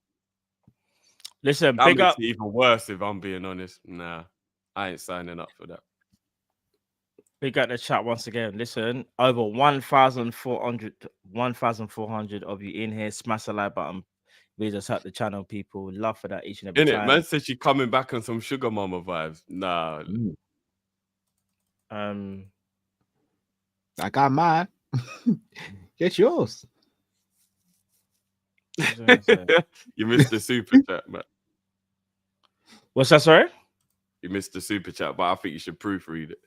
Listen, that big makes up. it even worse if I'm being honest. Nah, I ain't signing up for that. Big up the chat once again. Listen, over 1,400 of you in here. Smash the like button. We just help the channel, people. Love for that each and every time. Man said she coming back on some sugar mama vibes. Nah. I got mine. Get yours. You missed the super chat, man. What's that, sorry? You missed the super chat, but I think you should proofread it.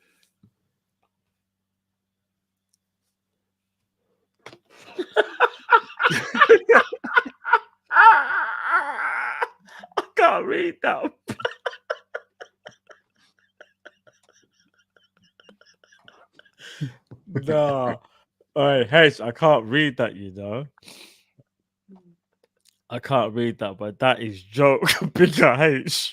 I can't read that. No. Hey, H, I can't read that, you know. I can't read that, but that is joke. Bigger H.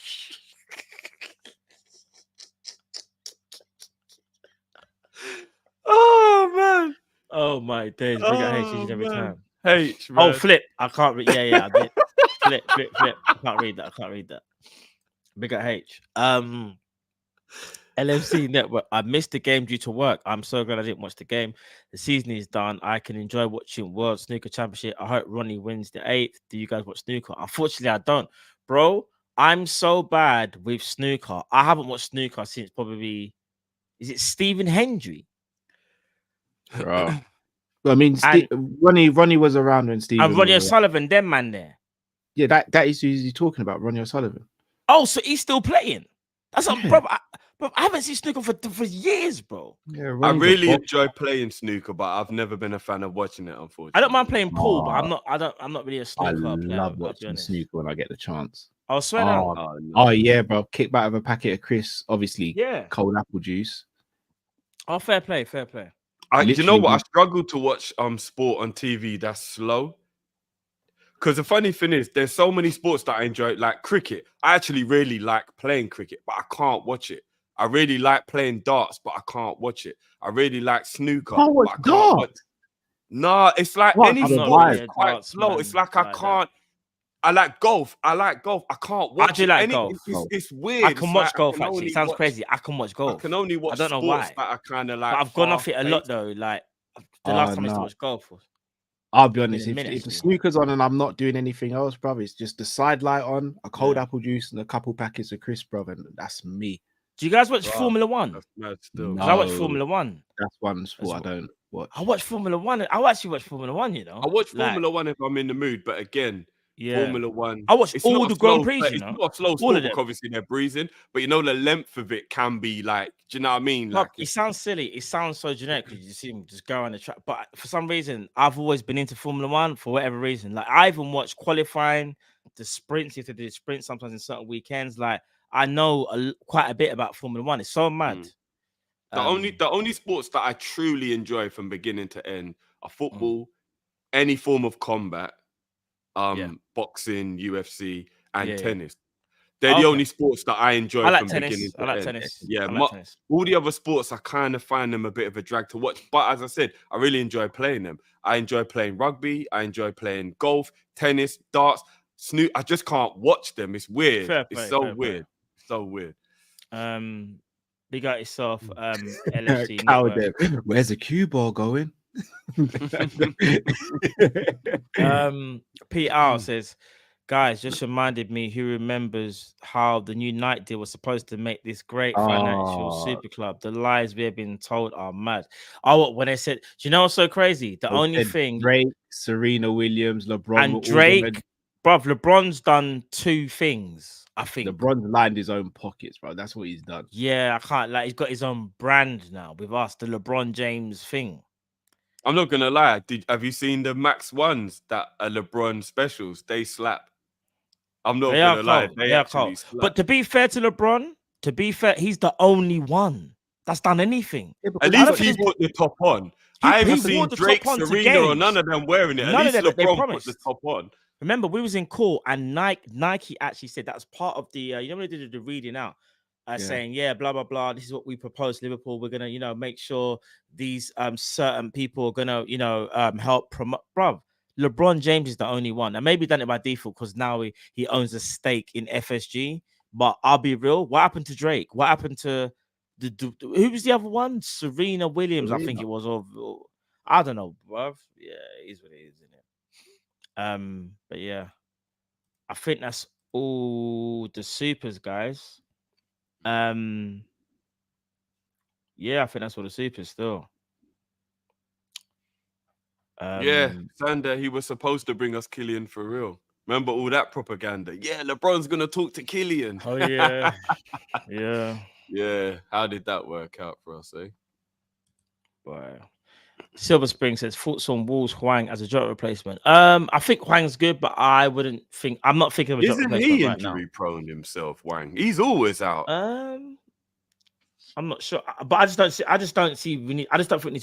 Oh man. Oh my days. Bigger H each and every time. H, man. Oh, flip. I can't read. Yeah, I did. Flip. I can't read that. Bigger H. LFC Network. I missed the game due to work. I'm so glad I didn't watch the game. The season is done. I can enjoy watching World Snooker Championship. I hope Ronnie wins the 8th. Do you guys watch snooker? Unfortunately, I don't. Bro, I'm so bad with snooker. I haven't watched snooker since probably, is it Stephen Hendry? Bro. I mean, And- Ronnie was around when Steve. And Ronnie O'Sullivan, them man there. Yeah, that is who he's talking about, Ronnie O'Sullivan. Oh, so he's still playing. That's what, Yeah. bro. I haven't seen snooker for years, bro. Yeah, I Ronnie's a really boss. enjoy playing snooker, but I've never been a fan of watching it, unfortunately. I don't mind playing pool, but Oh. I'm not really a I snooker player. love I'll be watching honest. snooker when I get the chance. I'll swear down. Oh, Oh, no. oh yeah, bro. Kick back with a packet of Chris, obviously Yeah. cold apple juice. Oh, fair play. You know Literally, what? I struggle to watch sport on TV that's slow. Because the funny thing is, there's so many sports that I enjoy, like cricket. I actually really like playing cricket, but I can't watch it. I really like playing darts, but I can't watch it. I really like snooker. Can't watch but I can't watch. darts? Nah, it's like What? any I'm sport not is really a quite darts slow. man It's like I like that. can't. I like golf. I can't watch. do like any, golf. It's weird. I can It's watch like golf. can Actually, only it sounds watch- crazy. I can watch I golf. can only watch don't know sports why. that are kind of like. But I've gone off it a lot fast-paced. though. Like the Oh, last time I used to no. watch golf was I'll be honest. in a If, minute, if the actually. snooker's on and I'm not doing anything else, bro, it's just the side light on, a cold Yeah. apple juice, and a couple packets of crisp, bro, and that's me. Do you guys watch Wow. Formula One? That's mad still. No. 'Cause I watch Formula One. That's one sport That's I don't watch. I watch Formula One. I actually watch Formula One. You know, I watch Like, Formula One if I'm in the mood, but again, Yeah, Formula One. I watch it's all not the a Grand slow- Prix. You It's know, not a slow all sport of them. because obviously they're breezing, but you know the length of it can be like, do you know what I mean? Like, Like it sounds silly. It sounds so generic because you see him just go on the track. But for some reason, I've always been into Formula One for whatever reason. Like I even watch qualifying, the sprints. You have to do the sprints sometimes in certain weekends. Like I know quite a bit about Formula One. It's so mad. the only sports that I truly enjoy from beginning to end are football, any form of combat, Yeah. boxing, UFC, and Yeah, yeah. tennis. They're the Okay. only sports that I enjoy I like from tennis. beginning to I like end. tennis. Yeah, I like tennis. all the other sports, I kind of find them a bit of a drag to watch. But as I said, I really enjoy playing them. I enjoy playing rugby. I enjoy playing golf, tennis, darts, snoot. I just can't watch them. It's weird. Fair It's play, so fair play. weird. So weird. Big out yourself, LFC Cow Network. them. Where's the cue ball going? PR says, guys, just reminded me who remembers how the new night deal was supposed to make this great financial Oh. super club. The lies we have been told are mad. Oh, when they said, do you know what's so crazy? The only thing Drake, Serena Williams, LeBron, were and all Drake, bruv, LeBron's done two things, I think. LeBron's lined his own pockets, bro. That's what he's done. Yeah, I can't like he's got his own brand now with us, the LeBron James thing. I'm not gonna lie. Have you seen the Max ones that are LeBron specials? They slap. I'm not They are gonna lie. cold. They They are actually cold. slap. But to be fair to LeBron, he's the only one that's done anything. At I don't least he think put the top on. he I haven't wore seen the Drake, top on to Serena, or games. none of them wearing it. At None of least them, they LeBron put promised. the top on. Remember, we was in court and Nike actually said that's part of the you know when they did the reading out, saying blah blah blah. This is what we propose Liverpool. We're gonna make sure these certain people are gonna help promote. Bruv, LeBron James is the only one, and maybe done it by default because now he owns a stake in FSG. But I'll be real. What happened to Drake? What happened to who was the other one? Serena Williams, I think it was. Or I don't know, bruv. Yeah, it is what it is, isn't it? But yeah, I think that's all the supers, guys. Yeah, I think that's all the supers still. Yeah, Sander, he was supposed to bring us Killian for real. Remember all that propaganda? Yeah, LeBron's gonna talk to Killian. Oh yeah, yeah. Yeah. How did that work out for us, eh? Wow. Silver Spring says thoughts on Wolves Huang as a Jota replacement. I think Huang's good, but I'm not thinking of a Jota Isn't replacement he right now. injury prone himself, Wang? He's always out. I'm not sure, but I just don't see. I just don't think we need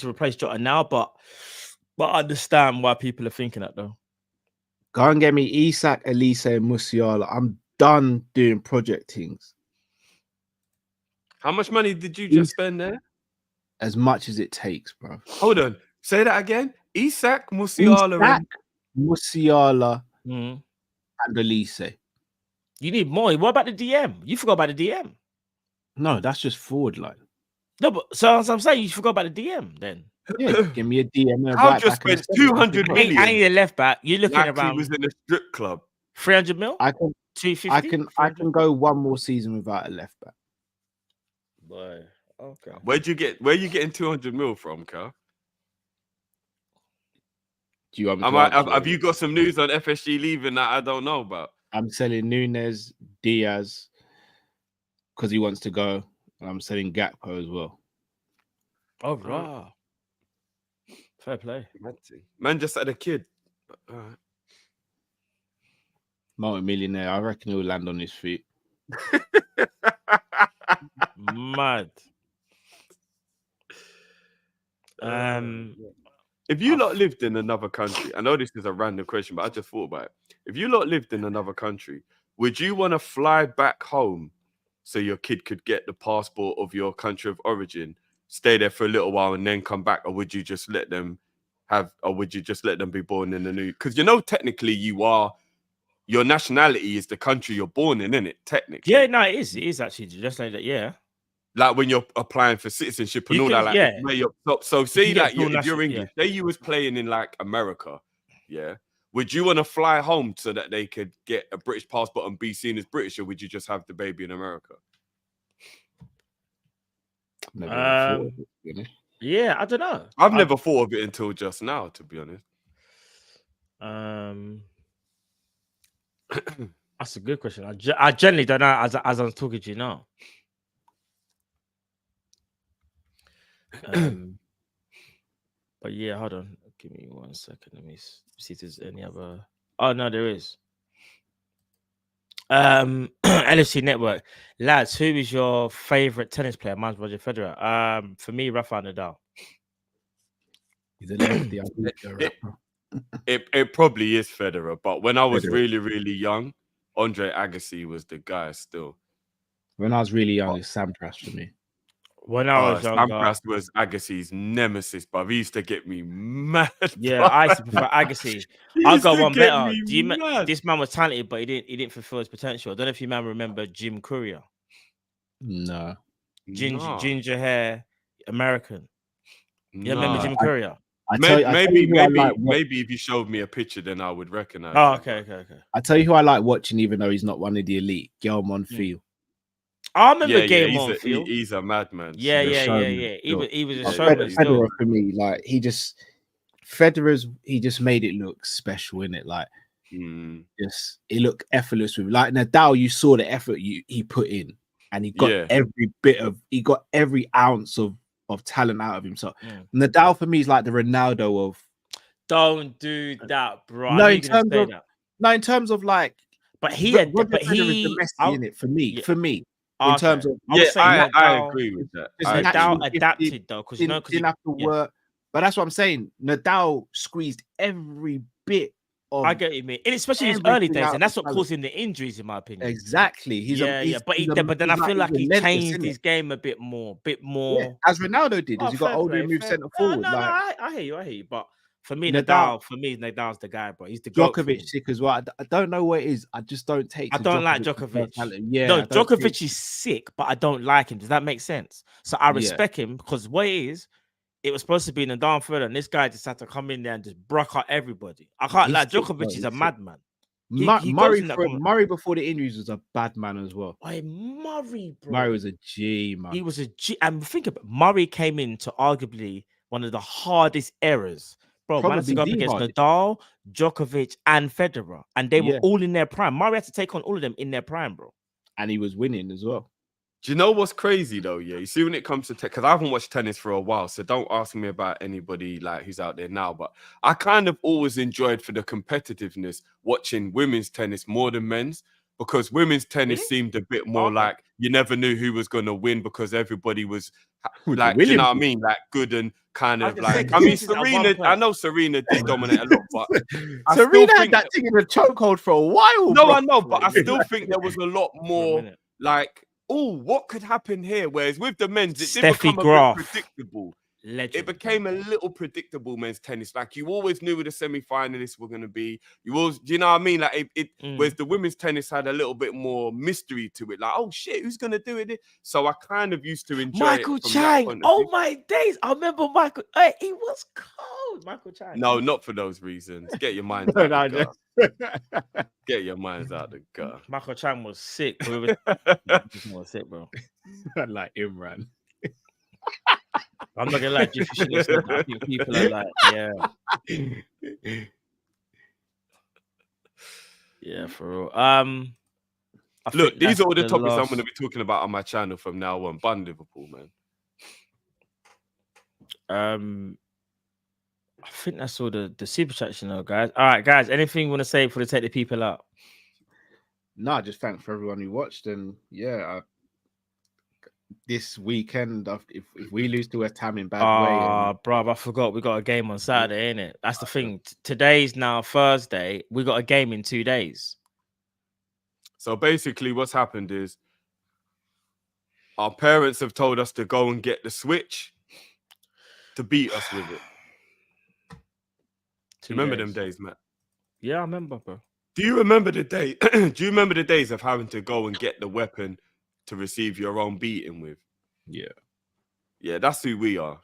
to replace Jota now. But I understand why people are thinking that though. Go and get me Isak, Elise, and Musiala. I'm done doing project things. How much money did you just spend there? As much as it takes, bro. Hold on. Say that again. Isak, Musiala, Isak, Musiala, Mhm. and Elise. You need more. What about the DM? You forgot about the DM. No, that's just forward line. No, but so as I'm saying, you forgot about the DM then. Yeah, give me a DM. And a I've right just back and a spent centre. 200 I million. need a left back. You're looking Like he around was in a strip club. 300 mil, I can 250. I can go one more season without a left back. Boy, okay. Where you getting 200 mil from, Carl? Do you want me to answer Have it? you got some news on FSG leaving that I don't know about? I'm selling Nunes, Diaz, because he wants to go. And I'm selling Gakpo as well. Oh, right. Fair play. Man just had a kid. All right. Multi-millionaire. I reckon he'll land on his feet. Mad. If you lot lived in another country, I know this is a random question, but I just thought about it. If you lot lived in another country, would you want to fly back home so your kid could get the passport of your country of origin, stay there for a little while, and then come back, or would you just let them be born in the new? Because technically, your nationality is the country you're born in, isn't it? Technically, Yeah, no, it is. It is actually just like that. Yeah. like when you're applying for citizenship and You all can- that, like yeah. where you're so say get that dual if you're national- English, say you was playing in like America, yeah, would you want to fly home so that they could get a British passport and be seen as British, or would you just have the baby in America? Never even thought of it, you know? Yeah, I don't know. I've never thought of it until just now, to be honest. That's a good question. I generally don't know as I'm talking to you now. But yeah, hold on. Give me 1 second. Let me see if there's any other. Oh no, there is. LFC Network. Lads, who is your favorite tennis player? Mine's Roger Federer. For me, Rafael Nadal. He's a lefty. I think he's a rapper. It probably is Federer, but when I was Federer. really, really young, Andre Agassi was the guy still. When I was really young, it's Sampras for me. When I was younger, Sampras was Agassi's nemesis, but he used to get me mad. yeah, bro. I used to prefer Agassi. He I used got to one get better. me mad. This man was talented, but he didn't fulfill his potential. I don't know if you man remember Jim Courier. No. Ginger hair, American. You remember Nah. Jim Courier? Maybe if you showed me a picture, then I would recognize. Oh, him. okay. I tell you who I like watching, even though he's not one of the elite. Gelmon Field. I remember Game On he's Field. He's a madman. Yeah. showman. He was a showman. Federer for me, like he just made it look special, innit? Like just it looked effortless with like Nadal. You saw the effort he put in, and he got every ounce of talent out of himself. Nadal for me is like the Ronaldo of. Don't do that, bro. No, in terms of like, but he is had, the but he Messi in it for me. For me, okay. in terms of I agree with that. Nadal adapted though, because didn't have to work. But that's what I'm saying. Nadal squeezed every bit of. I get what you mean, and especially in his early days, and that's what caused him the injuries, in my opinion. Exactly. But then I feel like he changed his game a bit more. Yeah, as Ronaldo did, as he got older and moved centre forward. I hear you. But for me, Nadal's the guy, bro. He's the Djokovic sick as well. I don't know what it is. I just don't take. I don't like Djokovic. Yeah, no, Djokovic is sick, but I don't like him. Does that make sense? So I respect him because what it is, it was supposed to be Nadal further, and this guy just had to come in there and just broke out everybody. I can't like Djokovic is a madman. Murray before the injuries was a bad man as well. Hey, Murray, bro. Murray was a G, man. He was a G. And think about it, Murray came into arguably one of the hardest eras Bro, man has to Probably go up the against hardest. Nadal, Djokovic, and Federer, and they were Yeah. all in their prime. Murray had to take on all of them in their prime, bro. And he was winning as well. Do you know what's crazy though? Yeah, you see when it comes to because I haven't watched tennis for a while, so don't ask me about anybody like who's out there now. But I kind of always enjoyed for the competitiveness watching women's tennis more than men's because women's tennis Really? seemed a bit more Okay. like you never knew who was going to win because everybody was With the like, do you know what I Williams. mean? Like good and kind I of was gonna say, like. 'cause I mean, this is at one Serena. point. I know Serena did dominate a lot, but I still Serena had think that thing in a chokehold for a while. no, bro. I know, but I Yeah. still think there was a lot For a more minute. like, oh, what could happen here? Whereas with the men's, it did Steffi become a Graf. bit predictable. Legend. It became a little predictable men's tennis. Like you always knew who the semi-finalists were going to be. You always, do you know what I mean? Like whereas the women's tennis had a little bit more mystery to it. Like, oh shit, who's going to do it? So I kind of used to enjoy Michael it from Chang. that point of Oh view. my days. I remember Michael. Hey, he was cold. Michael Chang. No, not for those reasons. Get your minds No, out no, the gutter. Get your minds out the gutter. Michael Chang was sick. He was sick, bro. like Imran. I'm not gonna lie, just you shouldn't have said that. I think people are like, yeah, for real. I Look, think these that's are all the topics I'm last- going to be talking about on my channel from now on. Bun Liverpool, man. I think that's all the super chat, you know, guys. All right, guys. Anything you want to say before to take the people out? No, just thanks for everyone who watched. And yeah, this weekend, if we lose to West Ham in bad way, Bro, I forgot we got a game on Saturday, ain't it? That's the thing. Today's now Thursday. We got a game in 2 days. So basically, what's happened is our parents have told us to go and get the Switch to beat us with it. Do you remember them days, Matt? Yeah, I remember, bro. Do you remember the day? Do you remember the days of having to go and get the weapon to receive your own beating with? Yeah, that's who we are.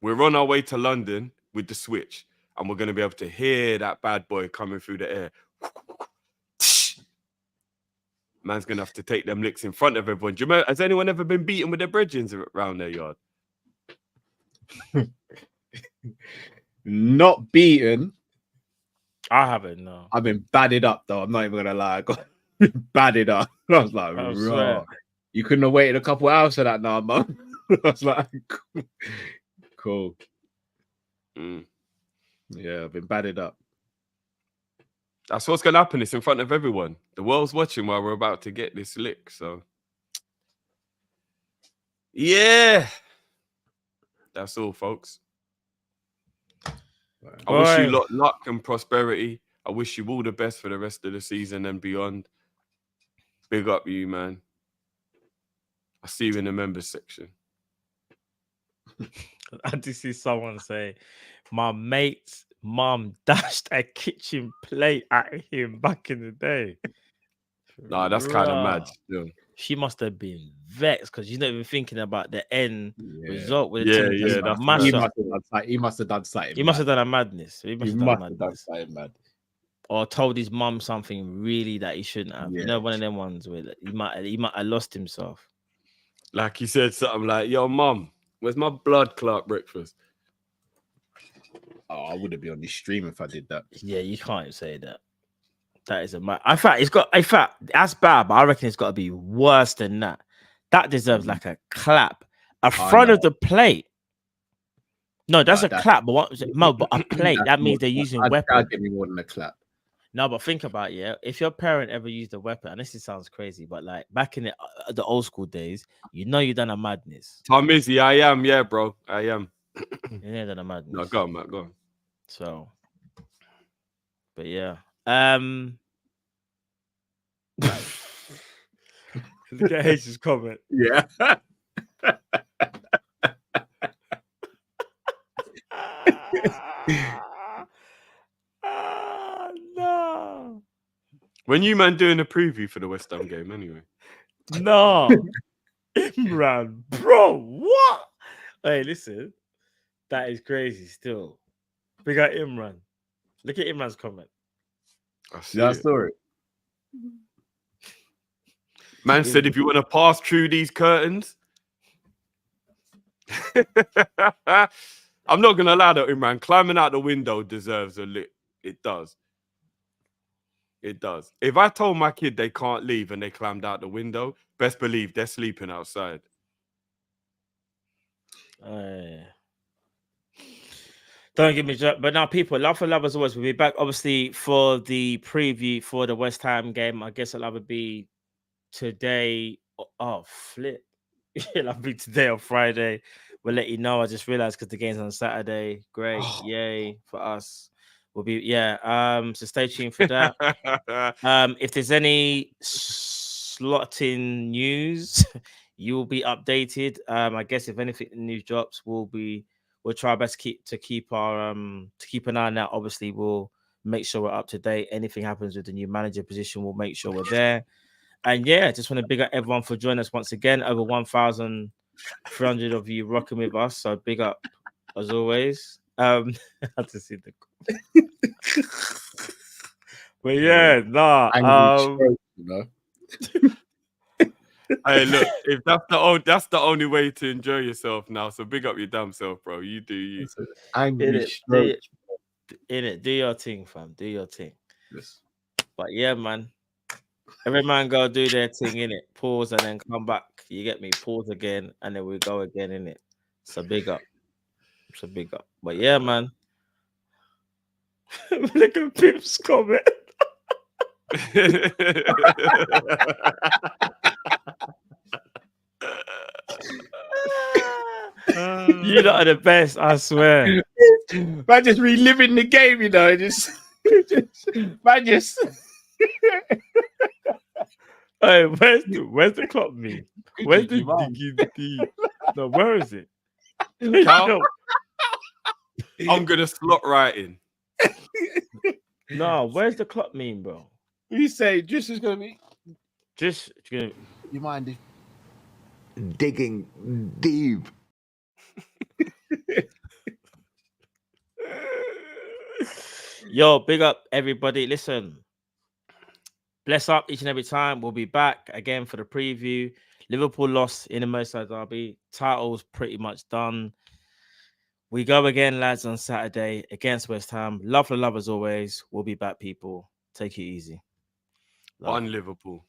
We're on our way to London with the Switch, and we're going to be able to hear that bad boy coming through the air. Man's going to have to take them licks in front of everyone. Do you remember, has anyone ever been beaten with their brethrens around their yard? not beaten. I haven't, no. I've been batted up though. I'm not even gonna lie. I got batted up. I was like, I swear. raw. You couldn't have waited a couple hours for that now, man. I was like, cool. Yeah, I've been batted up. That's what's going to happen. It's in front of everyone. The world's watching while we're about to get this lick. So, yeah. That's all, folks. I wish you luck and prosperity. I wish you all the best for the rest of the season and beyond. Big up you, man. I'll see you in the members section. I did see someone say, my mate's mum dashed a kitchen plate at him back in the day. Nah, that's kind of mad still. She must have been vexed because she's not even thinking about the end result with the Yeah, team. yeah, That's that's He mash up. must have done something. He must have done a madness. He must have done a madness. something mad. Or told his mum something really that he shouldn't have. You Yeah. know, one of them ones where he might have lost himself. Like he said something like, yo, mum, where's my blood clot breakfast? Oh, I wouldn't be on this stream if I did that. Yeah, you can't say that. That is a mad. In fact, that's bad, but I reckon it's got to be worse than that. That deserves like a clap. A front of the plate. No, that's a clap, but what was it? No, but a plate. That means they're using weapons. I'd give me more than a clap. No, but think about it, yeah. If your parent ever used a weapon, and this sounds crazy, but like back in the old school days, you know you done a madness. Tom Izzy, I am, yeah, bro. I am. You know you done a madness. No, go on, Matt, go on. So, but yeah. Look at H's comment. Yeah. No. When you man doing a preview for the West Ham game anyway? No. Imran, bro, what? Hey, listen. That is crazy still. We got Imran. Look at Imran's comment. I see Yeah, I it. saw it. Man said if you want to pass through these curtains. I I'm not gonna lie though, Imran. Climbing out the window deserves a lick. It does. It does. If I told my kid they can't leave and they climbed out the window, best believe they're sleeping outside. Don't give me but now people, love for lovers always. We'll be back obviously for the preview for the West Ham game. I guess it'll either be today. Oh flip. It'll be today or Friday. We'll let you know. I just realized because the game's on Saturday. Great. Yay for us. We'll be so stay tuned for that. If there's any slotting news, you will be updated. I guess if anything news drops, we'll try our best to keep an eye on that. Obviously, we'll make sure we're up to date. Anything happens with the new manager position, we'll make sure we're there. And just want to big up everyone for joining us once again. Over 1,300 of you rocking with us. So big up as always. I had to see the but Hey, look, if that's the only way to enjoy yourself now. So big up your damn self, bro. You do you. Angry stroke. Do your thing, fam. Do your thing. Yes. But man. Every man go do their thing, innit? Pause and then come back. You get me? Pause again and then we go again, innit? So big up. But man. Look at Pip's comment. You lot are the best, I swear. Man, just reliving the game, Hey, where's the clock me? Where's the diggy? No, where is it? I'm gonna slot right in. No, where's the clock mean, bro? You say just is gonna be You mind digging deep? Yo, big up everybody. Listen, bless up each and every time. We'll be back again for the preview. Liverpool lost in the Merseyside derby. Title's pretty much done. We go again, lads, on Saturday against West Ham. Love for love as always. We'll be back, people. Take it easy. Love. On Liverpool.